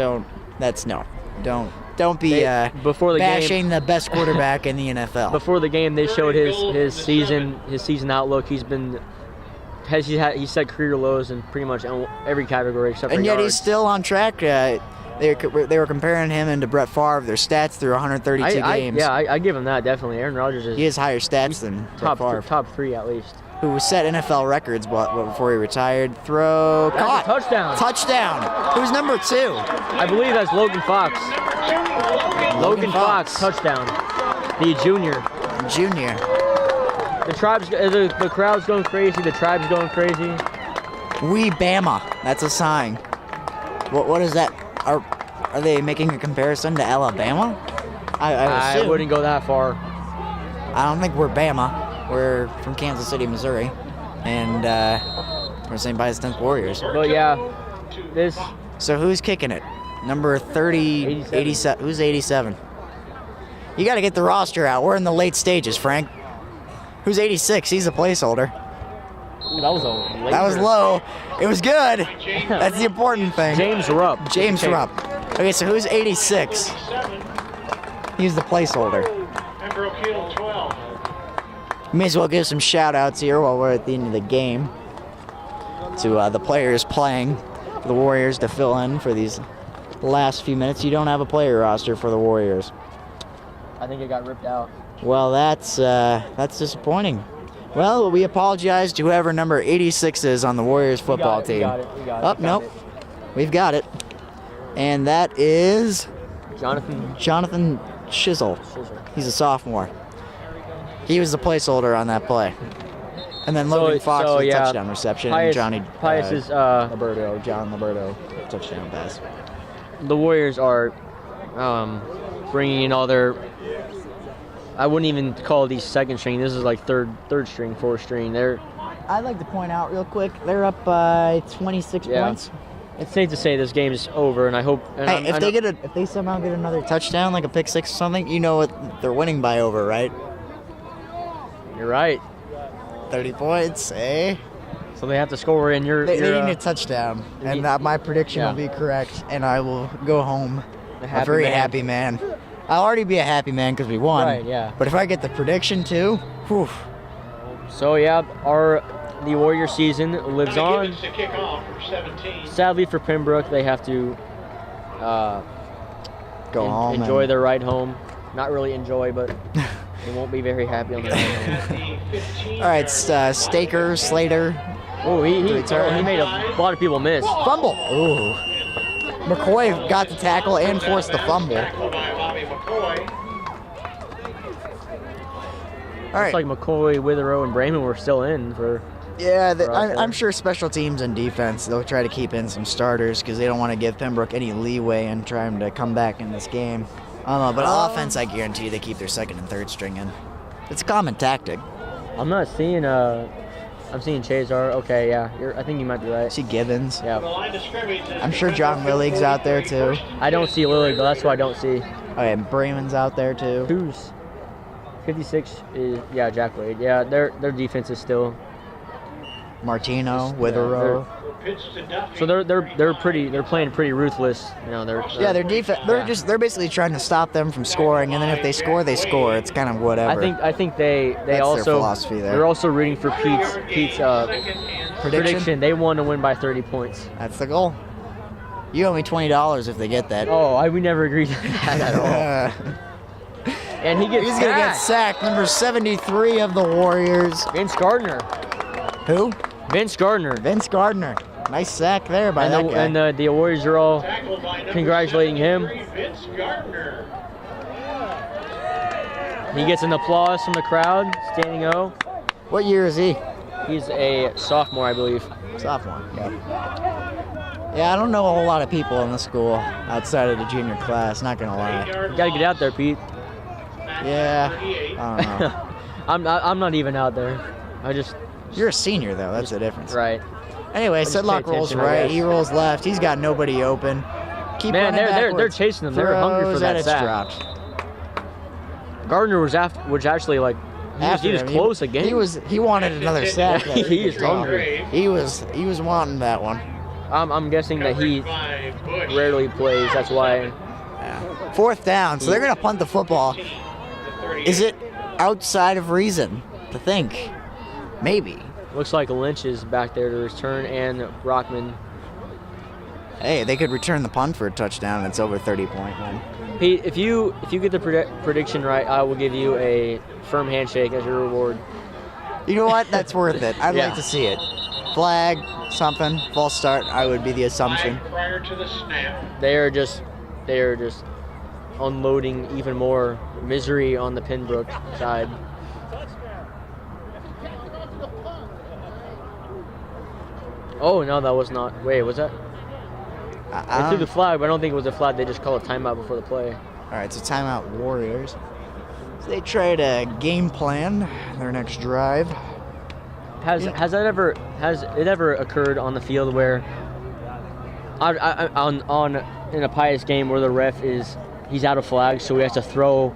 Don't be bashing the best quarterback in the NFL. Before the game, they showed his season outlook. He set career lows in pretty much every category except for and yet yards. he's still on track. They were comparing him into Brett Favre, their stats through 132 games. I give him that, definitely. Aaron Rodgers is He has higher stats than Brett Favre, top 3 at least. who set NFL records before he retired. Throw, That's a caught. touchdown. Touchdown. Who's number 2? I believe that's Logan Fox. Logan Fox, touchdown. The junior. Junior. The crowd's going crazy. The tribe's going crazy. We Bama. That's a sign. What is that? Are they making a comparison to Alabama? I assume. wouldn't go that far. I don't think we're Bama. We're from Kansas City, Missouri, and we're St. Pius 10th Warriors. But yeah, this. So who's kicking it? Number 30, 87. Who's 87? You got to get the roster out. We're in the late stages, Frank. Who's 86? He's a placeholder. That was a later. That was low. It was good. That's the important thing. James Rupp. James Rupp. Okay, so who's 86? He's the placeholder. Pembroke Hill 12. May as well give some shout outs here while we're at the end of the game to the players playing for the Warriors to fill in for these last few minutes. You don't have a player roster for the Warriors. I think it got ripped out. Well, that's disappointing. Well, we apologize to whoever number 86 is on the Warriors football team. We got it. Oh, nope. We've got it. And that is Jonathan Shizzle. He's a sophomore. He was the placeholder on that play. And then Logan Fox with touchdown reception. Pius, and Pius is John Liberto, touchdown pass. The Warriors are bringing in all their. I wouldn't even call these second string. This is like third string, fourth string. I'd like to point out real quick, they're up by 26 points. It's safe to say this game is over, and I hope. And hey, if they somehow get another touchdown, like a pick six or something, you know what they're winning by over, right? You're right. 30 points, eh? So they have to score, and they need a touchdown, and my prediction will be correct, and I will go home a very happy man. I'll already be a happy man because we won. Right, yeah. But if I get the prediction too, whew. So yeah, the Warrior season lives on. To kick off for 17. Sadly for Pembroke, they have to go home. Enjoy their ride home. Not really enjoy, but they won't be very happy on the ride home. All right, Staker, Slater. Oh, he made a lot of people miss. Fumble. Ooh. McCoy got the tackle and forced the fumble. All right. Looks like McCoy, Witherow, and Brayman were still in for. Yeah, I'm sure special teams and defense, they'll try to keep in some starters because they don't want to give Pembroke any leeway and try them to come back in this game. I don't know, but offense, I guarantee you they keep their second and third string in. It's a common tactic. I'm not seeing I'm seeing Chazar. Okay, yeah, I think you might be right. See Gibbons. Yeah. I'm sure John Lillig's out there too. I don't see Lillig, but that's what I don't see. Okay, Brayman's out there too. Who's 56 is Jack Wade. Yeah, their defense is still Martino, Witherow. So they're playing pretty ruthless. You know, their defense. They're basically trying to stop them from scoring, and then if they score, they score. It's kind of whatever. I think they That's also their philosophy there. They're also rooting for Pete's prediction. They want to win by 30 points. That's the goal. You owe me $20 if they get that. Oh, we never agreed to that at all. And he's gonna get sacked. Number 73 of the Warriors. Vince Gardner. Who? Vince Gardner. Vince Gardner. Nice sack there by that guy. And the Warriors are all congratulating him. He gets an applause from the crowd, standing O. What year is he? He's a sophomore, I believe. Sophomore, yeah. Yeah, I don't know a whole lot of people in the school outside of the junior class, not gonna lie. You gotta get out there, Pete. Yeah, I don't know. I'm not even out there. You're a senior though, that's the difference. Right. Anyway, Sedlock rolls right, he rolls left, he's got nobody open. Keep Man, running they're chasing them. They're hungry for that sack. Dropped. Gardner was actually like he was close again. He wanted another sack. He is hungry. He was wanting that one. I'm guessing that he rarely plays. That's why. Yeah. Fourth down, so they're gonna punt the football. Is it outside of reason to think? Maybe. Looks like Lynch is back there to return, and Brockman Hey, they could return the punt for a touchdown, and it's over 30-point win. Pete, if you get the prediction right, I will give you a firm handshake as your reward. You know what? That's worth it. I'd Yeah. like to see it. Flag, something, false start. I would be the assumption. Flag prior to the snap. They are just unloading even more misery on the Pembroke side. Oh no, that was not. Wait, was that? They threw the flag, but I don't think it was a flag. They just called a timeout before the play. All right, so timeout Warriors. So they try to game plan their next drive. Has it ever occurred on the field where in a Pius game where the ref he's out of flags, so he has to throw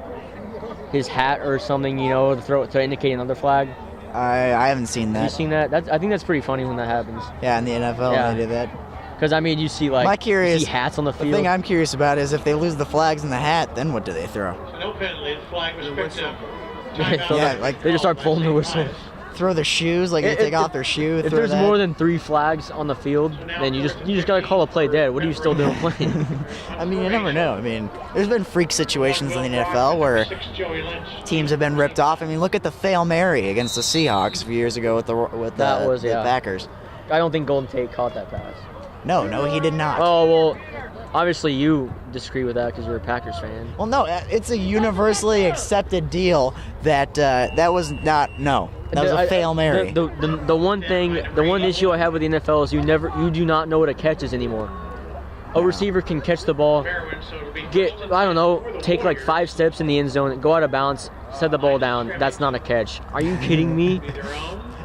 his hat or something, to indicate another flag? I haven't seen that. Have you seen that? I think that's pretty funny when that happens. Yeah, in the NFL Yeah. they do that. Because you see you see hats on the field. The thing I'm curious about is if they lose the flags and the hat, then what do they throw? So no penalty. The flag was picked up. They just start pulling the whistle. Throw their shoes, like they take off their shoe. If throw there's that. more than 3 flags on the field, then you just gotta call a play dead. What are you still doing playing? I mean, you never know. I mean, there's been freak situations in the NFL where teams have been ripped off. I mean, look at the Hail Mary against the Seahawks a few years ago with the Packers. I don't think Golden Tate caught that pass. No, he did not. Oh well, obviously you disagree with that because you're a Packers fan. Well, no, it's a universally accepted deal that that was not That was a Hail Mary. The one issue I have with the NFL is you do not know what a catch is anymore. A receiver can catch the ball, take like 5 steps in the end zone, go out of bounds, set the ball down. That's not a catch. Are you kidding me?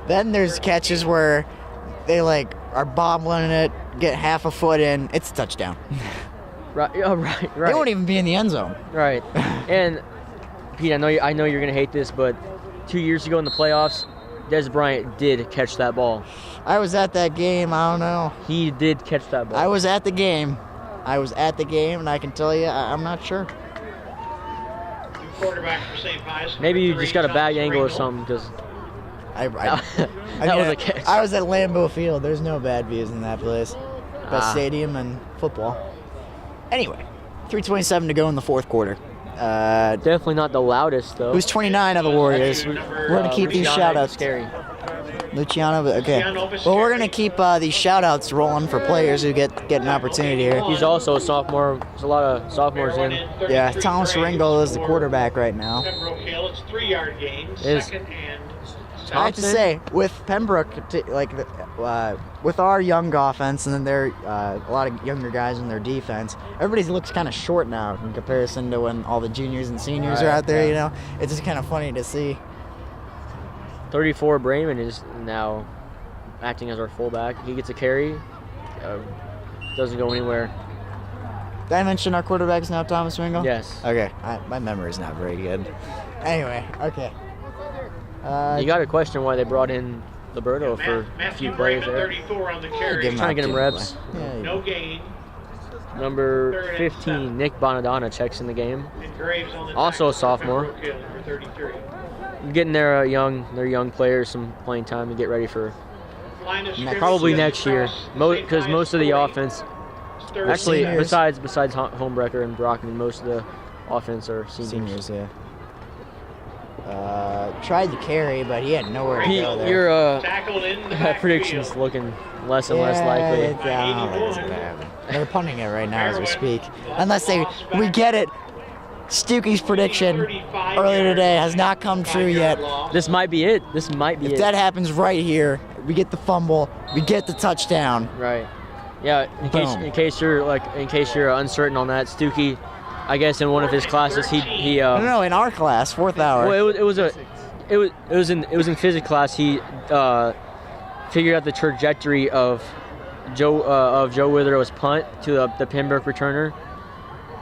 Then there's catches where they are bobbling it, get half a foot in, it's a touchdown. Right. They won't even be in the end zone. Right. And Pete, I know you're gonna hate this, but 2 years ago in the playoffs, Des Bryant did catch that ball. I was at that game. I don't know. He did catch that ball. I was at the game, and I can tell you, I'm not sure. Quarterback for St. Pius. Maybe you just got a bad angle or something, because I was a catch. I was at Lambeau Field. There's no bad views in that place. Best stadium and football. Anyway, 3:27 to go in the fourth quarter. Definitely not the loudest, though. Who's 29 of the Warriors? We're going to keep these shout-outs. Scary. Luciano, okay. Well, we're going to keep these shout-outs rolling for players who get an opportunity here. He's also a sophomore. There's a lot of sophomores in. Yeah, Thomas Ringo is the quarterback right now. Pembroke Hill, it's 3-yard gain. Second and I have to say, with Pembroke, with our young offense, and then there a lot of younger guys in their defense, everybody looks kind of short now in comparison to when all the juniors and seniors are out there. It's just kind of funny to see. 34 Brayman is now acting as our fullback. He gets a carry, doesn't go anywhere. Did I mention our quarterback is now Thomas Ringo? Yes. Okay, my memory is not very good. Anyway, okay. You got to question why they brought in Liberto for a few plays there. 34 on the carry. Trying to get him reps. Yeah, No gain. Number 15, Nick Bonadonna checks in the game. And Graves on the Also a tackle for sophomore. Pembroke Hill, number 33. Getting their young players some playing time to get ready for Line of scrimmage probably is next year, across because St. most of the Pius offense, 40. actually Seniors. besides Homebrecker and Brockman, most of the offense are seniors. Seniors, yeah. Tried to carry, but he had nowhere to Pete, go there. your Tackled in the backfield. predictions looking less and less likely. I don't think it's gonna happen. They're punting it right now as we speak. Unless we get it. Stukey's prediction earlier today has not come true yet. This might be it. This might be If it. that happens right here, we get the fumble, we get the touchdown. Right. Yeah. In case you're uncertain on that, Stukey, I guess in one of his classes he No, in our class, 4th hour. Well, it was in physics class. He figured out the trajectory of Joe Withero's punt to the Pembroke returner,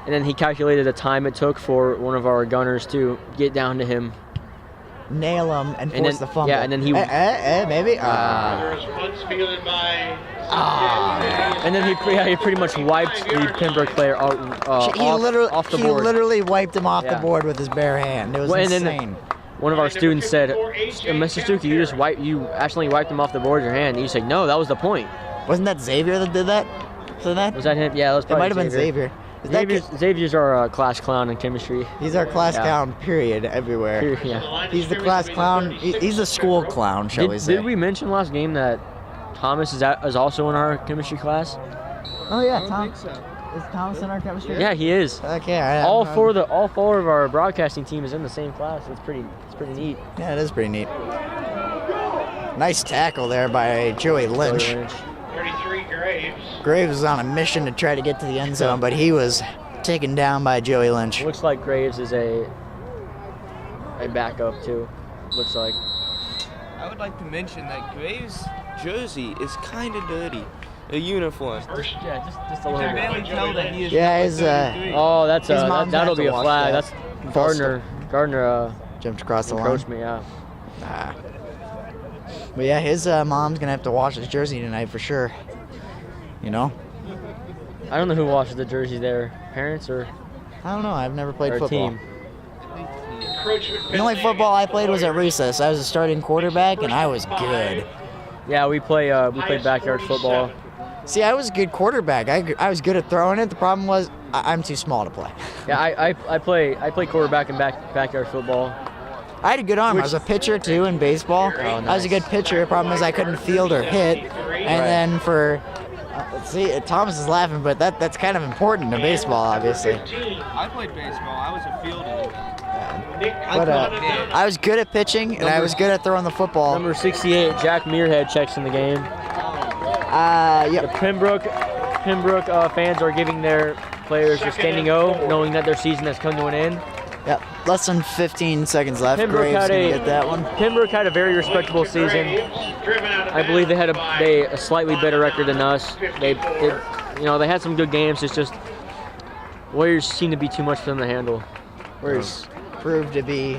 and then he calculated the time it took for one of our gunners to get down to him, nail him, and force then, the fumble. Yeah, and then he maybe. There's punts fielded by and then he pretty much wiped the Pembroke player off the board. He literally wiped him off the board with his bare hand. It was insane. And then one of our students said, "Mr. Stukey, you accidentally wiped him off the board with your hand." And you said, "No, that was the point." Wasn't that Xavier that did that? to that? Was that him? Yeah, that was It probably might have been Xavier. Is that Xavier's our class clown in chemistry. He's our class clown, period, everywhere. Yeah. He's the class clown. He's the school clown, shall we say. Did we mention last game that Thomas is also in our chemistry class? Oh, yeah, Tom. Is Thomas in our chemistry? Yeah, he is. Okay, all four of our broadcasting team is in the same class. It's pretty neat. Yeah, it is pretty neat. Nice tackle there by Joey Lynch. 33 Graves. Graves was on a mission to try to get to the end zone, but he was taken down by Joey Lynch. Looks like Graves is a backup too. Looks like. I would like to mention that Graves' jersey is kind of dirty. The uniform. Yeah, just a You little can bit. barely tell that he is Yeah, number his 33. Oh, that's His mom's that'll had to be a watch flag. that. That's Gardner jumped across the line. encroachment. Yeah. Ah. But yeah, his mom's gonna have to wash his jersey tonight for sure. You know? I don't know who washes the jersey there. Parents or I don't know. I've never played our football. team. The only football I played was at recess. I was a starting quarterback, and I was good. Yeah, we play backyard football. See, I was a good quarterback. I was good at throwing it. The problem was I'm too small to play. Yeah, I play quarterback in backyard football. I had a good arm. I was a pitcher too in baseball. I was a good pitcher. The problem is I couldn't field or hit. And then for let's see, Thomas is laughing, but that's kind of important in baseball, obviously. I played baseball. I was a fielder. But I was good at pitching and I was good at throwing the football. Number 68, Jack Muirhead checks in the game. The Yep. Pembroke fans are giving their players a standing O, knowing that their season has come to an end. Yep. Less than 15 seconds left. Pembroke Graves had gonna get that one. Pembroke had a very respectable season. I believe they had a slightly better record than us. They had some good games. It's just Warriors seem to be too much for them to handle. Warriors proved to be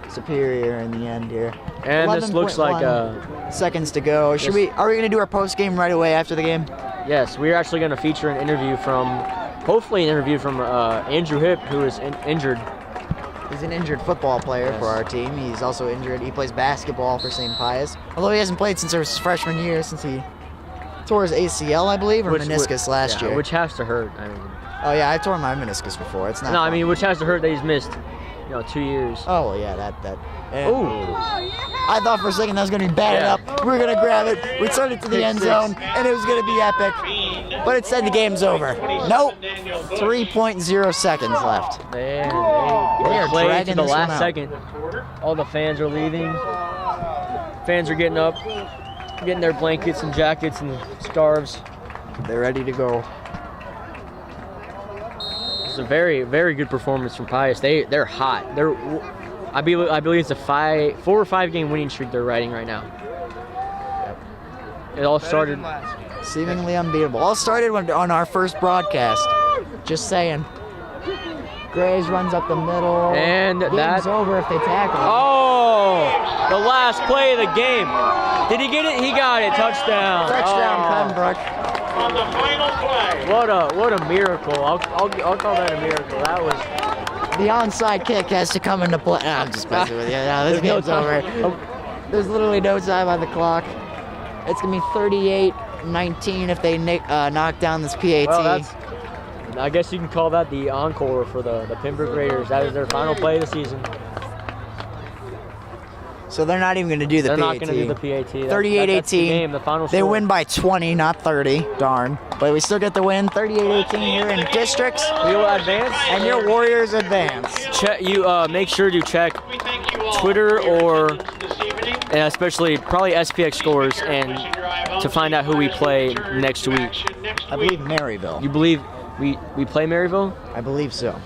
superior in the end here. And this looks like 11.1 seconds to go. Are we gonna do our post game right away after the game? yes, we're actually going to feature an interview from Andrew Hipp, who is injured. He's an injured football player for our team. He's also injured. He plays basketball for St. Pius. Although he hasn't played since his freshman year, since he tore his ACL, I believe, or meniscus last year. Which has to hurt. I mean. Oh yeah, I tore my meniscus before. It's not. No, fun. I mean, which has to hurt that he's missed, 2 years. Oh well, yeah, that. Oh. I thought for a second that was going to be batted up. We were going to grab it. We'd send it to the end zone, and it was going to be epic. But it said the game's over. Nope. 3.0 seconds left. They are dragging playing to the this one last out. second. All the fans are leaving. Fans are getting up, getting their blankets and jackets and scarves. They're ready to go. It's a very, very good performance from Pius. They're hot. I believe it's a 4 or 5 game winning streak they're riding right now. It all started. Seemingly unbeatable. All started on our first broadcast. Just saying. Graves runs up the middle. And Game's that. over if they tackle him. Oh! The last play of the game. Did he get it? He got it. Touchdown. Touchdown, Pembroke. On the final play. What a miracle. I'll call that a miracle. That was. The onside kick has to come into play. No, I'm just messing with you. No, this game's over. There's literally no time on the clock. It's going to be 38-19 if they knock down this PAT. Well, I guess you can call that the encore for the Pembroke Raiders. That is their final play of the season. So they're not even going to do the They're PAT. not going to do the PAT. 38-18. That's the game, the final They score. win by 20, not 30. Darn. But we still get the win. 38-18 here in districts. We will advance. And your Warriors advance. Make sure to check We thank you all Twitter for your or attendance this evening. and especially probably SPX Scores and to find out who we play next week. I believe Maryville. You believe we play Maryville? I believe so.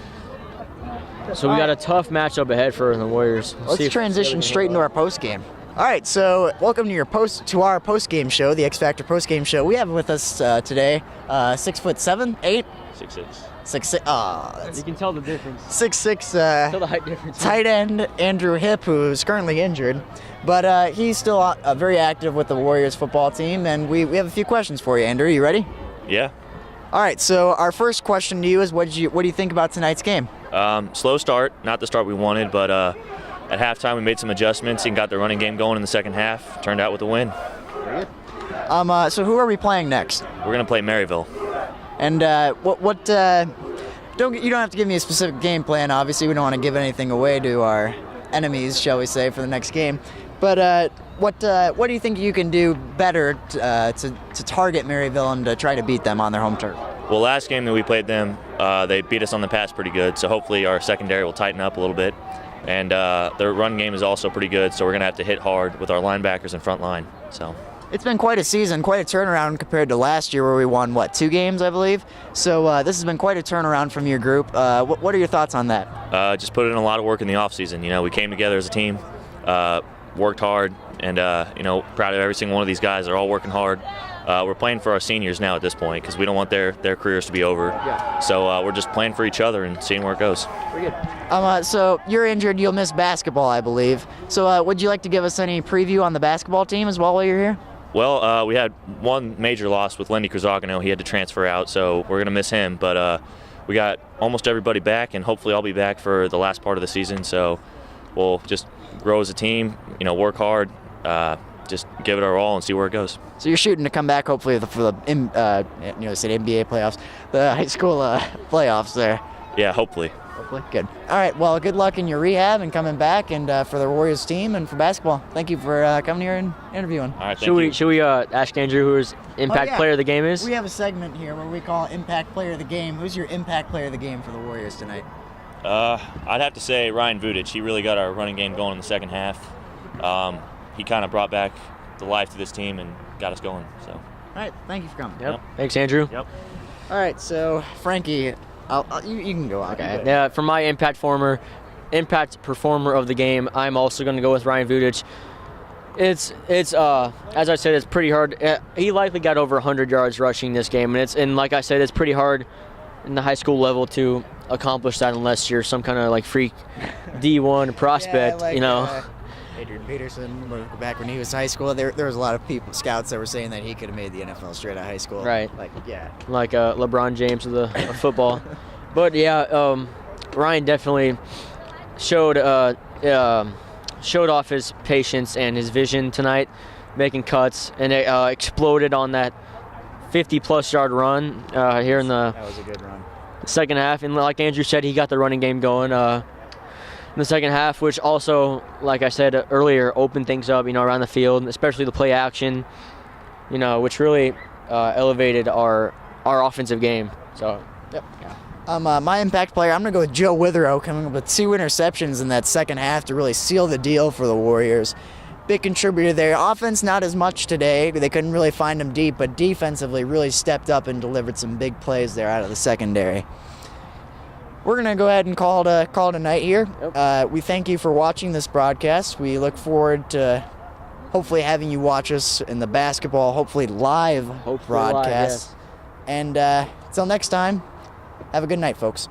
So we got a tough matchup ahead for the Warriors. Let's transition straight into our post game. All right, so welcome to our post game show, the X Factor post game show. We have with us today 6'7", 8, 6'6". 6'6". You can tell the difference. 6'6". Tell the height difference. Tight end Andrew Hipp, who's currently injured, but he's still very active with the Warriors football team. And we have a few questions for you, Andrew. You ready? Yeah. All right. So our first question to you is, what do you think about tonight's game? Slow start, not the start we wanted, but at halftime we made some adjustments and got the running game going in the second half. Turned out with a win. So who are we playing next? We're gonna play Maryville. And you don't have to give me a specific game plan. Obviously, we don't want to give anything away to our enemies, shall we say, for the next game. But what do you think you can do better to target Maryville and to try to beat them on their home turf? Well, last game that we played them, they beat us on the pass pretty good, so hopefully our secondary will tighten up a little bit. And their run game is also pretty good, so we're going to have to hit hard with our linebackers and front line. So it's been quite a season, quite a turnaround compared to last year where we won, 2 games, I believe? So this has been quite a turnaround from your group. What are your thoughts on that? Just put in a lot of work in the offseason. You know, we came together as a team, worked hard, and, proud of every single one of these guys. They're all working hard. We're playing for our seniors now at this point because we don't want their careers to be over. Yeah. So we're just playing for each other and seeing where it goes. Pretty good. So you're injured. You'll miss basketball, I believe. So would you like to give us any preview on the basketball team as well while you're here? Well, we had one major loss with Lenny Cruzagano. He had to transfer out, so we're going to miss him. But we got almost everybody back, and hopefully I'll be back for the last part of the season. So we'll just grow as a team, work hard, just give it our all and see where it goes. So you're shooting to come back hopefully for the said NBA playoffs, the high school playoffs there. Yeah, hopefully. Hopefully. Good. All right. Well, good luck in your rehab and coming back, and for the Warriors team and for basketball. Thank you for coming here and interviewing. All right. Thank you. Should we ask Andrew who his impact player of the game is? We have a segment here where we call impact player of the game. Who's your impact player of the game for the Warriors tonight? I'd have to say Ryan Vudic. He really got our running game going in the second half. He kind of brought back the life to this team and got us going. So. All right. Thank you for coming. Yep. Thanks, Andrew. Yep. All right. So Frankie, you can go on. Okay. Yeah. For my impact performer of the game, I'm also going to go with Ryan Vudic. It's as I said, it's pretty hard. He likely got over 100 yards rushing this game, and like I said, it's pretty hard in the high school level to accomplish that unless you're some kind of like freak D1 prospect, Adrian Peterson, back when he was in high school, there was a lot of scouts that were saying that he could have made the NFL straight out of high school. Right. Like LeBron James of football. But yeah, Ryan definitely showed off his patience and his vision tonight, making cuts, and it exploded on that 50-plus yard run here in the that was a good run. Second half. And like Andrew said, he got the running game going in the second half, which also, like I said earlier, opened things up, around the field, especially the play action, which really elevated our offensive game. So, yep. Yeah. My impact player, I'm going to go with Joe Witherow, coming up with 2 interceptions in that second half to really seal the deal for the Warriors. Big contributor there. Offense, not as much today. They couldn't really find him deep, but defensively really stepped up and delivered some big plays there out of the secondary. We're going to go ahead and call it a night here. Yep. We thank you for watching this broadcast. We look forward to hopefully having you watch us in the basketball, hopefully live broadcast. Live, yes. And until next time, have a good night, folks.